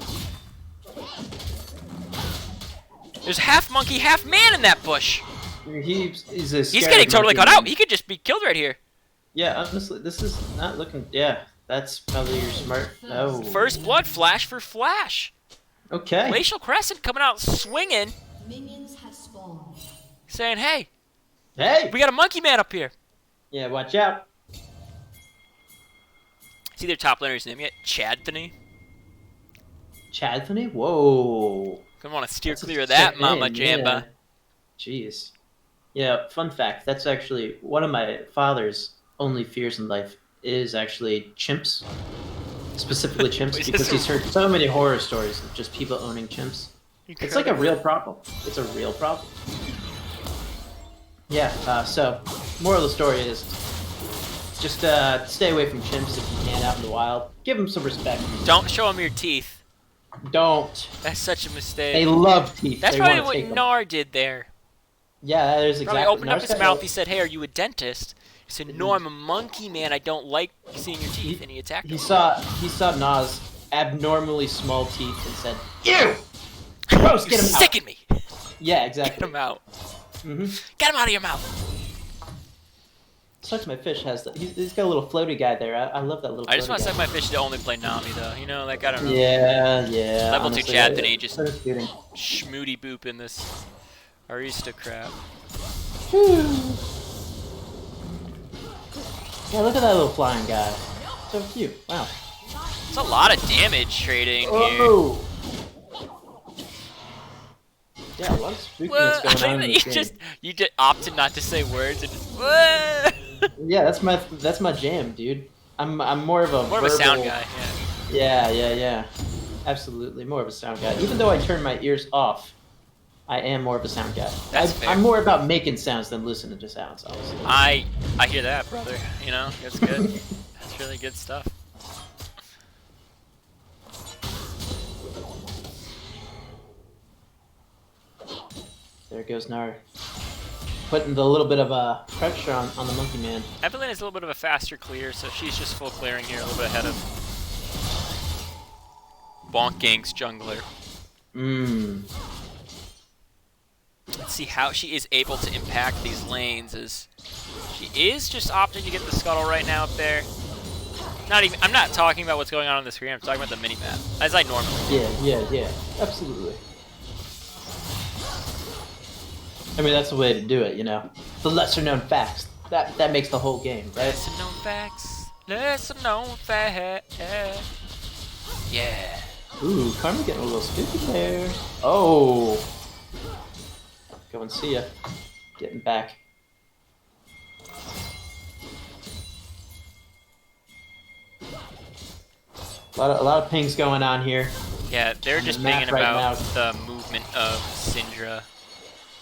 There's half monkey, half man in that bush. He's getting totally caught out. He could just be killed right here. Yeah, honestly, this is not looking. Yeah, that's probably your smart. Oh. First blood, flash for flash. Okay. Glacial Crescent coming out swinging. Minions have spawned. Saying, hey, Hey. we got a monkey man up here. Yeah, watch out. See their top laner's name yet? Chadthony. Chadthony? Whoa. Gonna want to steer That's a clear of that, sick Mama name, Jamba. yeah. Jeez. Yeah, fun fact. That's actually one of my father's only fears in life is actually chimps. Specifically chimps, because he's heard so many horror stories of just people owning chimps. It's like a real problem. It's a real problem. Yeah, so, moral of the story is just stay away from chimps if you can out in the wild. Give them some respect. Don't show them your teeth. Don't. That's such a mistake. They love teeth. That's they probably wanna what take them. Nar did there. Yeah, that is Probably exactly. opened up his mouth. He said, hey, are you a dentist? He said, no, I'm a monkey, man. I don't like seeing your teeth. And he attacked him. He saw Nas abnormally small teeth and said, "Ew, gross, get him out." Sticking me. Yeah, Get exactly. him out. Mm-hmm. Get him out of your mouth. Such my fish has that. He's got a little floaty guy there. I love that little. I just want to guy. set my fish to only play Nami, though. You know, like, I don't know. Yeah. Level 2 honestly, Chadthony just that is shooting. schmoody boop in this aristocrat. Yeah, look at that little flying guy. So cute. Wow. It's a lot of damage trading here. Oh. Yeah, a lot of spookiness Well, I going on think in that this you game. just opted not to say words and just. Yeah, that's my jam, dude. I'm more of a More of a sound verbal- guy, yeah. Yeah. Absolutely, more of a sound guy. Even though I turn my ears off, I am more of a sound guy. That's fair. I'm more about making sounds than listening to sounds, honestly. I hear that, brother. You know, that's good. That's really good stuff. There goes Nar. Putting the little bit of pressure on the monkey man. Evelyn is a little bit of a faster clear, so she's just full clearing here, a little bit ahead of Bonk Gang's jungler. Let's see how she is able to impact these lanes. As she is just opting to get the scuttle right now up there. I'm not talking about what's going on the screen. I'm talking about the mini map, as I normally do. Yeah. Absolutely. I mean, that's the way to do it, you know. The lesser known facts. That makes the whole game, right? Lesser known facts. Lesser known facts. Yeah. Ooh, Karma getting a little spooky there. Oh. Go and see ya. Getting back. A lot of pings going on here. Yeah, they're just the map thinking right about now. the movement of Syndra.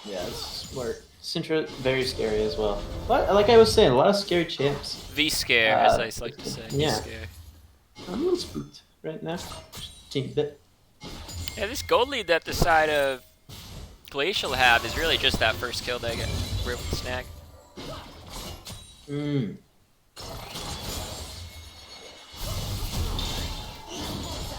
Yeah, it's smart. Sintra, very scary as well. But like I was saying, a lot of scary champs. V-scare, as I like to say. yeah. V-scare. I'm a little spooked right now. Just a teeny bit. Yeah, this gold lead that the side of Glacial have is really just that first kill they get. We're able to snag.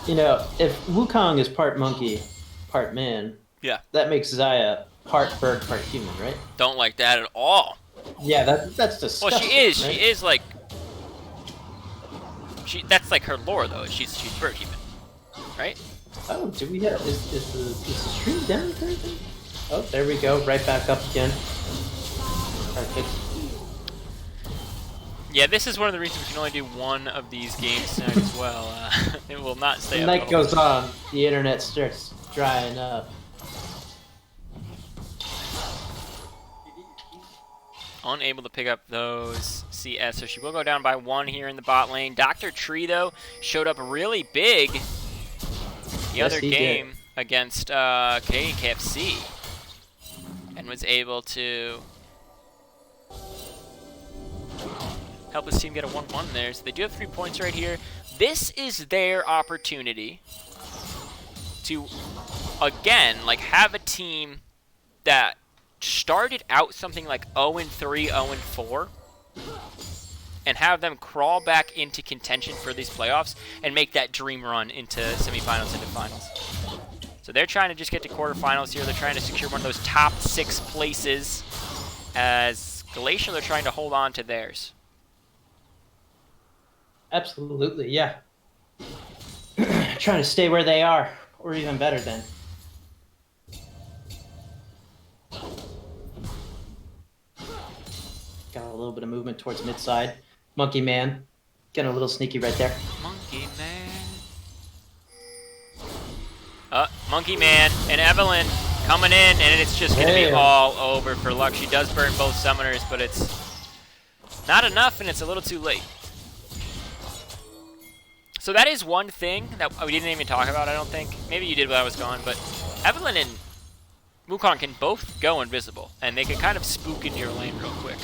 You know, if Wukong is part monkey, part man, Yeah. that makes Zaya part bird, part human, right? Don't like that at all. Yeah, that's disgusting. Well, she is. right? She is like. That's like her lore, though. She's bird human, right? Oh, do we have? Is the stream down currently? Oh, there we go. Right back up again. Perfect. Yeah, this is one of the reasons we can only do one of these games tonight as well. It will not stay The up. night the whole goes on, the internet starts drying up. Unable to pick up those CS, so she will go down by 1 here in the bot lane. Dr. Tree, though, showed up really big the other he game against Canadian KFC and was able to help his team get a 1-1 there. So they do have 3 points right here. This is their opportunity to, again, like have a team that started out something like 0-3, 0-4, and have them crawl back into contention for these playoffs and make that dream run into semifinals, into finals. So they're trying to just get to quarterfinals here. They're trying to secure one of those top 6 places, as Glacial are trying to hold on to theirs. Absolutely, yeah. Trying to stay where they are, or even better than. Got a little bit of movement towards mid-side. Monkey Man, getting a little sneaky right there. Monkey Man. Monkey Man and Evelyn coming in, and it's just going to be all over for Luck. She does burn both summoners, but it's not enough, and it's a little too late. So that is one thing that we didn't even talk about, I don't think. Maybe you did while I was gone, but Evelyn and Wukong can both go invisible, and they can kind of spook into your lane real quick.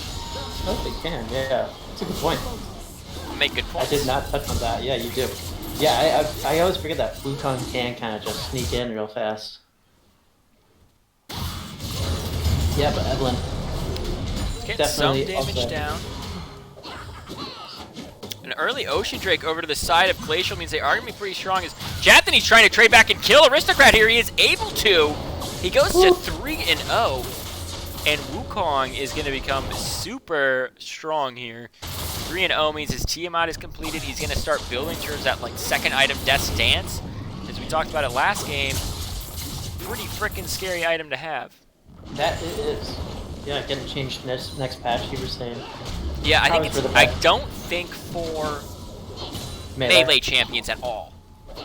Oh, they can, yeah. That's a good point. Make good points. I did not touch on that. Yeah, you do. Yeah, I always forget that Wukong can kind of just sneak in real fast. Yeah, but Evelyn getting some definitely damage also down. An early Ocean Drake over to the side of Glacial means they are going to be pretty strong. As Jathany's trying to trade back and kill Aristocrat here. He is able to. He goes to 3-0. And Wukong is going to become super strong here. 3-0 means his Tiamat is completed. He's going to start building towards that like second item, Death's Dance. As we talked about it last game, pretty freaking scary item to have. That it is. Yeah, getting changed next patch, you were saying. Yeah, I think Probably it's. for the I best. don't think for melee champions at all.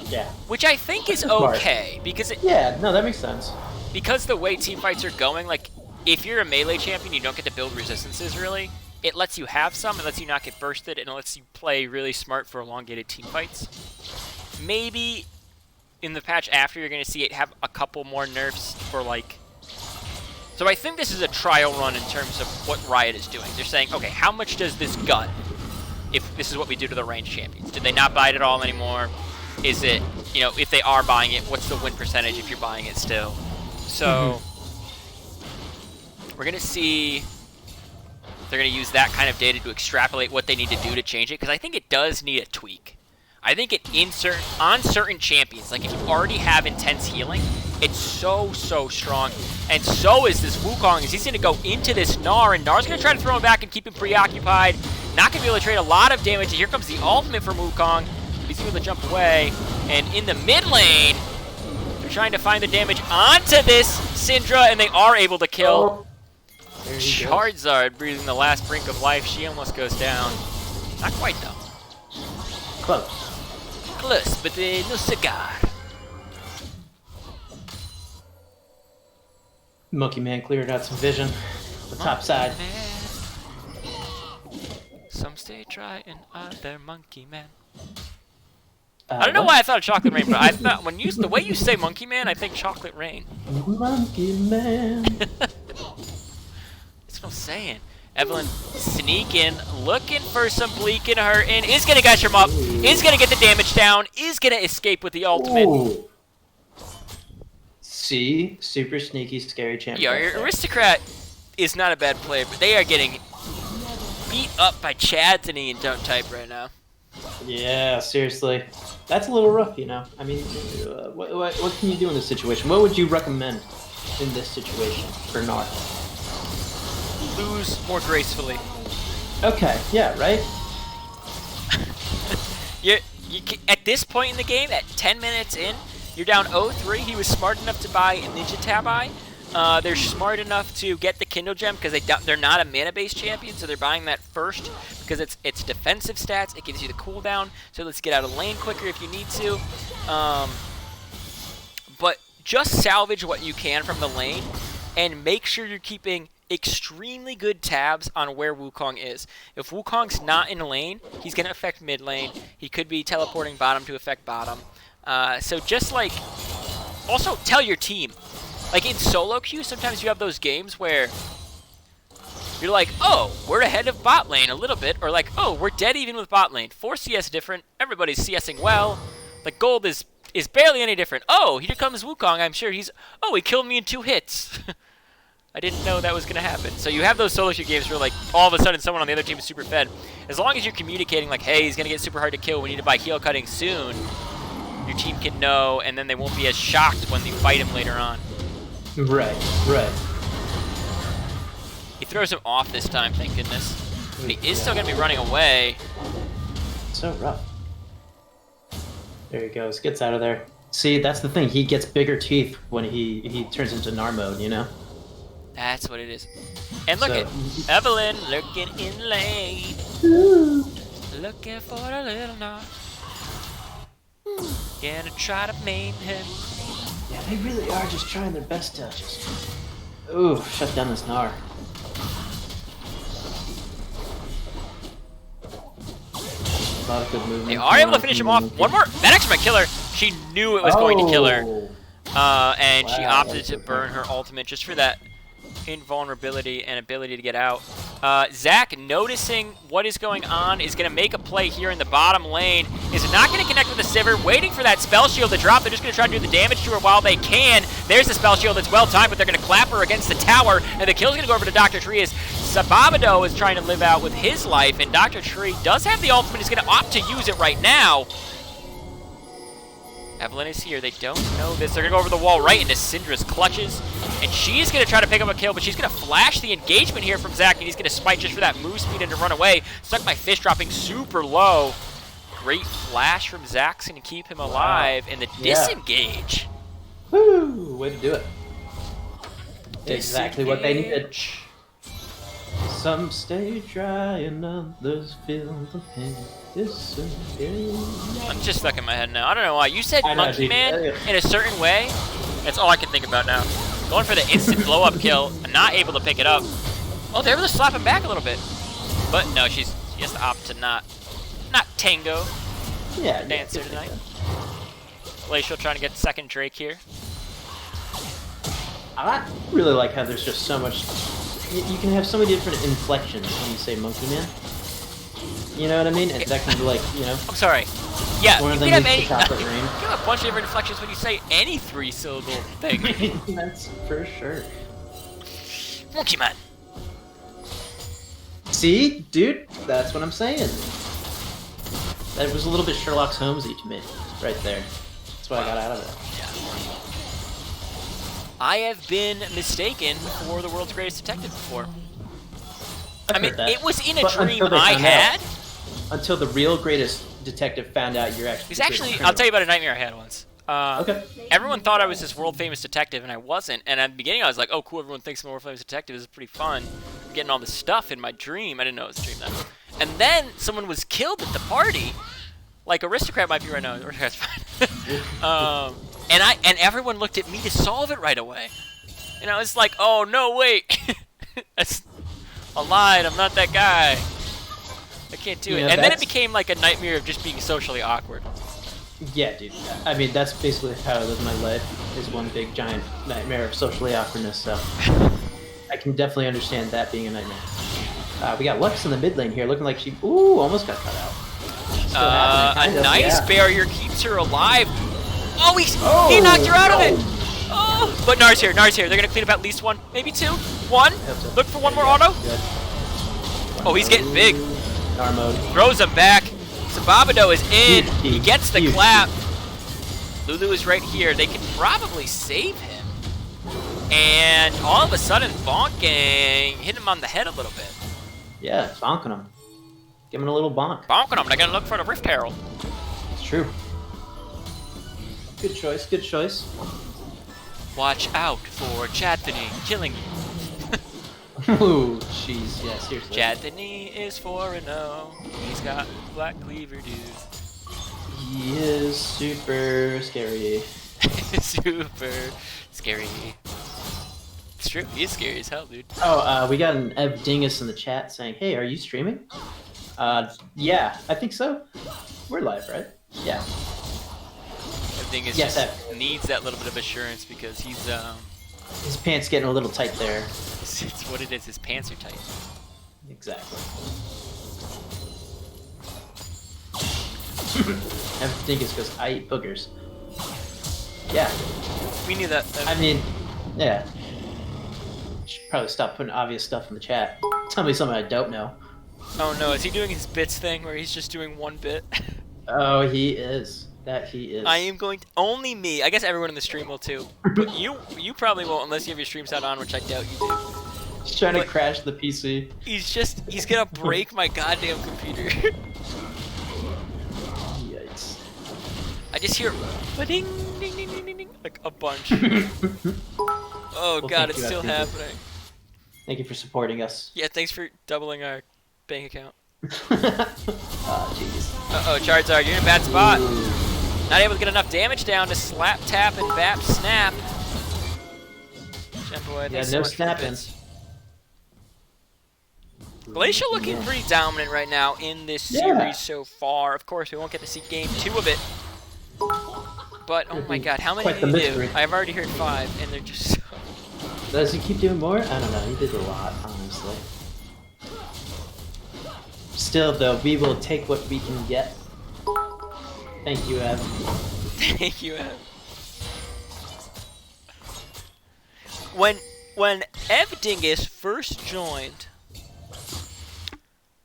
Yeah. Which I think is Smart. okay because Yeah, no, that makes sense. because the way team fights are going, like if you're a melee champion, you don't get to build resistances really. It lets you have some, it lets you not get bursted, and it lets you play really smart for elongated team fights. Maybe in the patch after, you're going to see it have a couple more nerfs for like. So I think this is a trial run in terms of what Riot is doing. They're saying, okay, how much does this gut if this is what we do to the ranged champions? Did they not buy it at all anymore? Is it, you know, if they are buying it, what's the win percentage if you're buying it still? So we're going to see. They're going to use that kind of data to extrapolate what they need to do to change it, because I think it does need a tweak. I think it on certain champions, like if you already have intense healing, it's so strong. And so is this Wukong, as he's going to go into this Gnar, and Gnar's going to try to throw him back and keep him preoccupied. Not going to be able to trade a lot of damage. Here comes the ultimate from Wukong. He's able to jump away. And in the mid lane, they're trying to find the damage onto this Syndra, and they are able to kill. There he goes. Charizard breathing the last brink of life. She almost goes down. Not quite, though. Close. Close, but no cigar. Monkey Man cleared out some vision. The top side. Some stay dry and other Monkey Man. I I don't know why I thought of Chocolate Rain, but I thought when the way you say Monkey Man, I think Chocolate Rain. Monkey Man. That's what I'm saying. Evelyn sneaking, looking for some bleak in her, and is going to gush him up, is going to get the damage down, is going to escape with the ultimate. Ooh. See? Super sneaky, scary champion. Yeah, your Aristocrat is not a bad player, but they are getting beat up by Chadney and Don't Type right now. Yeah, seriously. That's a little rough, you know. I mean, what can you do in this situation? What would you recommend in this situation for Gnar? Lose more gracefully. Okay, yeah, right? At this point in the game, at 10 minutes in, you're down 0-3. He was smart enough to buy a Ninja Tabi. They're smart enough to get the Kindle Gem because they're not a mana-based champion, so they're buying that first because it's defensive stats. It gives you the cooldown, so let's get out of lane quicker if you need to. But just salvage what you can from the lane and make sure you're keeping extremely good tabs on where Wukong is. If Wukong's not in lane, he's going to affect mid lane. He could be teleporting bottom to affect bottom. So just like Also, tell your team. Like in solo queue, sometimes you have those games where you're like, oh, we're ahead of bot lane a little bit, or like, oh, we're dead even with bot lane. 4 CS different, everybody's CSing well. Like gold is barely any different. Oh, here comes Wukong. I'm sure he killed me in 2 hits. I didn't know that was gonna happen. So you have those solo queue games where like all of a sudden someone on the other team is super fed. As long as you're communicating like, hey, he's gonna get super hard to kill. We need to buy heal cutting soon. Your team can know, and then they won't be as shocked when you fight him later on. Right. He throws him off this time, thank goodness. But he is still going to be running away. So rough. There he goes. Gets out of there. See, that's the thing. He gets bigger teeth when he turns into Gnar mode, you know? That's what it is. And look So- at Evelyn looking in lane. Looking for a little Gnar. Gonna try to maim him. Yeah, they really are just trying their best to just... Ooh, shut down this Gnar. A lot of good movement. They are able to finish him off. One more. That actually might kill her. She knew it was going to kill her. And she Wow, opted to that's burn okay. her ultimate just for that invulnerability and ability to get out. Zach, noticing what is going on, is going to make a play here in the bottom lane. Is not going to connect with the Sivir, waiting for that spell shield to drop. They're just going to try to do the damage to her while they can. There's the spell shield that's well timed, but they're going to clap her against the tower, and the kill's going to go over to Dr. Tree as Sababado is trying to live out with his life, and Dr. Tree does have the ultimate. He's going to opt to use it right now. Evelyn is here. They don't know this. They're going to go over the wall right into Syndra's clutches. And she's going to try to pick up a kill, but she's going to flash the engagement here from Zach, and he's going to spike just for that move speed and to run away. Stuck by Fish dropping super low. Great flash from Zach's going to keep him alive. And the disengage. Woo! Way to do it. Exactly what they needed. Disengage. Some stay dry and others feel the pain. Disengage. I'm just stuck in my head now. I don't know why. You said I know, Monkey dude. Man Yeah. in a certain way. That's all I can think about now. Going for the instant blow-up kill and not able to pick it up. Oh, they're able to slap him back a little bit. But no, she has to opt to not tango. Yeah, Dancer yeah, tonight. Glacial trying to get second Drake here. I really like how there's just so much. You can have so many different inflections when you say Monkey Man. You know what I mean? And that can be like, you know, I'm sorry. Yeah, one you of can them have is the any. chocolate rain. You have a bunch of different inflections when you say any 3-syllable thing. That's for sure. Monkey Man. See, dude, that's what I'm saying. That was a little bit Sherlock Holmesy to me, right there. That's what I got out of it. I have been mistaken for the world's greatest detective before. I've I mean, heard that. it was in a But dream until they I found out. had. Until the real greatest detective found out you're actually. It's actually, I'll tell you about a nightmare I had once. Okay. Everyone thought I was this world famous detective, and I wasn't. And at the beginning, I was like, "Oh, cool! Everyone thinks I'm a world famous detective. This is pretty fun. I'm getting all this stuff in my dream. I didn't know it was a dream then." And then someone was killed at the party. Like Aristocrat might be right now. Aristocrat's fine. And everyone looked at me to solve it right away. And I was like, "Oh no, wait! That's I lied. I'm not that guy. I can't do it." Yeah, And then it that's- became like a nightmare of just being socially awkward. Yeah, dude. I mean, that's basically how I live my life. Is one big giant nightmare of socially awkwardness. So I can definitely understand that being a nightmare. We got Lux in the mid lane here, looking like she almost got cut out. Still happening, kind A of, nice yeah. barrier keeps her alive. Oh, he knocked her out of it. Oh, but Gnar's here. They're gonna clean up at least one, maybe two. One. Hope so. Look for one more Yeah, auto. good. Oh, he's getting big. Gnar mode. Throws him back. Sababado is in. Huge He team, gets the huge clap. Lulu is right here. They can probably save him. And all of a sudden, bonking hit him on the head a little bit. Yeah, bonking him. Give him a little bonk. Bonking him. They're gonna look for the Rift Herald. It's true. Good choice. Good choice. Watch out for Chadthany killing you. Ooh, jeez. Yeah, seriously. Chadthany is 4-0. He's got black cleaver, dude. He is super scary. Super scary. It's true. He is scary as hell, dude. Oh, we got an Ev Dingus in the chat saying, "Hey, are you streaming?" Yeah, I think so. We're live, right? Yeah. Dingus Yes, just needs that little bit of assurance because he's His pants getting a little tight there. it's what it is. His pants are tight. Exactly. Dingus goes, I eat boogers. Yeah. We knew that. I mean, yeah. Should probably stop putting obvious stuff in the chat. Tell me something I don't know. Oh no, is he doing his bits thing where he's just doing one bit? Oh, he is. That he is. I am going to, only me. I guess everyone in the stream will too. But you probably won't unless you have your stream sound on, which I doubt you do. He's trying to But- crash the PC. He's gonna break my goddamn computer. Yikes. I just hear ding ding ding ding ding ding like a bunch. Oh god, thank it's you, still FDG. happening. Thank you for supporting us. Yeah, thanks for doubling our bank account. Ah, jeez. Uh-oh, Charizard, you're in a bad spot. Ooh. Not able to get enough damage down to slap, tap, and bap, snap. Boy, Yeah, thanks so no much for the snapping. bits. Glacial looking Yeah. pretty dominant right now in this Yeah. series so far. Of course, we won't get to see game 2 of it. But, oh my god, how many Quite did the he do? mystery. I've already heard 5, and they're just so... Does he keep doing more? I don't know. He did a lot, honestly. Still, though, we will take what we can get. Thank you, Ev. Thank you, Ev. When Ev Dingus first joined,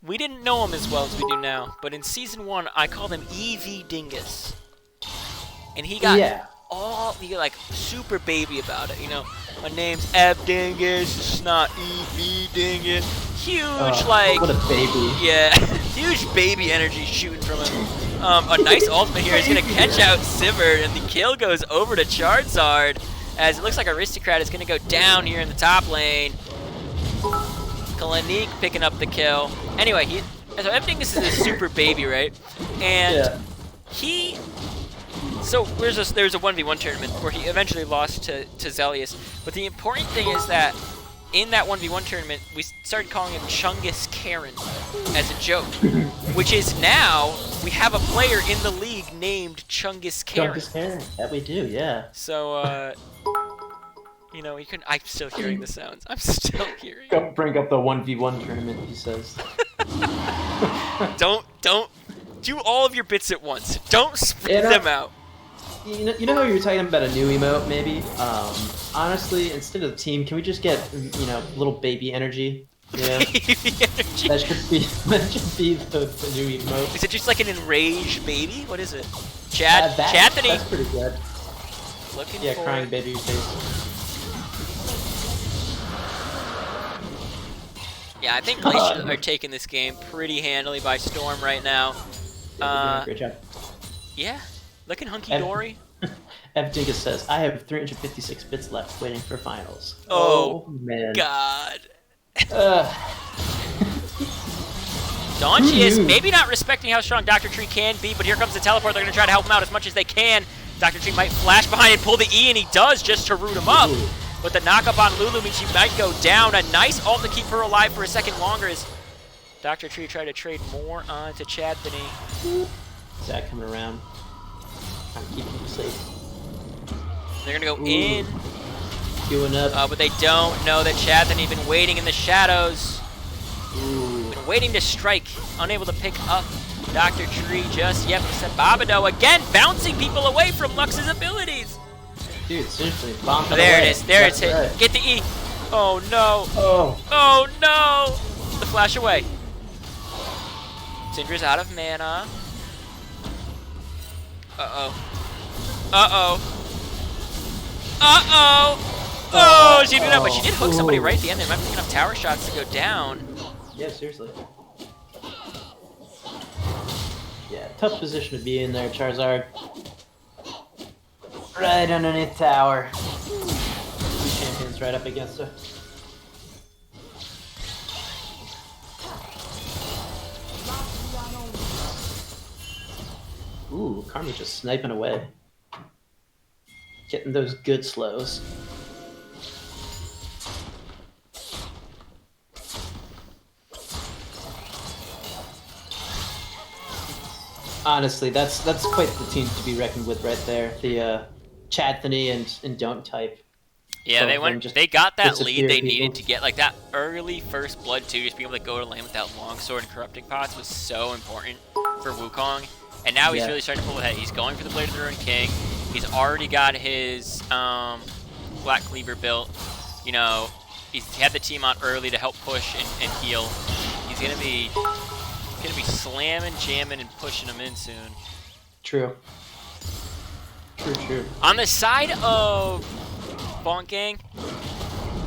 we didn't know him as well as we do now, but in Season 1, I called him EV Dingus. And he got he got, like, super baby about it, you know? My name's Ev Dingus, it's not EV Dingus. Huge, like... What a baby. Yeah, huge baby energy shooting from him. A nice ultimate here is going to catch out Sivert, and the kill goes over to Charizard, as it looks like Aristocrat is going to go down here in the top lane. Kalanick picking up the kill. Anyway, so everything this is a super baby, right? And so there's a 1v1 tournament where he eventually lost to Zelius. But the important thing is that in that 1v1 tournament, we started calling him Chungus Karen as a joke, which is now we have a player in the league named Chungus Karen. Chungus Karen. That we do, yeah. So, you know, you can. I'm still hearing the sounds. I'm still hearing. Don't bring up the 1v1 tournament, he says. Don't do all of your bits at once. Don't spread them out. You know how you were talking about a new emote, maybe? Honestly, instead of team, can we just get, you know, little baby energy? Yeah. Energy. That should be the new emote. Is it just like an enraged baby? What is it? Chathany. That's pretty good. Looking Yeah, for crying baby face. Yeah, I think Glaciers are taking this game pretty handily by storm right now. Yeah, great job. Yeah, looking hunky-dory. Ev Dingus says, I have 356 bits left waiting for finals. Oh, man. God. Who is knew? maybe not respecting how strong Dr. Tree can be, but here comes the teleport. They're going to try to help him out as much as they can. Dr. Tree might flash behind and pull the E, and he does just to root him up. Ooh. But the knock-up on Lulu means she might go down. A nice ult to keep her alive for a second longer as Dr. Tree tried to trade more onto Chadbany. Zach coming around. Trying to keep him safe. They're going to go Ooh. in, Queuing up. but they don't know that Chadbany been waiting in the shadows. Ooh. Been waiting to strike, unable to pick up Dr. Tree just yet. But Sababado again bouncing people away from Lux's abilities. Dude, seriously, bomb There it is. There it's That's hit. right. Get the E. Oh no. Oh. Oh no. The flash away. Syndra's out of mana. Uh-oh. Uh-oh. Uh-oh. Oh, she did that, but she did hook somebody right at the end. There might be enough tower shots to go down. Yeah, seriously. Yeah, tough position to be in there, Charizard. Right underneath tower. Two champions right up against her. Ooh, Karma just sniping away. Getting those good slows. Honestly, that's quite the team to be reckoned with right there. The Chadthony and Don't type. Yeah, Both of them just they got that lead disappear they people. needed to get, like that early first blood too, just being able to go to lane with that longsword and corrupting pots was so important for Wukong. And now he's Yeah. really starting to pull ahead. He's going for the Blade of the Ruined King. He's already got his Black Cleaver built. You know, he had the team out early to help push and heal. He's gonna be slamming, jamming, and pushing them in soon. True. True. On the side of Bonk Gang,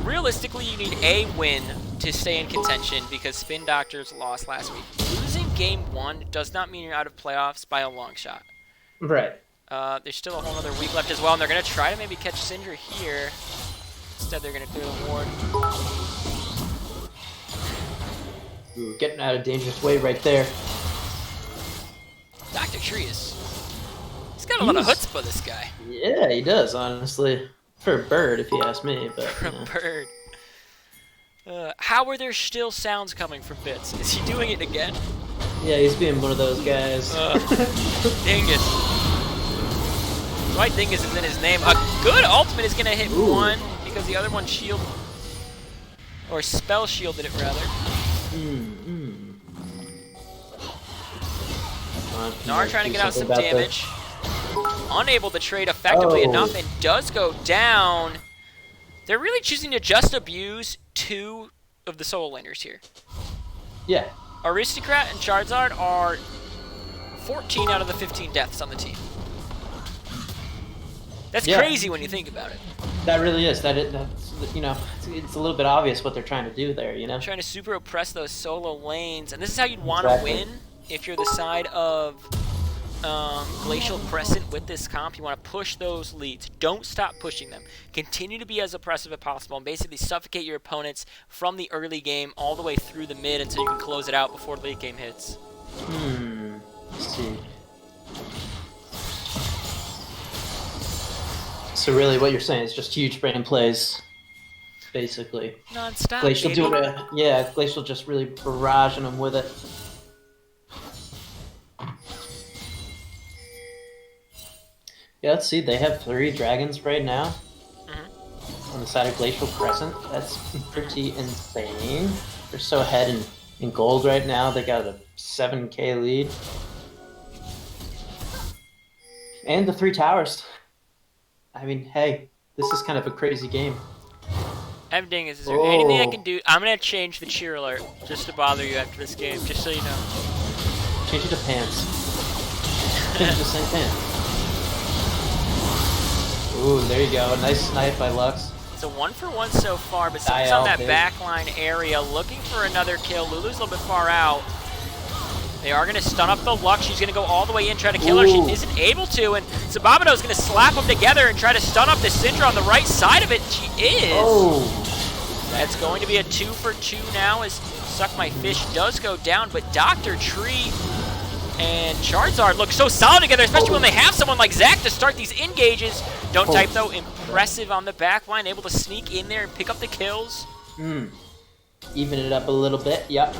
realistically, you need a win to stay in contention because Spin Doctors lost last week. Losing game 1 does not mean you're out of playoffs by a long shot. Right. There's still a whole other week left as well, and they're going to try to maybe catch Syndra here. Instead, they're going to clear the ward. Ooh, getting out of dangerous way right there. Dr. Trius. He's got a lot of chutzpah, this guy. Yeah, he does, honestly. For a bird, if you ask me. But For a bird. How are there still sounds coming from Bits? Is he doing it again? yeah, he's being one of those guys. Dingus. Dwight Dingus is in his name. A good ultimate is going to hit one because the other one shielded. Or spell shielded it, rather. Nar trying to get out some damage. Unable to trade effectively enough and does go down. They're really choosing to just abuse 2 of the solo laners here. Yeah. Aristocrat and Charizard are 14 out of the 15 deaths on the team. That's crazy when you think about it. That really is. That's, you know, it's a little bit obvious what they're trying to do there, you know? Trying to super oppress those solo lanes. And this is how you'd want to win if you're the side of Glacial Crescent with this comp. You want to push those leads. Don't stop pushing them. Continue to be as oppressive as possible and basically suffocate your opponents from the early game all the way through the mid until you can close it out before late game hits. Let's see. So really what you're saying is just huge brain plays, basically. Non-stop, Glacial baby. doing it. Yeah, Glacial just really barraging them with it. Yeah, let's see. They have 3 dragons right now on the side of Glacial Crescent. That's pretty insane. They're so ahead in gold right now. They got a 7k lead. And the 3 towers. I mean, hey, this is kind of a crazy game. Is there anything I can do? I'm going to change the cheer alert just to bother you after this game, just so you know. Change it to pants. Change it to same pants. Ooh, there you go. Nice snipe by Lux. It's a 1-for-1 so far, but someone's on that backline area looking for another kill. Lulu's a little bit far out. They are going to stun up the Lux. She's going to go all the way in, try to kill her. She isn't able to, and Sababado's going to slap them together and try to stun up the Syndra on the right side of it. She is. That's going to be a 2-for-2 now as Suck My Fish does go down, but Dr. Tree and Charizard look so solid together, especially when they have someone like Zac to start these engages. Don't type, though. Impressive on the back line, able to sneak in there and pick up the kills. Even it up a little bit. Yep.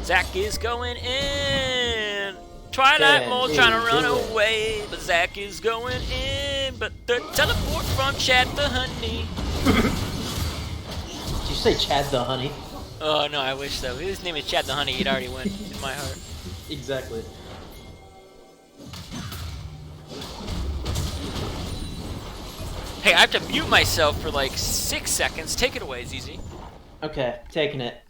Zac is going in. Twilight Mole trying to run away, but Zac is going in. But the teleport from Chad the Honey. Did you say Chad the Honey? Oh, no, I wish so. If his name is Chad the Honey, he'd already win in my heart. Exactly. Hey, I have to mute myself for like 6 seconds. Take it away, ZZ. Okay, taking it.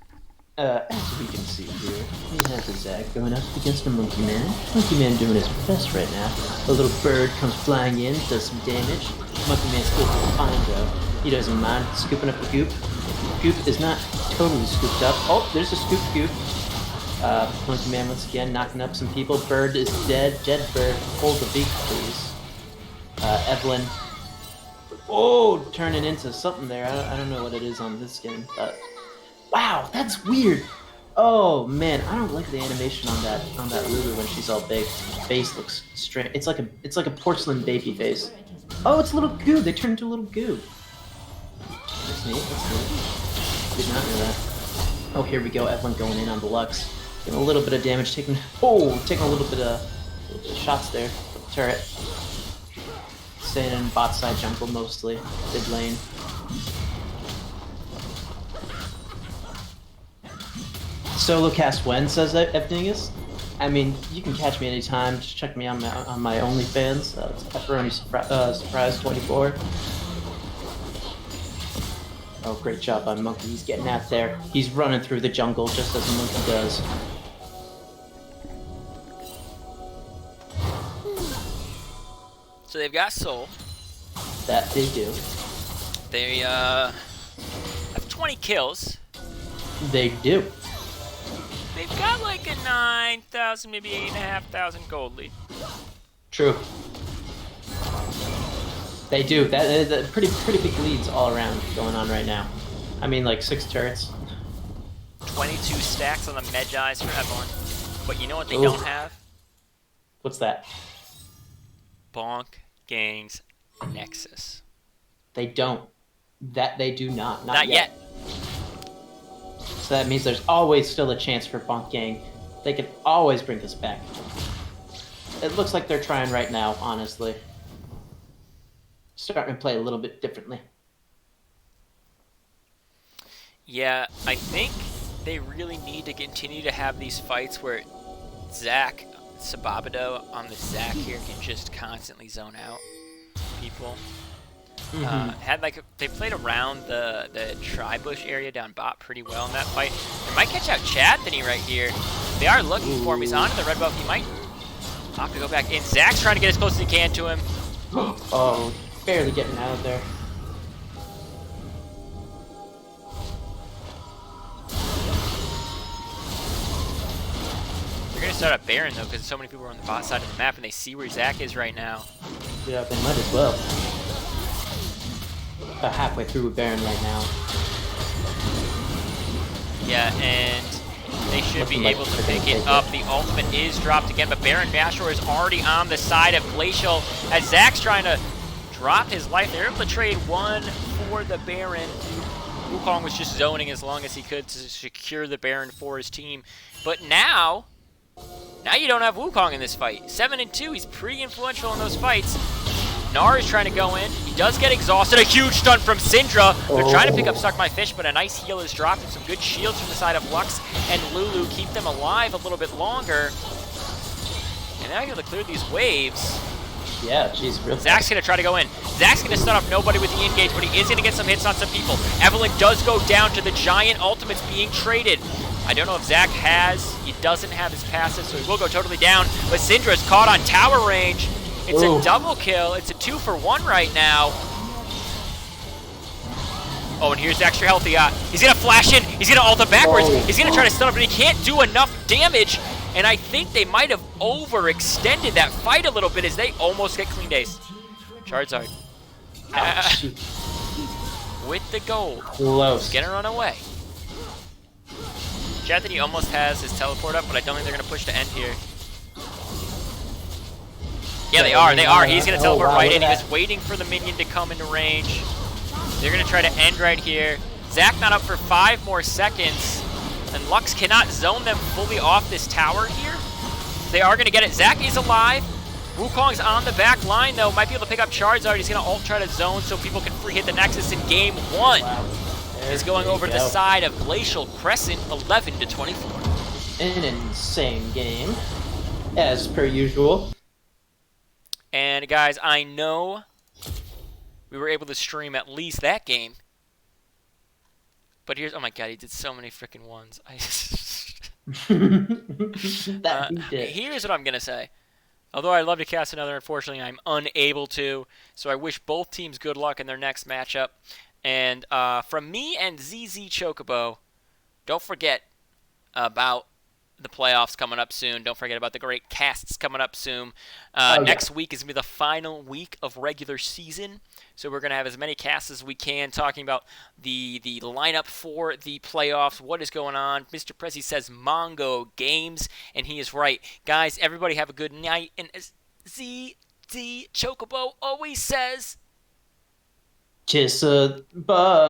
As we can see here, we have the Zac going up against the Monkey Man. Monkey Man doing his best right now. A little bird comes flying in, does some damage. Monkey Man's still fine though. He doesn't mind scooping up the goop. Goop is not totally scooped up. Oh, there's a scoop goop. Monkey Man once again knocking up some people. Bird is dead. Dead bird. Hold the beak, please. Evelyn. Oh, turning into something there. I don't know what it is on this game, but wow, that's weird. Oh man, I don't like the animation on that Lulu when she's all big. Face looks strange. It's like a porcelain baby face. Oh, it's a little goo. They turned into a little goo. That's neat. Did not know that. Oh, here we go. Evelyn going in on the Lux. Getting a little bit of damage. Taking a little bit of shots there. Turret. Staying in bot side jungle mostly. Mid lane. Solo cast when, says Evningus. I mean, you can catch me anytime. Just check me on my OnlyFans. It's Pepperoni Surprise 24. Oh, great job on Monkey. He's getting out there. He's running through the jungle just as a monkey does. So they've got Soul. That they do. They have 20 kills. They do. They've got like a 9,000, maybe 8,500 gold lead. True. They do. That pretty big leads all around going on right now. I mean, like 6 turrets. 22 stacks on the Medjais for Evelyn. But you know what they Oof. don't have? What's that? Bonk Gang's Nexus. They don't. That they do not. Not yet. So that means there's always still a chance for Bonk Gang. They can always bring this back. It looks like they're trying right now, honestly. Starting to play a little bit differently. Yeah, I think they really need to continue to have these fights where Zach, Sababado on the Zach here can just constantly zone out people. Had like they played around the tri-bush area down bot pretty well in that fight. They might catch out Chadney right here. They are looking for him. He's onto the red buff. He might have to go back in. Zach's trying to get as close as he can to him. Oh, barely getting out of there. They're gonna start at Baron though, because so many people are on the bot side of the map, and they see where Zach is right now. Yeah, they might as well. About halfway through with Baron right now. Yeah, and they should Looking be like able to they're gonna pick it take up. The ultimate is dropped again, but Baron Nashor is already on the side of Glacial as Zach's trying to drop his life. They're able to trade one for the Baron. Wukong was just zoning as long as he could to secure the Baron for his team. But now you don't have Wukong in this fight. 7-2, he's pretty influential in those fights. Gnar is trying to go in. He does get exhausted. A huge stun from Syndra. They're trying to pick up Suck My Fish, but a nice heal is dropped and some good shields from the side of Lux and Lulu keep them alive a little bit longer. And now you're able to clear these waves. Yeah, jeez, real Zach's going to try to go in. Zach's going to stun up nobody with the engage, but he is going to get some hits on some people. Evelyn does go down to the giant ultimates being traded. I don't know if Zach he doesn't have his passive, so he will go totally down. But Syndra's caught on tower range. It's a double kill. It's a 2-for-1 right now. Oh, and here's extra healthy. He's going to flash in. He's going to ult him backwards. He's going to try to stun him, but he can't do enough damage. And I think they might have overextended that fight a little bit as they almost get clean days. Charizard. With the gold. Close. Gonna run away. Anthony almost has his teleport up, but I don't think they're going to push to end here. Yeah, they are. He's going to teleport right in. He was waiting for the minion to come into range. They're going to try to end right here. Zach not up for 5 more seconds. And Lux cannot zone them fully off this tower here. They are going to get it. Zach is alive. Wukong's on the back line, though. Might be able to pick up Charizard. He's going to ult try to zone so people can free hit the Nexus in game 1. Wow. Is going over to the side of Glacial Crescent, 11-24. An insane game, as per usual. And guys, I know we were able to stream at least that game. But here's, oh my god, he did so many freaking ones. That he did. Here's what I'm going to say. Although I'd love to cast another, unfortunately, I'm unable to. So I wish both teams good luck in their next matchup. And from me and ZZ Chocobo, don't forget about the playoffs coming up soon. Don't forget about the great casts coming up soon. Next week is going to be the final week of regular season. So we're going to have as many casts as we can talking about the lineup for the playoffs, what is going on. Mr. Prezi says Mongo Games, and he is right. Guys, everybody have a good night. And as ZZ Chocobo always says, Kiss a bug.